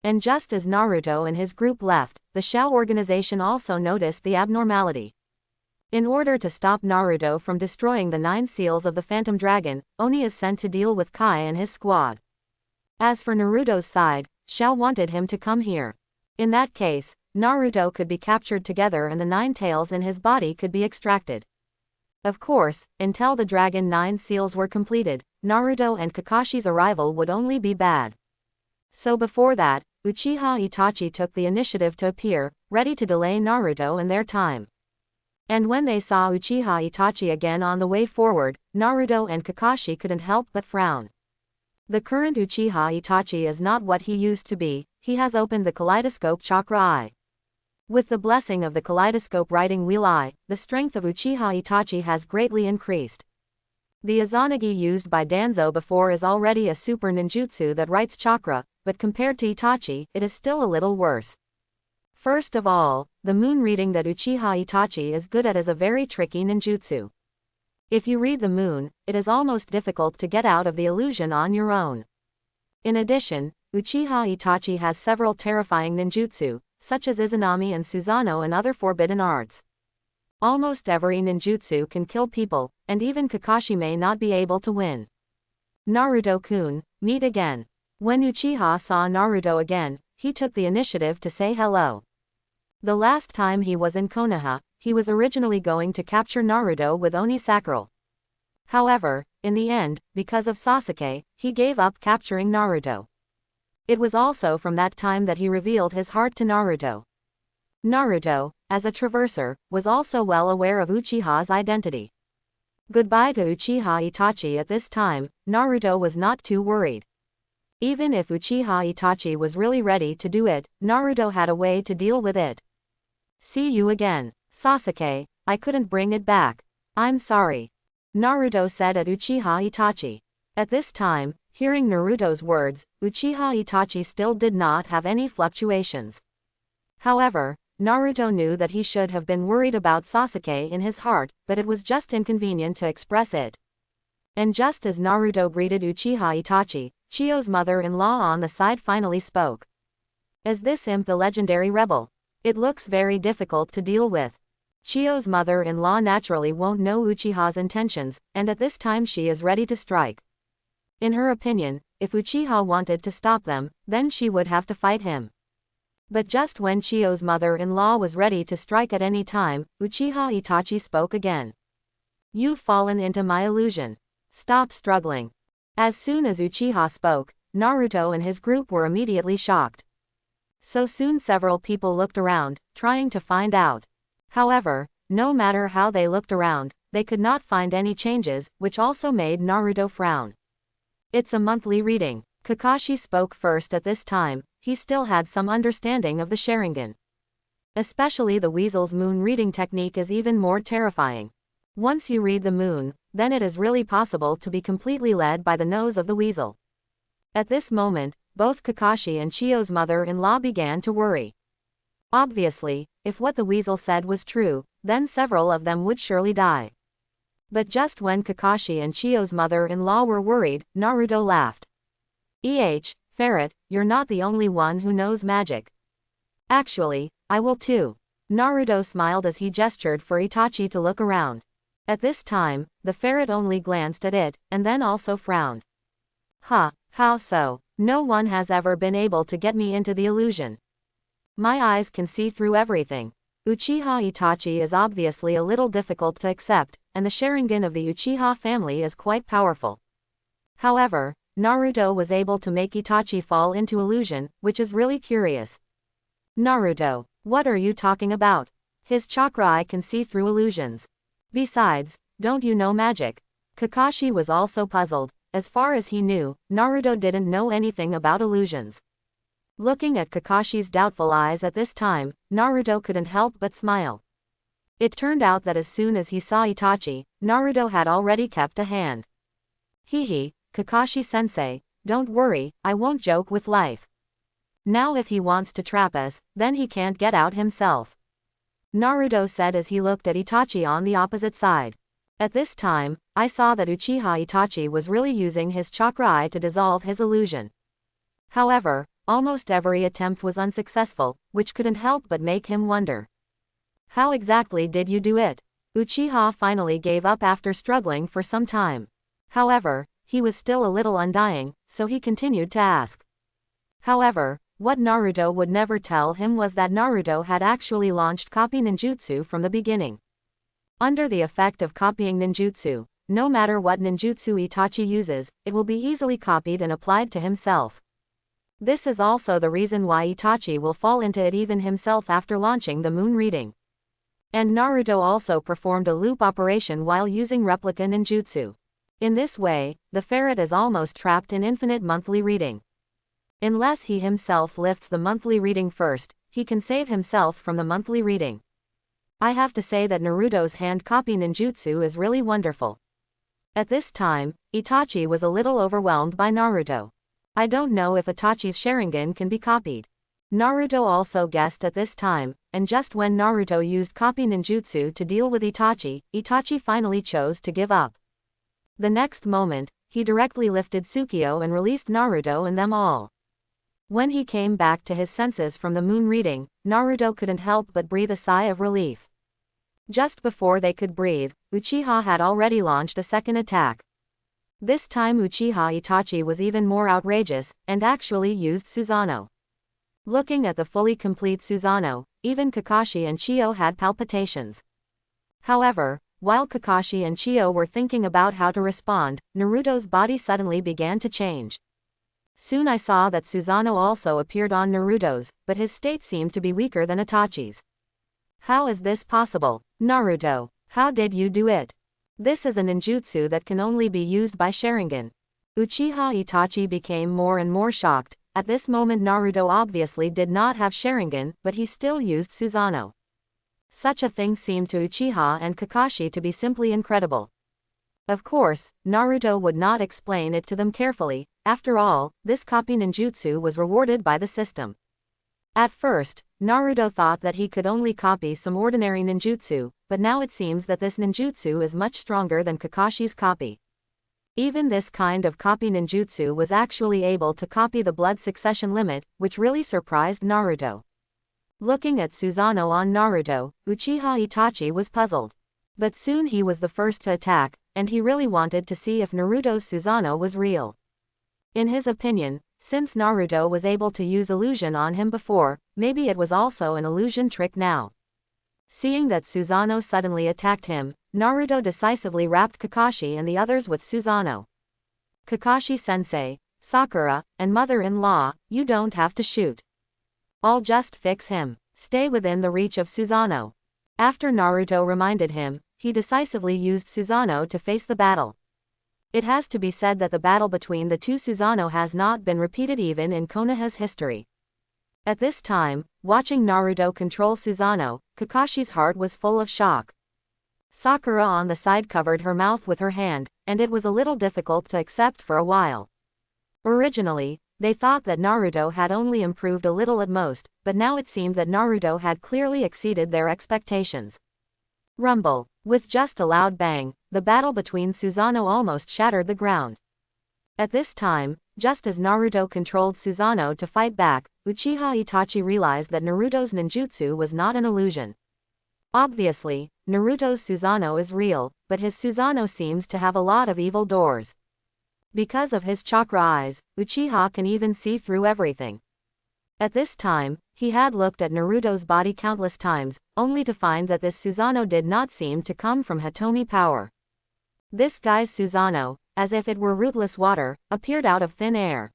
And just as Naruto and his group left, the Shao organization also noticed the abnormality. In order to stop Naruto from destroying the 9 seals of the Phantom Dragon, Oni is sent to deal with Kai and his squad. As for Naruto's side, Shao wanted him to come here. In that case, Naruto could be captured together and the 9 tails in his body could be extracted. Of course, until the Dragon 9 seals were completed, Naruto and Kakashi's arrival would only be bad. So before that, Uchiha Itachi took the initiative to appear, ready to delay Naruto and their time. And when they saw Uchiha Itachi again on the way forward, Naruto and Kakashi couldn't help but frown. The current Uchiha Itachi is not what he used to be. He has opened the kaleidoscope chakra eye. With the blessing of the kaleidoscope writing wheel eye, the strength of Uchiha Itachi has greatly increased. The Izanagi used by Danzo before is already a super ninjutsu that writes chakra, but compared to Itachi, it is still a little worse. First of all, the moon reading that Uchiha Itachi is good at is a very tricky ninjutsu. If you read the moon, it is almost difficult to get out of the illusion on your own. In addition, Uchiha Itachi has several terrifying ninjutsu, such as Izanami and Susanoo and other forbidden arts. Almost every ninjutsu can kill people, and even Kakashi may not be able to win. Naruto-kun, meet again. When Uchiha saw Naruto again, he took the initiative to say hello. The last time he was in Konoha, he was originally going to capture Naruto with Oni Sakura. However, in the end, because of Sasuke, he gave up capturing Naruto. It was also from that time that he revealed his heart to Naruto. Naruto, as a traverser, was also well aware of Uchiha's identity. Goodbye to Uchiha Itachi at this time, Naruto was not too worried. Even if Uchiha Itachi was really ready to do it, Naruto had a way to deal with it. See you again, Sasuke, I couldn't bring it back. I'm sorry. Naruto said at Uchiha Itachi. At this time, hearing Naruto's words, Uchiha Itachi still did not have any fluctuations. However, Naruto knew that he should have been worried about Sasuke in his heart, but it was just inconvenient to express it. And just as Naruto greeted Uchiha Itachi, Chiyo's mother-in-law on the side finally spoke. Is this imp the legendary rebel? It looks very difficult to deal with. Chiyo's mother-in-law naturally won't know Uchiha's intentions, and at this time she is ready to strike. In her opinion, if Uchiha wanted to stop them, then she would have to fight him. But just when Chiyo's mother-in-law was ready to strike at any time, Uchiha Itachi spoke again. You've fallen into my illusion. Stop struggling. As soon as Uchiha spoke, Naruto and his group were immediately shocked. So soon several people looked around, trying to find out. However, no matter how they looked around, they could not find any changes, which also made Naruto frown. It's a monthly reading. Kakashi spoke first at this time. He still had some understanding of the Sharingan. Especially the weasel's moon reading technique is even more terrifying. Once you read the moon, then it is really possible to be completely led by the nose of the weasel. At this moment, both Kakashi and Chiyo's mother-in-law began to worry. Obviously, if what the weasel said was true, then several of them would surely die. But just when Kakashi and Chiyo's mother-in-law were worried, Naruto laughed. Ferret, you're not the only one who knows magic. Actually, I will too. Naruto smiled as he gestured for Itachi to look around. At this time, the ferret only glanced at it, and then also frowned. How so? No one has ever been able to get me into the illusion. My eyes can see through everything. Uchiha Itachi is obviously a little difficult to accept, and the Sharingan of the Uchiha family is quite powerful. However, Naruto was able to make Itachi fall into illusion, which is really curious. Naruto, what are you talking about? His chakra eye can see through illusions. Besides, don't you know magic? Kakashi was also puzzled. As far as he knew, Naruto didn't know anything about illusions. Looking at Kakashi's doubtful eyes at this time, Naruto couldn't help but smile. It turned out that as soon as he saw Itachi, Naruto had already kept a hand. Hehe, Kakashi-sensei, don't worry, I won't joke with life. Now if he wants to trap us, then he can't get out himself. Naruto said as he looked at Itachi on the opposite side. At this time, I saw that Uchiha Itachi was really using his chakra eye to dissolve his illusion. However, almost every attempt was unsuccessful, which couldn't help but make him wonder. How exactly did you do it? Uchiha finally gave up after struggling for some time. However, he was still a little undying, so he continued to ask. However, what Naruto would never tell him was that Naruto had actually launched copy ninjutsu from the beginning. Under the effect of copying ninjutsu, no matter what ninjutsu Itachi uses, it will be easily copied and applied to himself. This is also the reason why Itachi will fall into it even himself after launching the moon reading. And Naruto also performed a loop operation while using replica ninjutsu. In this way, the ferret is almost trapped in infinite monthly reading. Unless he himself lifts the monthly reading first, he can save himself from the monthly reading. I have to say that Naruto's hand copy ninjutsu is really wonderful. At this time, Itachi was a little overwhelmed by Naruto. I don't know if Itachi's Sharingan can be copied. Naruto also guessed at this time, and just when Naruto used copy ninjutsu to deal with Itachi, Itachi finally chose to give up. The next moment, he directly lifted Tsukio and released Naruto and them all. When he came back to his senses from the moon reading, Naruto couldn't help but breathe a sigh of relief. Just before they could breathe, Uchiha had already launched a second attack. This time Uchiha Itachi was even more outrageous, and actually used Susanoo. Looking at the fully complete Susanoo, even Kakashi and Chio had palpitations. However, while Kakashi and Chio were thinking about how to respond, Naruto's body suddenly began to change. Soon I saw that Susanoo also appeared on Naruto's, but his state seemed to be weaker than Itachi's. How is this possible? Naruto, how did you do it? This is a ninjutsu that can only be used by Sharingan. Uchiha Itachi became more and more shocked. At this moment Naruto obviously did not have Sharingan, but he still used Susanoo. Such a thing seemed to Uchiha and Kakashi to be simply incredible. Of course, Naruto would not explain it to them carefully. After all, this copy ninjutsu was rewarded by the system. At first, Naruto thought that he could only copy some ordinary ninjutsu, but now it seems that this ninjutsu is much stronger than Kakashi's copy. Even this kind of copy ninjutsu was actually able to copy the blood succession limit, which really surprised Naruto. Looking at Susanoo on Naruto, Uchiha Itachi was puzzled. But soon he was the first to attack, and he really wanted to see if Naruto's Susanoo was real. In his opinion, since Naruto was able to use illusion on him before, maybe it was also an illusion trick now. Seeing that Susanoo suddenly attacked him, Naruto decisively wrapped Kakashi and the others with Susanoo. Kakashi-sensei, Sakura, and mother-in-law, you don't have to shoot. I'll just fix him. Stay within the reach of Susanoo. After Naruto reminded him, he decisively used Susanoo to face the battle. It has to be said that the battle between the two Susanoo has not been repeated even in Konoha's history. At this time, watching Naruto control Susanoo, Kakashi's heart was full of shock. Sakura on the side covered her mouth with her hand, and it was a little difficult to accept for a while. Originally, they thought that Naruto had only improved a little at most, but now it seemed that Naruto had clearly exceeded their expectations. Rumble. With just a loud bang, the battle between Susanoo almost shattered the ground. At this time, just as Naruto controlled Susanoo to fight back, Uchiha Itachi realized that Naruto's ninjutsu was not an illusion. Obviously, Naruto's Susanoo is real, but his Susanoo seems to have a lot of evil doors. Because of his chakra eyes, Uchiha can even see through everything. At this time, he had looked at Naruto's body countless times, only to find that this Susanoo did not seem to come from Hitomi power. This guy's Susanoo, as if it were rootless water, appeared out of thin air.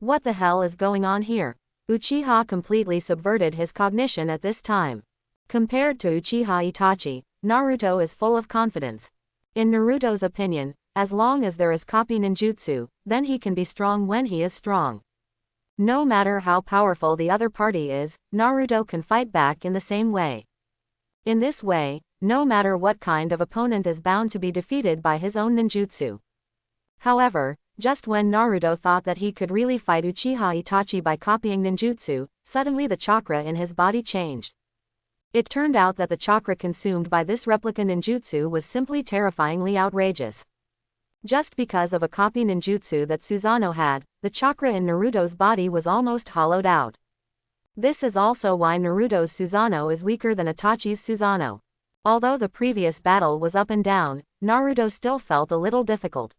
What the hell is going on here? Uchiha completely subverted his cognition at this time. Compared to Uchiha Itachi, Naruto is full of confidence. In Naruto's opinion, as long as there is copy ninjutsu, then he can be strong when he is strong. No matter how powerful the other party is, Naruto can fight back in the same way. In this way, no matter what kind of opponent is bound to be defeated by his own ninjutsu. However, just when Naruto thought that he could really fight Uchiha Itachi by copying ninjutsu, suddenly the chakra in his body changed. It turned out that the chakra consumed by this replica ninjutsu was simply terrifyingly outrageous. Just because of a copy ninjutsu that Susanoo had, the chakra in Naruto's body was almost hollowed out. This is also why Naruto's Susanoo is weaker than Itachi's Susanoo. Although the previous battle was up and down, Naruto still felt a little difficult.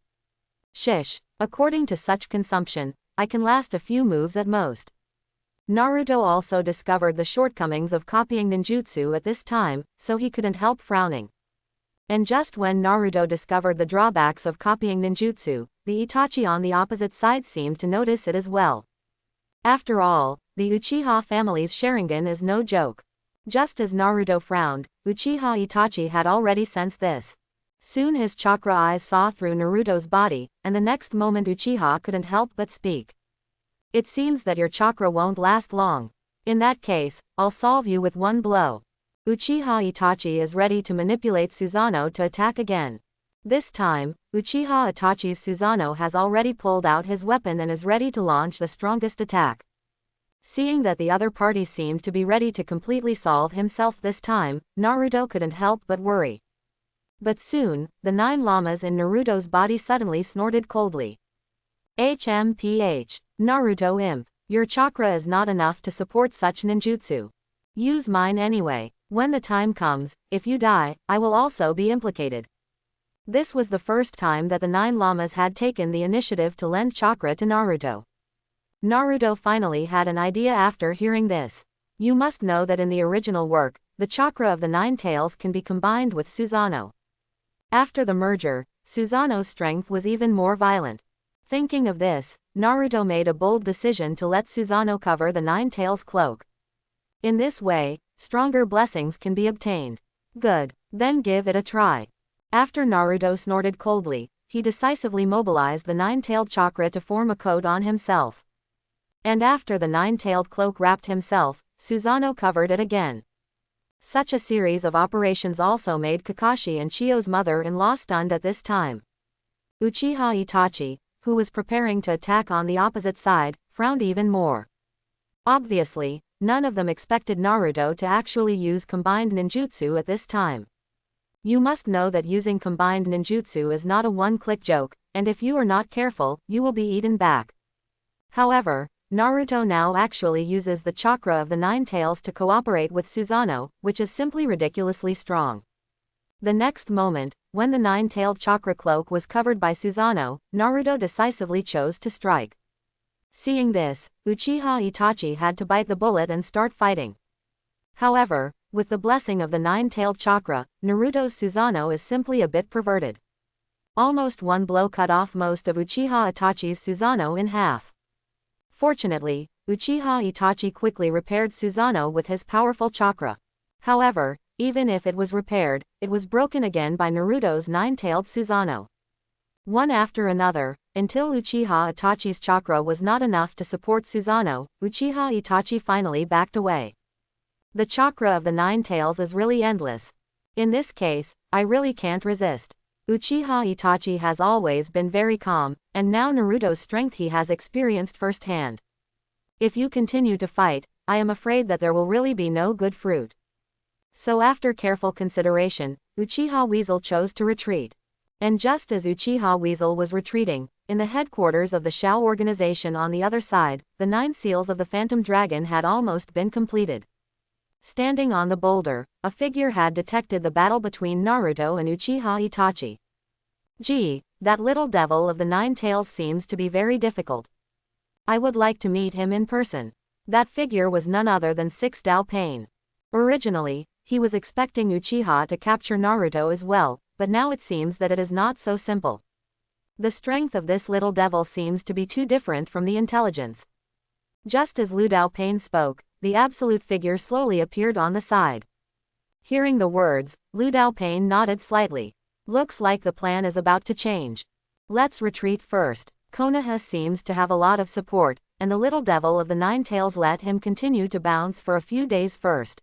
Shish, according to such consumption, I can last a few moves at most. Naruto also discovered the shortcomings of copying ninjutsu at this time, so he couldn't help frowning. And just when Naruto discovered the drawbacks of copying ninjutsu, the Itachi on the opposite side seemed to notice it as well. After all, the Uchiha family's Sharingan is no joke. Just as Naruto frowned, Uchiha Itachi had already sensed this. Soon his chakra eyes saw through Naruto's body, and the next moment Uchiha couldn't help but speak. It seems that your chakra won't last long. In that case, I'll solve you with one blow. Uchiha Itachi is ready to manipulate Susanoo to attack again. This time, Uchiha Itachi's Susanoo has already pulled out his weapon and is ready to launch the strongest attack. Seeing that the other party seemed to be ready to completely solve himself this time, Naruto couldn't help but worry. But soon, the 9 llamas in Naruto's body suddenly snorted coldly. HMPH. Naruto Imp. Your chakra is not enough to support such ninjutsu. Use mine anyway. When the time comes, if you die, I will also be implicated. This was the first time that the 9 llamas had taken the initiative to lend chakra to Naruto. Naruto finally had an idea after hearing this. You must know that in the original work, the chakra of the 9 tails can be combined with Susanoo. After the merger, Susanoo's strength was even more violent. Thinking of this, Naruto made a bold decision to let Susanoo cover the 9 tails cloak. In this way, stronger blessings can be obtained. Good, then give it a try. After Naruto snorted coldly, he decisively mobilized the 9-tailed chakra to form a coat on himself. And after the 9-tailed cloak wrapped himself, Susanoo covered it again. Such a series of operations also made Kakashi and Chiyo's mother-in-law stunned at this time. Uchiha Itachi, who was preparing to attack on the opposite side, frowned even more. Obviously, none of them expected Naruto to actually use combined ninjutsu at this time. You must know that using combined ninjutsu is not a one-click joke, and if you are not careful, you will be eaten back. However, Naruto now actually uses the chakra of the 9 tails to cooperate with Susanoo, which is simply ridiculously strong. The next moment, when the 9-tailed chakra cloak was covered by Susanoo, Naruto decisively chose to strike. Seeing this, Uchiha Itachi had to bite the bullet and start fighting. However, with the blessing of the 9-tailed chakra, Naruto's Susanoo is simply a bit perverted. Almost one blow cut off most of Uchiha Itachi's Susanoo in half. Fortunately, Uchiha Itachi quickly repaired Susanoo with his powerful chakra. However, even if it was repaired, it was broken again by Naruto's 9-tailed Susanoo. One after another, until Uchiha Itachi's chakra was not enough to support Susanoo, Uchiha Itachi finally backed away. The chakra of the 9 tails is really endless. In this case, I really can't resist. Uchiha Itachi has always been very calm, and now Naruto's strength he has experienced firsthand. If you continue to fight, I am afraid that there will really be no good fruit. So after careful consideration, Uchiha Weasel chose to retreat. And just as Uchiha Weasel was retreating, in the headquarters of the Shao organization on the other side, the 9 seals of the Phantom Dragon had almost been completed. Standing on the boulder, a figure had detected the battle between Naruto and Uchiha Itachi. Gee, that little devil of the 9 tails seems to be very difficult. I would like to meet him in person. That figure was none other than Six Dao Pain. Originally, he was expecting Uchiha to capture Naruto as well, but now it seems that it is not so simple. The strength of this little devil seems to be too different from the intelligence. Just as Lu Dao Pain spoke, the absolute figure slowly appeared on the side. Hearing the words, Lu Dao Pain nodded slightly. Looks like the plan is about to change. Let's retreat first. Konoha seems to have a lot of support, and the little devil of the 9 tails let him continue to bounce for a few days first.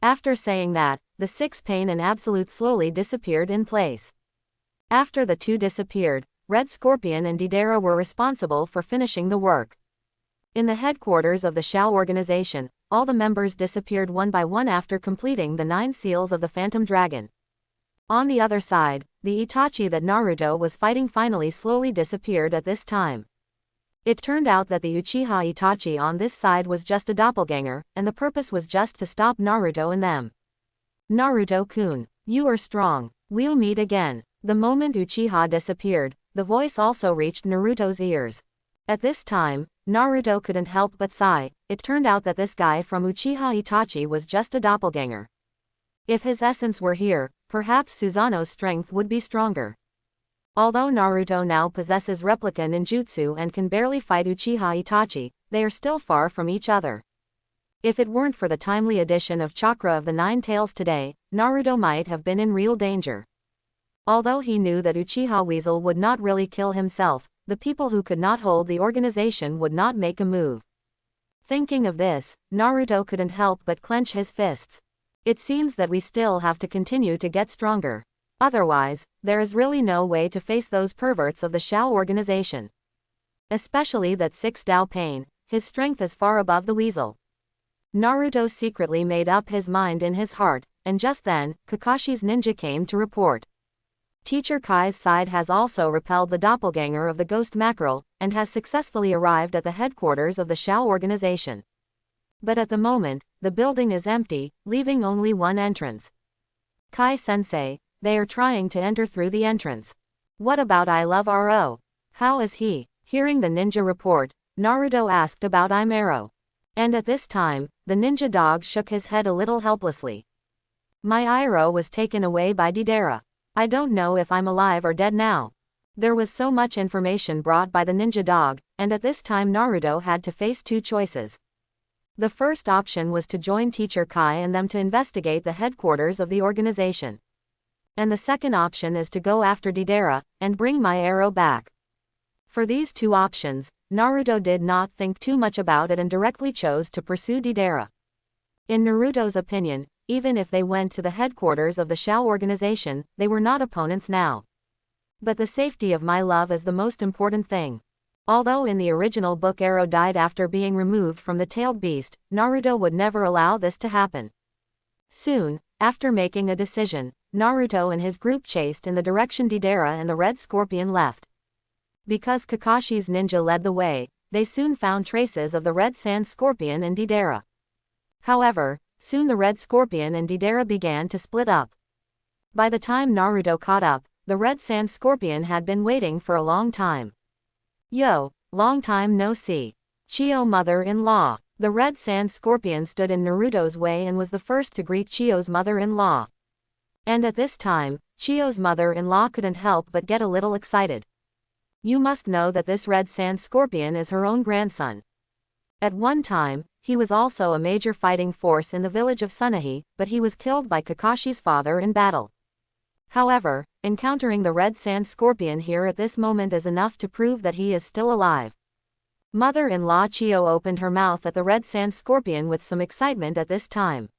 After saying that, the 6 Pain and Absolute slowly disappeared in place. After the 2 disappeared, Red Scorpion and Deidara were responsible for finishing the work. In the headquarters of the Shao organization, all the members disappeared one by one after completing the 9 seals of the Phantom Dragon. On the other side, the Itachi that Naruto was fighting finally slowly disappeared at this time. It turned out that the Uchiha Itachi on this side was just a doppelganger, and the purpose was just to stop Naruto and them. Naruto-kun, you are strong. We'll meet again. The moment Uchiha disappeared, the voice also reached Naruto's ears. At this time, Naruto couldn't help but sigh. It turned out that this guy from Uchiha Itachi was just a doppelganger. If his essence were here, perhaps Susanoo's strength would be stronger. Although Naruto now possesses replica ninjutsu and can barely fight Uchiha Itachi, they are still far from each other. If it weren't for the timely addition of chakra of the Nine Tails today, Naruto might have been in real danger. Although he knew that Uchiha Weasel would not really kill himself, the people who could not hold the organization would not make a move. Thinking of this, Naruto couldn't help but clench his fists. It seems that we still have to continue to get stronger. Otherwise, there is really no way to face those perverts of the Shao organization. Especially that 6 Dao Pain, his strength is far above the Weasel. Naruto secretly made up his mind in his heart, and just then, Kakashi's ninja came to report. Teacher Kai's side has also repelled the doppelganger of the ghost mackerel, and has successfully arrived at the headquarters of the Shao organization. But at the moment, the building is empty, leaving only one entrance. Kai-sensei, they are trying to enter through the entrance. What about I Love RO? How is he? Hearing the ninja report, Naruto asked about Imaro. And at this time, the ninja dog shook his head a little helplessly. My Iroh was taken away by Deidara. I don't know if I'm alive or dead now. There was so much information brought by the ninja dog, and at this time Naruto had to face 2 choices. The first option was to join Teacher Kai and them to investigate the headquarters of the organization. And the second option is to go after Deidara, and bring my arrow back. For these 2 options, Naruto did not think too much about it and directly chose to pursue Deidara. In Naruto's opinion, even if they went to the headquarters of the Shao organization, they were not opponents now. But the safety of my love is the most important thing. Although in the original book Arrow died after being removed from the tailed beast, Naruto would never allow this to happen. Soon, after making a decision, Naruto and his group chased in the direction Deidara and the Red Scorpion left. Because Kakashi's ninja led the way, they soon found traces of the Red Sand Scorpion and Deidara. However, soon the Red Scorpion and Deidara began to split up. By the time Naruto caught up, the Red Sand Scorpion had been waiting for a long time. Yo, long time no see. Chio mother-in-law. The Red Sand Scorpion stood in Naruto's way and was the first to greet Chio's mother-in-law. And at this time, Chio's mother-in-law couldn't help but get a little excited. You must know that this Red Sand Scorpion is her own grandson. At one time, he was also a major fighting force in the village of Sunahi, but he was killed by Kakashi's father in battle. However, encountering the Red Sand Scorpion here at this moment is enough to prove that he is still alive. Mother-in-law Chio opened her mouth at the Red Sand Scorpion with some excitement at this time.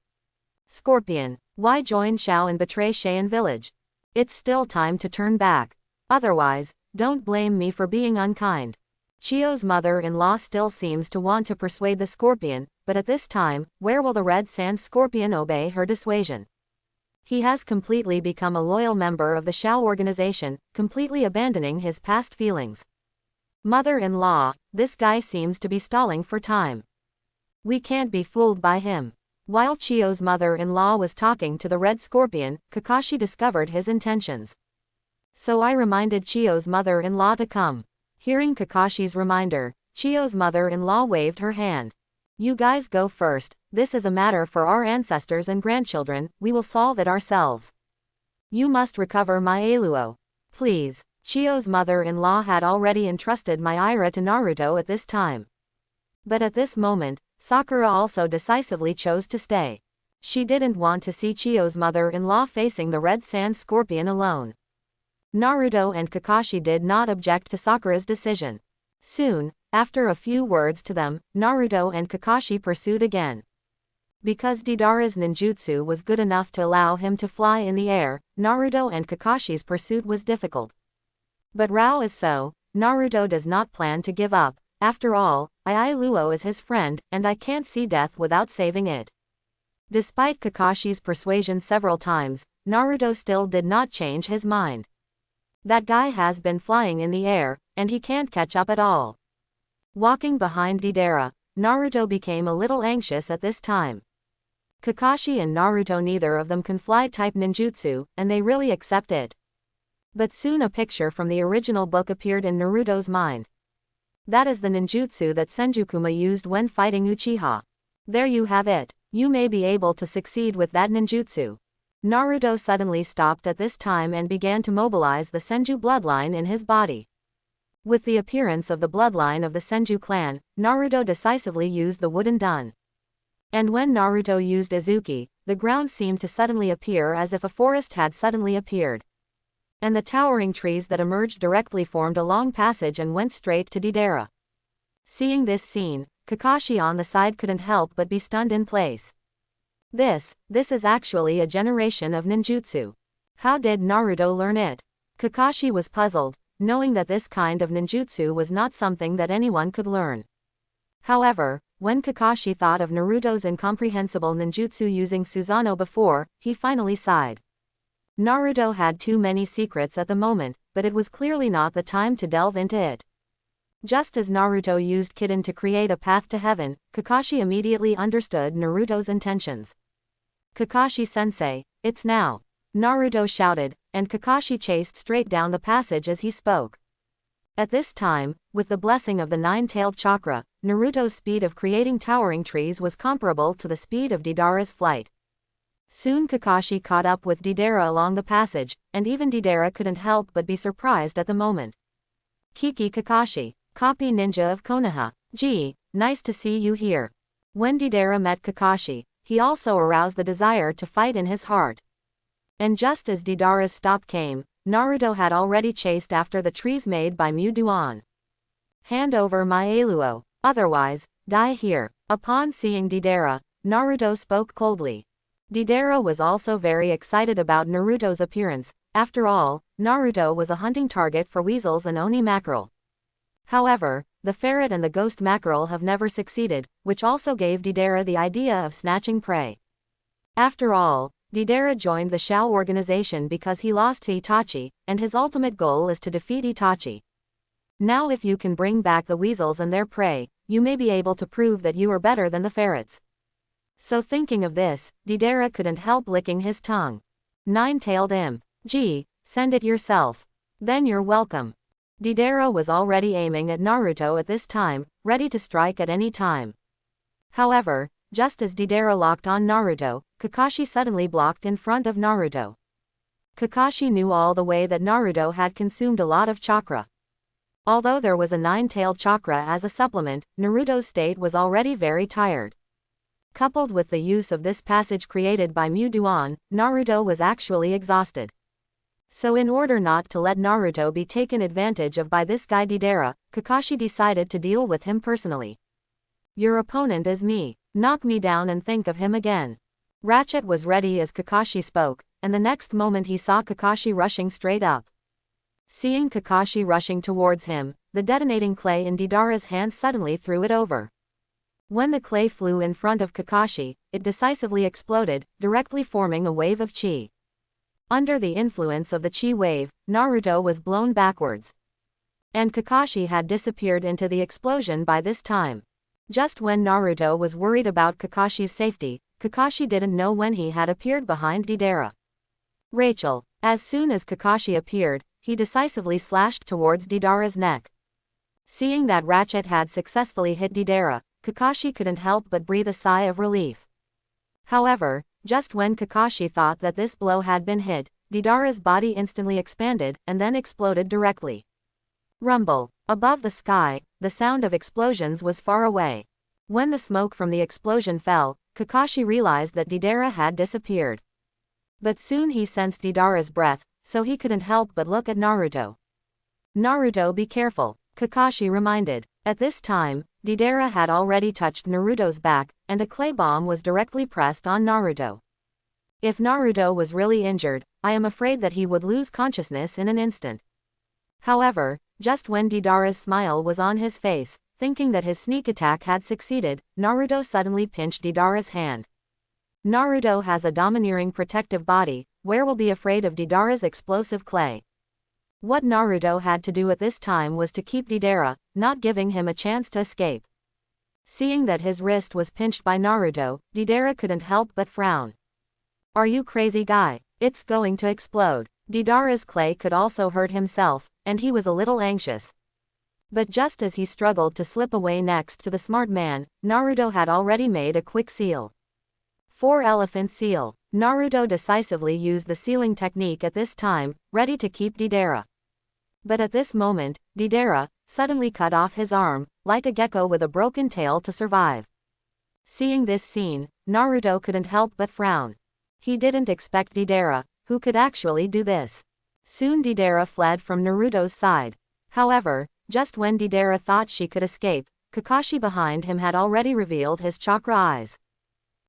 Scorpion, why join Shao and betray Cheyenne village? It's still time to turn back. Otherwise, don't blame me for being unkind. Chio's mother-in-law still seems to want to persuade the Scorpion, but at this time, where will the Red Sand Scorpion obey her dissuasion? He has completely become a loyal member of the Shao organization, completely abandoning his past feelings. Mother-in-law, this guy seems to be stalling for time. We can't be fooled by him. While Chio's mother-in-law was talking to the Red Scorpion, Kakashi discovered his intentions. So I reminded Chio's mother-in-law to come. Hearing Kakashi's reminder, Chio's mother-in-law waved her hand. You guys go first, this is a matter for our ancestors and grandchildren, we will solve it ourselves. You must recover my Aluo. Please. Chio's mother-in-law had already entrusted my Ira to Naruto at this time. But at this moment, Sakura also decisively chose to stay. She didn't want to see Chio's mother-in-law facing the Red Sand Scorpion alone. Naruto and Kakashi did not object to Sakura's decision. Soon, after a few words to them, Naruto and Kakashi pursued again. Because Deidara's ninjutsu was good enough to allow him to fly in the air, Naruto and Kakashi's pursuit was difficult. But Rao is so, Naruto does not plan to give up. After all, Luo is his friend, and I can't see death without saving it. Despite Kakashi's persuasion several times, Naruto still did not change his mind. That guy has been flying in the air, and he can't catch up at all. Walking behind Deidara, Naruto became a little anxious at this time. Kakashi and Naruto, neither of them can fly type ninjutsu, and they really accept it. But soon a picture from the original book appeared in Naruto's mind. That is the ninjutsu that Senjukuma used when fighting Uchiha. There you have it. You may be able to succeed with that ninjutsu. Naruto suddenly stopped at this time and began to mobilize the Senju bloodline in his body. With the appearance of the bloodline of the Senju clan, Naruto decisively used the wooden dun. And when Naruto used Izuki, the ground seemed to suddenly appear as if a forest had suddenly appeared. And the towering trees that emerged directly formed a long passage and went straight to Deidara. Seeing this scene, Kakashi on the side couldn't help but be stunned in place. This is actually a generation of ninjutsu. How did Naruto learn it? Kakashi was puzzled, knowing that this kind of ninjutsu was not something that anyone could learn. However, when Kakashi thought of Naruto's incomprehensible ninjutsu using Susanoo before, he finally sighed. Naruto had too many secrets at the moment, but it was clearly not the time to delve into it. Just as Naruto used Kiden to create a path to heaven, Kakashi immediately understood Naruto's intentions. "Kakashi-sensei, it's now!" Naruto shouted, and Kakashi chased straight down the passage as he spoke. At this time, with the blessing of the nine-tailed chakra, Naruto's speed of creating towering trees was comparable to the speed of Deidara's flight. Soon Kakashi caught up with Deidara along the passage, and even Deidara couldn't help but be surprised at the moment. "Kiki Kakashi, copy ninja of Konoha. Gee, nice to see you here." When Deidara met Kakashi, he also aroused the desire to fight in his heart. And just as Deidara's stop came, Naruto had already chased after the trees made by Mu-Duan. "Hand over my Aluo, otherwise, die here." Upon seeing Deidara, Naruto spoke coldly. Deidara was also very excited about Naruto's appearance. After all, Naruto was a hunting target for weasels and oni mackerel. However, the ferret and the ghost mackerel have never succeeded, which also gave Deidara the idea of snatching prey. After all, Deidara joined the Shao organization because he lost to Itachi, and his ultimate goal is to defeat Itachi. Now if you can bring back the weasels and their prey, you may be able to prove that you are better than the ferrets. So thinking of this, Deidara couldn't help licking his tongue. "Nine-tailed imp. Gee, send it yourself. Then you're welcome." Deidara was already aiming at Naruto at this time, ready to strike at any time. However, just as Deidara locked on Naruto, Kakashi suddenly blocked in front of Naruto. Kakashi knew all the way that Naruto had consumed a lot of chakra. Although there was a nine-tailed chakra as a supplement, Naruto's state was already very tired. Coupled with the use of this passage created by Mu-Duan, Naruto was actually exhausted. So in order not to let Naruto be taken advantage of by this guy Deidara, Kakashi decided to deal with him personally. "Your opponent is me. Knock me down and think of him again." Ratchet was ready as Kakashi spoke, and the next moment he saw Kakashi rushing straight up. Seeing Kakashi rushing towards him, the detonating clay in Deidara's hand suddenly threw it over. When the clay flew in front of Kakashi, it decisively exploded, directly forming a wave of chi. Under the influence of the chi wave, Naruto was blown backwards. And Kakashi had disappeared into the explosion by this time. Just when Naruto was worried about Kakashi's safety, Kakashi didn't know when he had appeared behind Deidara. Rachel. As soon as Kakashi appeared, he decisively slashed towards Deidara's neck. Seeing that Ratchet had successfully hit Deidara, Kakashi couldn't help but breathe a sigh of relief. However, just when Kakashi thought that this blow had been hit, Deidara's body instantly expanded and then exploded directly. Rumble. Above the sky, the sound of explosions was far away. When the smoke from the explosion fell, Kakashi realized that Deidara had disappeared. But soon he sensed Deidara's breath, so he couldn't help but look at Naruto. "Naruto, be careful," Kakashi reminded. At this time, Deidara had already touched Naruto's back, and a clay bomb was directly pressed on Naruto. If Naruto was really injured, I am afraid that he would lose consciousness in an instant. However, just when Deidara's smile was on his face, thinking that his sneak attack had succeeded, Naruto suddenly pinched Deidara's hand. Naruto has a domineering protective body, where will be afraid of Deidara's explosive clay? What Naruto had to do at this time was to keep Deidara, not giving him a chance to escape. Seeing that his wrist was pinched by Naruto, Deidara couldn't help but frown. "Are you crazy guy? It's going to explode." Deidara's clay could also hurt himself, and he was a little anxious. But just as he struggled to slip away next to the smart man, Naruto had already made a quick seal. 4-elephant seal. Naruto decisively used the sealing technique at this time, ready to keep Deidara. But at this moment, Deidara suddenly cut off his arm, like a gecko with a broken tail to survive. Seeing this scene, Naruto couldn't help but frown. He didn't expect Deidara, who could actually do this. Soon Deidara fled from Naruto's side. However, just when Deidara thought she could escape, Kakashi behind him had already revealed his chakra eyes.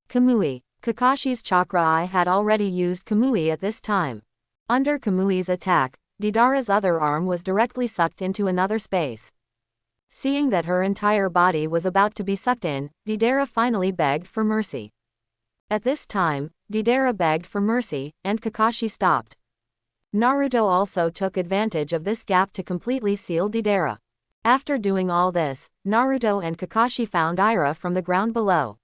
Kamui. Kakashi's chakra eye had already used Kamui at this time. Under Kamui's attack, Deidara's other arm was directly sucked into another space. Seeing that her entire body was about to be sucked in, Deidara finally begged for mercy. At this time, Deidara begged for mercy, and Kakashi stopped. Naruto also took advantage of this gap to completely seal Deidara. After doing all this, Naruto and Kakashi found Ira from the ground below.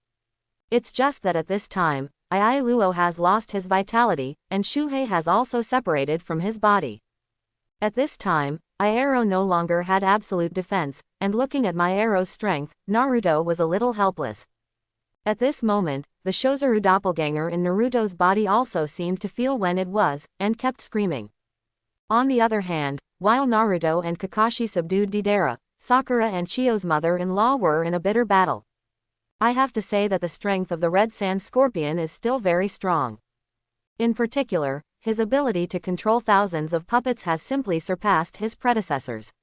It's just that at this time, Ailuo has lost his vitality, and Shuhei has also separated from his body. At this time, Iero no longer had absolute defense, and looking at Maero's strength, Naruto was a little helpless. At this moment, the Shozuru doppelganger in Naruto's body also seemed to feel when it was, and kept screaming. On the other hand, while Naruto and Kakashi subdued Deidara, Sakura and Chiyo's mother-in-law were in a bitter battle. I have to say that the strength of the Red Sand Scorpion is still very strong. In particular, his ability to control thousands of puppets has simply surpassed his predecessors.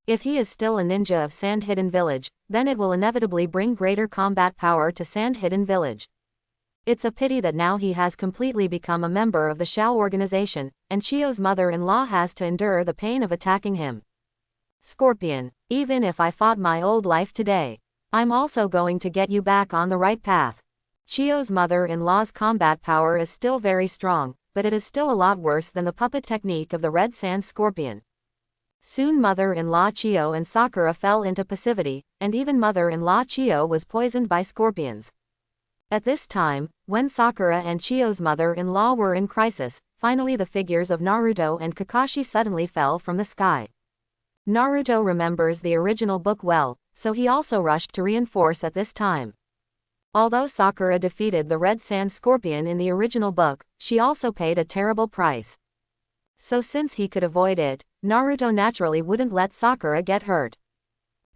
If he is still a ninja of Sand Hidden Village, then it will inevitably bring greater combat power to Sand Hidden Village. It's a pity that now he has completely become a member of the Shao organization, and Chiyo's mother-in-law has to endure the pain of attacking him. Scorpion, even if I fought my old life today, I'm also going to get you back on the right path. Chiyo's mother-in-law's combat power is still very strong, but it is still a lot worse than the puppet technique of the Red Sand Scorpion. Soon mother-in-law Chiyo and Sakura fell into passivity, and even mother-in-law Chiyo was poisoned by scorpions. At this time, when Sakura and Chiyo's mother-in-law were in crisis, finally the figures of Naruto and Kakashi suddenly fell from the sky. Naruto remembers the original book well, so he also rushed to reinforce at this time. Although Sakura defeated the Red Sand Scorpion in the original book, she also paid a terrible price. So since he could avoid it, Naruto naturally wouldn't let Sakura get hurt.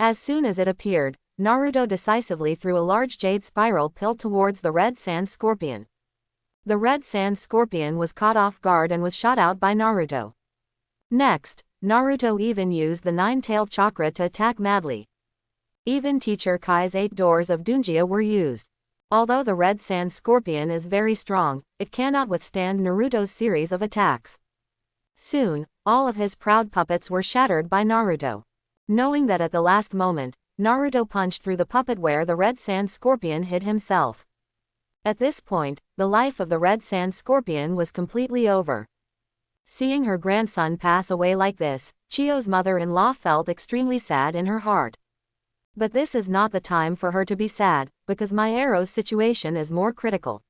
As soon as it appeared, Naruto decisively threw a large jade spiral pill towards the Red Sand Scorpion. The Red Sand Scorpion was caught off guard and was shot out by Naruto. Next, Naruto even used the nine-tailed chakra to attack madly. Even Teacher Kai's 8 doors of Dunjia were used. Although the Red Sand Scorpion is very strong, it cannot withstand Naruto's series of attacks. Soon, all of his proud puppets were shattered by Naruto. Knowing that at the last moment, Naruto punched through the puppet where the Red Sand Scorpion hid himself. At this point, the life of the Red Sand Scorpion was completely over. Seeing her grandson pass away like this, Chiyo's mother-in-law felt extremely sad in her heart. But this is not the time for her to be sad, because Maero's situation is more critical.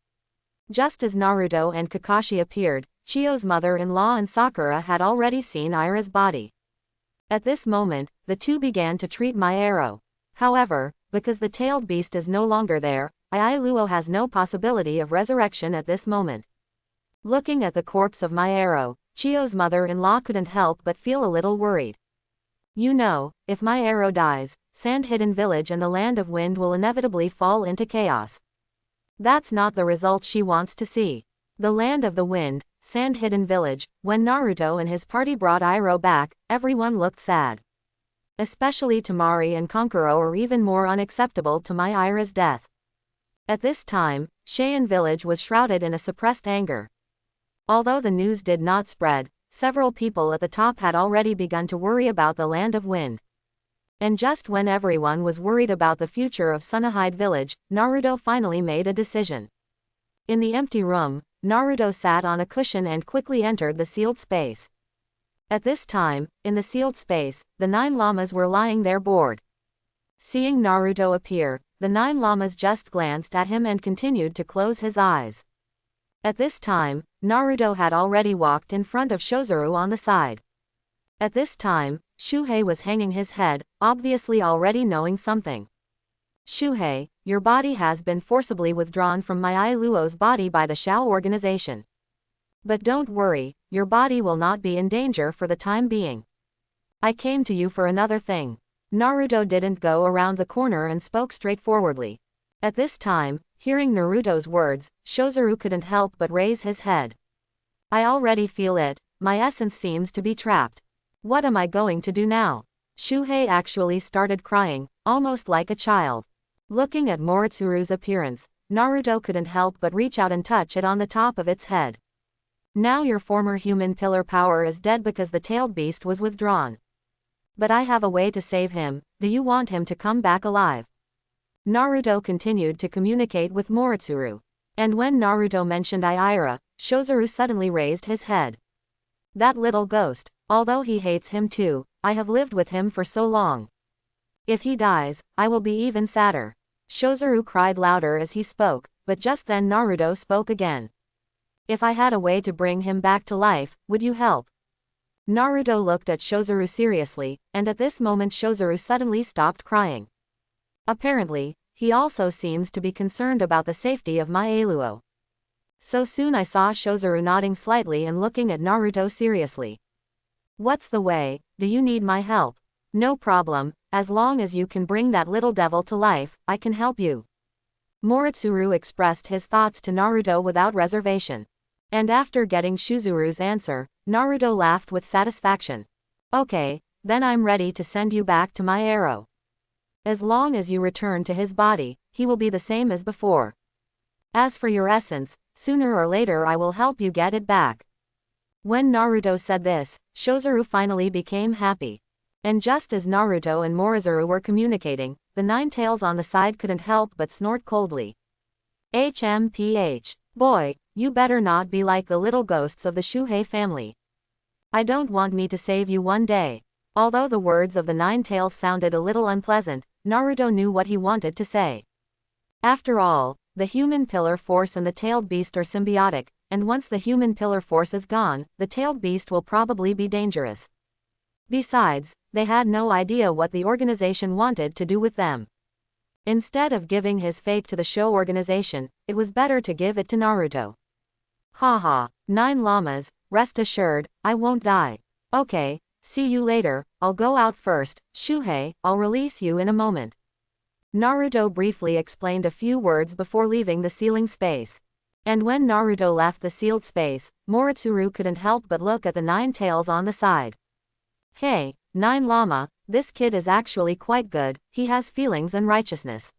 Just as Naruto and Kakashi appeared, Chiyo's mother-in-law and Sakura had already seen Ira's body. At this moment, the two began to treat Maero. However, because the tailed beast is no longer there, Ailuo has no possibility of resurrection at this moment. Looking at the corpse of Maero, Chiyo's mother-in-law couldn't help but feel a little worried. You know, if Maero dies, Sand Hidden Village and the Land of Wind will inevitably fall into chaos. That's not the result she wants to see. The Land of the Wind, Sand Hidden Village, when Naruto and his party brought Iroh back, everyone looked sad. Especially Temari and Kankuro are even more unacceptable to Ira's death. At this time, Cheyenne Village was shrouded in a suppressed anger. Although the news did not spread, several people at the top had already begun to worry about the Land of Wind. And just when everyone was worried about the future of Sunahide Village, Naruto finally made a decision. In the empty room, Naruto sat on a cushion and quickly entered the sealed space. At this time, in the sealed space, the 9 llamas were lying there bored. Seeing Naruto appear, the 9 llamas just glanced at him and continued to close his eyes. At this time, Naruto had already walked in front of Shozuru on the side. At this time, Shuhei was hanging his head, obviously already knowing something. Shuhei, your body has been forcibly withdrawn from Ailuo's body by the Shao organization. But don't worry, your body will not be in danger for the time being. I came to you for another thing. Naruto didn't go around the corner and spoke straightforwardly. At this time, hearing Naruto's words, Shozuru couldn't help but raise his head. I already feel it, my essence seems to be trapped. What am I going to do now? Shuhei actually started crying, almost like a child. Looking at Moritsuru's appearance, Naruto couldn't help but reach out and touch it on the top of its head. Now your former human pillar power is dead because the tailed beast was withdrawn. But I have a way to save him. Do you want him to come back alive? Naruto continued to communicate with Moritsuru. And when Naruto mentioned Aira, Shozuru suddenly raised his head. That little ghost, although he hates him too, I have lived with him for so long. If he dies, I will be even sadder. Shozuru cried louder as he spoke, but just then Naruto spoke again. If I had a way to bring him back to life, would you help? Naruto looked at Shozuru seriously, and at this moment Shozuru suddenly stopped crying. Apparently, he also seems to be concerned about the safety of Maeluo. So soon I saw Shozuru nodding slightly and looking at Naruto seriously. What's the way? Do you need my help? No problem, as long as you can bring that little devil to life, I can help you. Moritsuru expressed his thoughts to Naruto without reservation. And after getting Shuzuru's answer, Naruto laughed with satisfaction. Okay, then I'm ready to send you back to my arrow. As long as you return to his body, he will be the same as before. As for your essence, sooner or later I will help you get it back. When Naruto said this, Shozuru finally became happy. And just as Naruto and Morizuru were communicating, the nine tails on the side couldn't help but snort coldly. HMPH. Boy, you better not be like the little ghosts of the Shuhei family. I don't want me to save you one day. Although the words of the nine tails sounded a little unpleasant, Naruto knew what he wanted to say. After all, the human pillar force and the tailed beast are symbiotic, and once the human pillar force is gone, the tailed beast will probably be dangerous. Besides, they had no idea what the organization wanted to do with them. Instead of giving his fate to the show organization, it was better to give it to Naruto. Haha, 9 llamas, rest assured, I won't die. Okay, see you later, I'll go out first, Shuhei, I'll release you in a moment. Naruto briefly explained a few words before leaving the sealing space. And when Naruto left the sealed space, Moritsuru couldn't help but look at the 9 tails on the side. Hey, 9 llama, this kid is actually quite good, he has feelings and righteousness.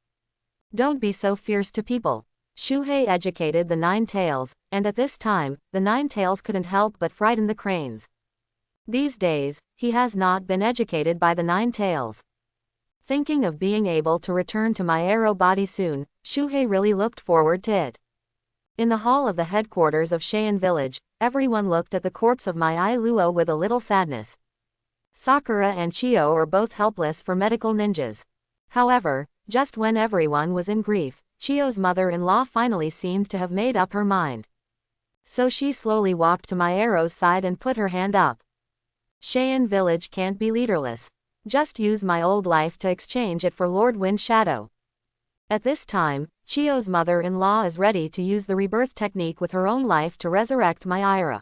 Don't be so fierce to people. Shuhei educated the 9 tails, and at this time, the 9 tails couldn't help but frighten the cranes. These days, he has not been educated by the 9 tails. Thinking of being able to return to my arrow body soon, Shuhei really looked forward to it. In the hall of the headquarters of Cheyenne village, everyone looked at the corpse of Maeluo with a little sadness. Sakura and Chiyo are both helpless for medical ninjas. However, just when everyone was in grief, Chiyo's mother-in-law finally seemed to have made up her mind. So she slowly walked to Maero's side and put her hand up. Cheyenne village can't be leaderless. Just use my old life to exchange it for Lord Wind Shadow. At this time, Chiyo's mother-in-law is ready to use the rebirth technique with her own life to resurrect Aira.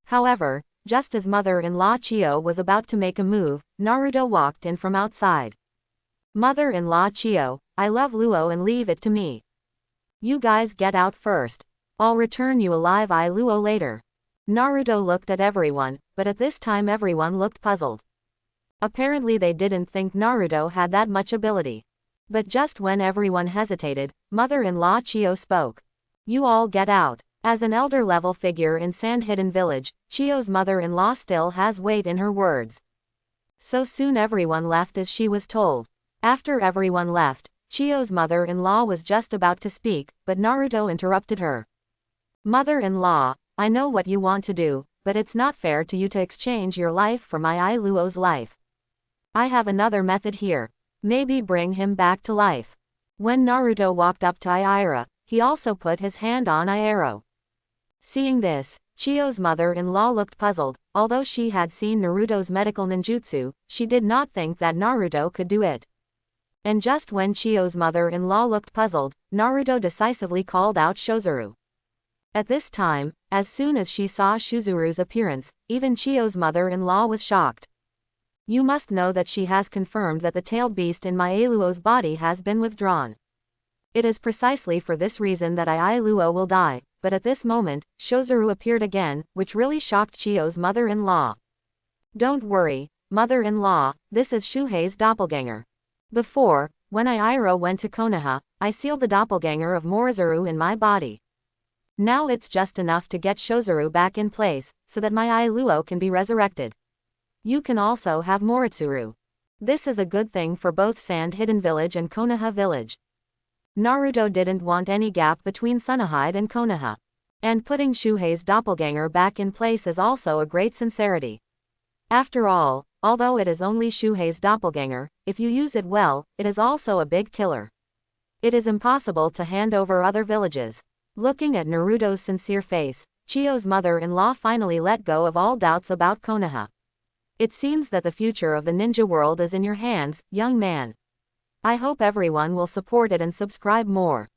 However, just as mother-in-law Chiyo was about to make a move, Naruto walked in from outside. Mother-in-law Chiyo, I love Luo and leave it to me. You guys get out first. I'll return you alive Luo later. Naruto looked at everyone, but at this time everyone looked puzzled. Apparently they didn't think Naruto had that much ability. But just when everyone hesitated, mother-in-law Chiyo spoke. You all get out. As an elder-level figure in Sand Hidden Village, Chiyo's mother-in-law still has weight in her words. So soon everyone left as she was told. After everyone left, Chiyo's mother-in-law was just about to speak, but Naruto interrupted her. Mother-in-law, I know what you want to do, but it's not fair to you to exchange your life for my Luo's life. I have another method here. Maybe bring him back to life. When Naruto walked up to Aira, he also put his hand on Airo. Seeing this, Chiyo's mother-in-law looked puzzled. Although she had seen Naruto's medical ninjutsu, she did not think that Naruto could do it. And just when Chiyo's mother-in-law looked puzzled, Naruto decisively called out Shozuru. At this time, as soon as she saw Shuzuru's appearance, even Chiyo's mother-in-law was shocked. You must know that she has confirmed that the tailed beast in Maeluo's body has been withdrawn. It is precisely for this reason that Ailuo will die, but at this moment, Shozuru appeared again, which really shocked Chiyo's mother-in-law. Don't worry, mother-in-law, this is Shuhei's doppelganger. Before, when Iroh went to Konoha, I sealed the doppelganger of Morizuru in my body. Now it's just enough to get Shozuru back in place, so that my Ailuo can be resurrected. You can also have Moritsuru. This is a good thing for both Sand Hidden Village and Konoha Village. Naruto didn't want any gap between Sunahide and Konoha. And putting Shuhei's doppelganger back in place is also a great sincerity. After all, although it is only Shuhei's doppelganger, if you use it well, it is also a big killer. It is impossible to hand over other villages. Looking at Naruto's sincere face, Chiyo's mother-in-law finally let go of all doubts about Konoha. It seems that the future of the ninja world is in your hands, young man. I hope everyone will support it and subscribe more.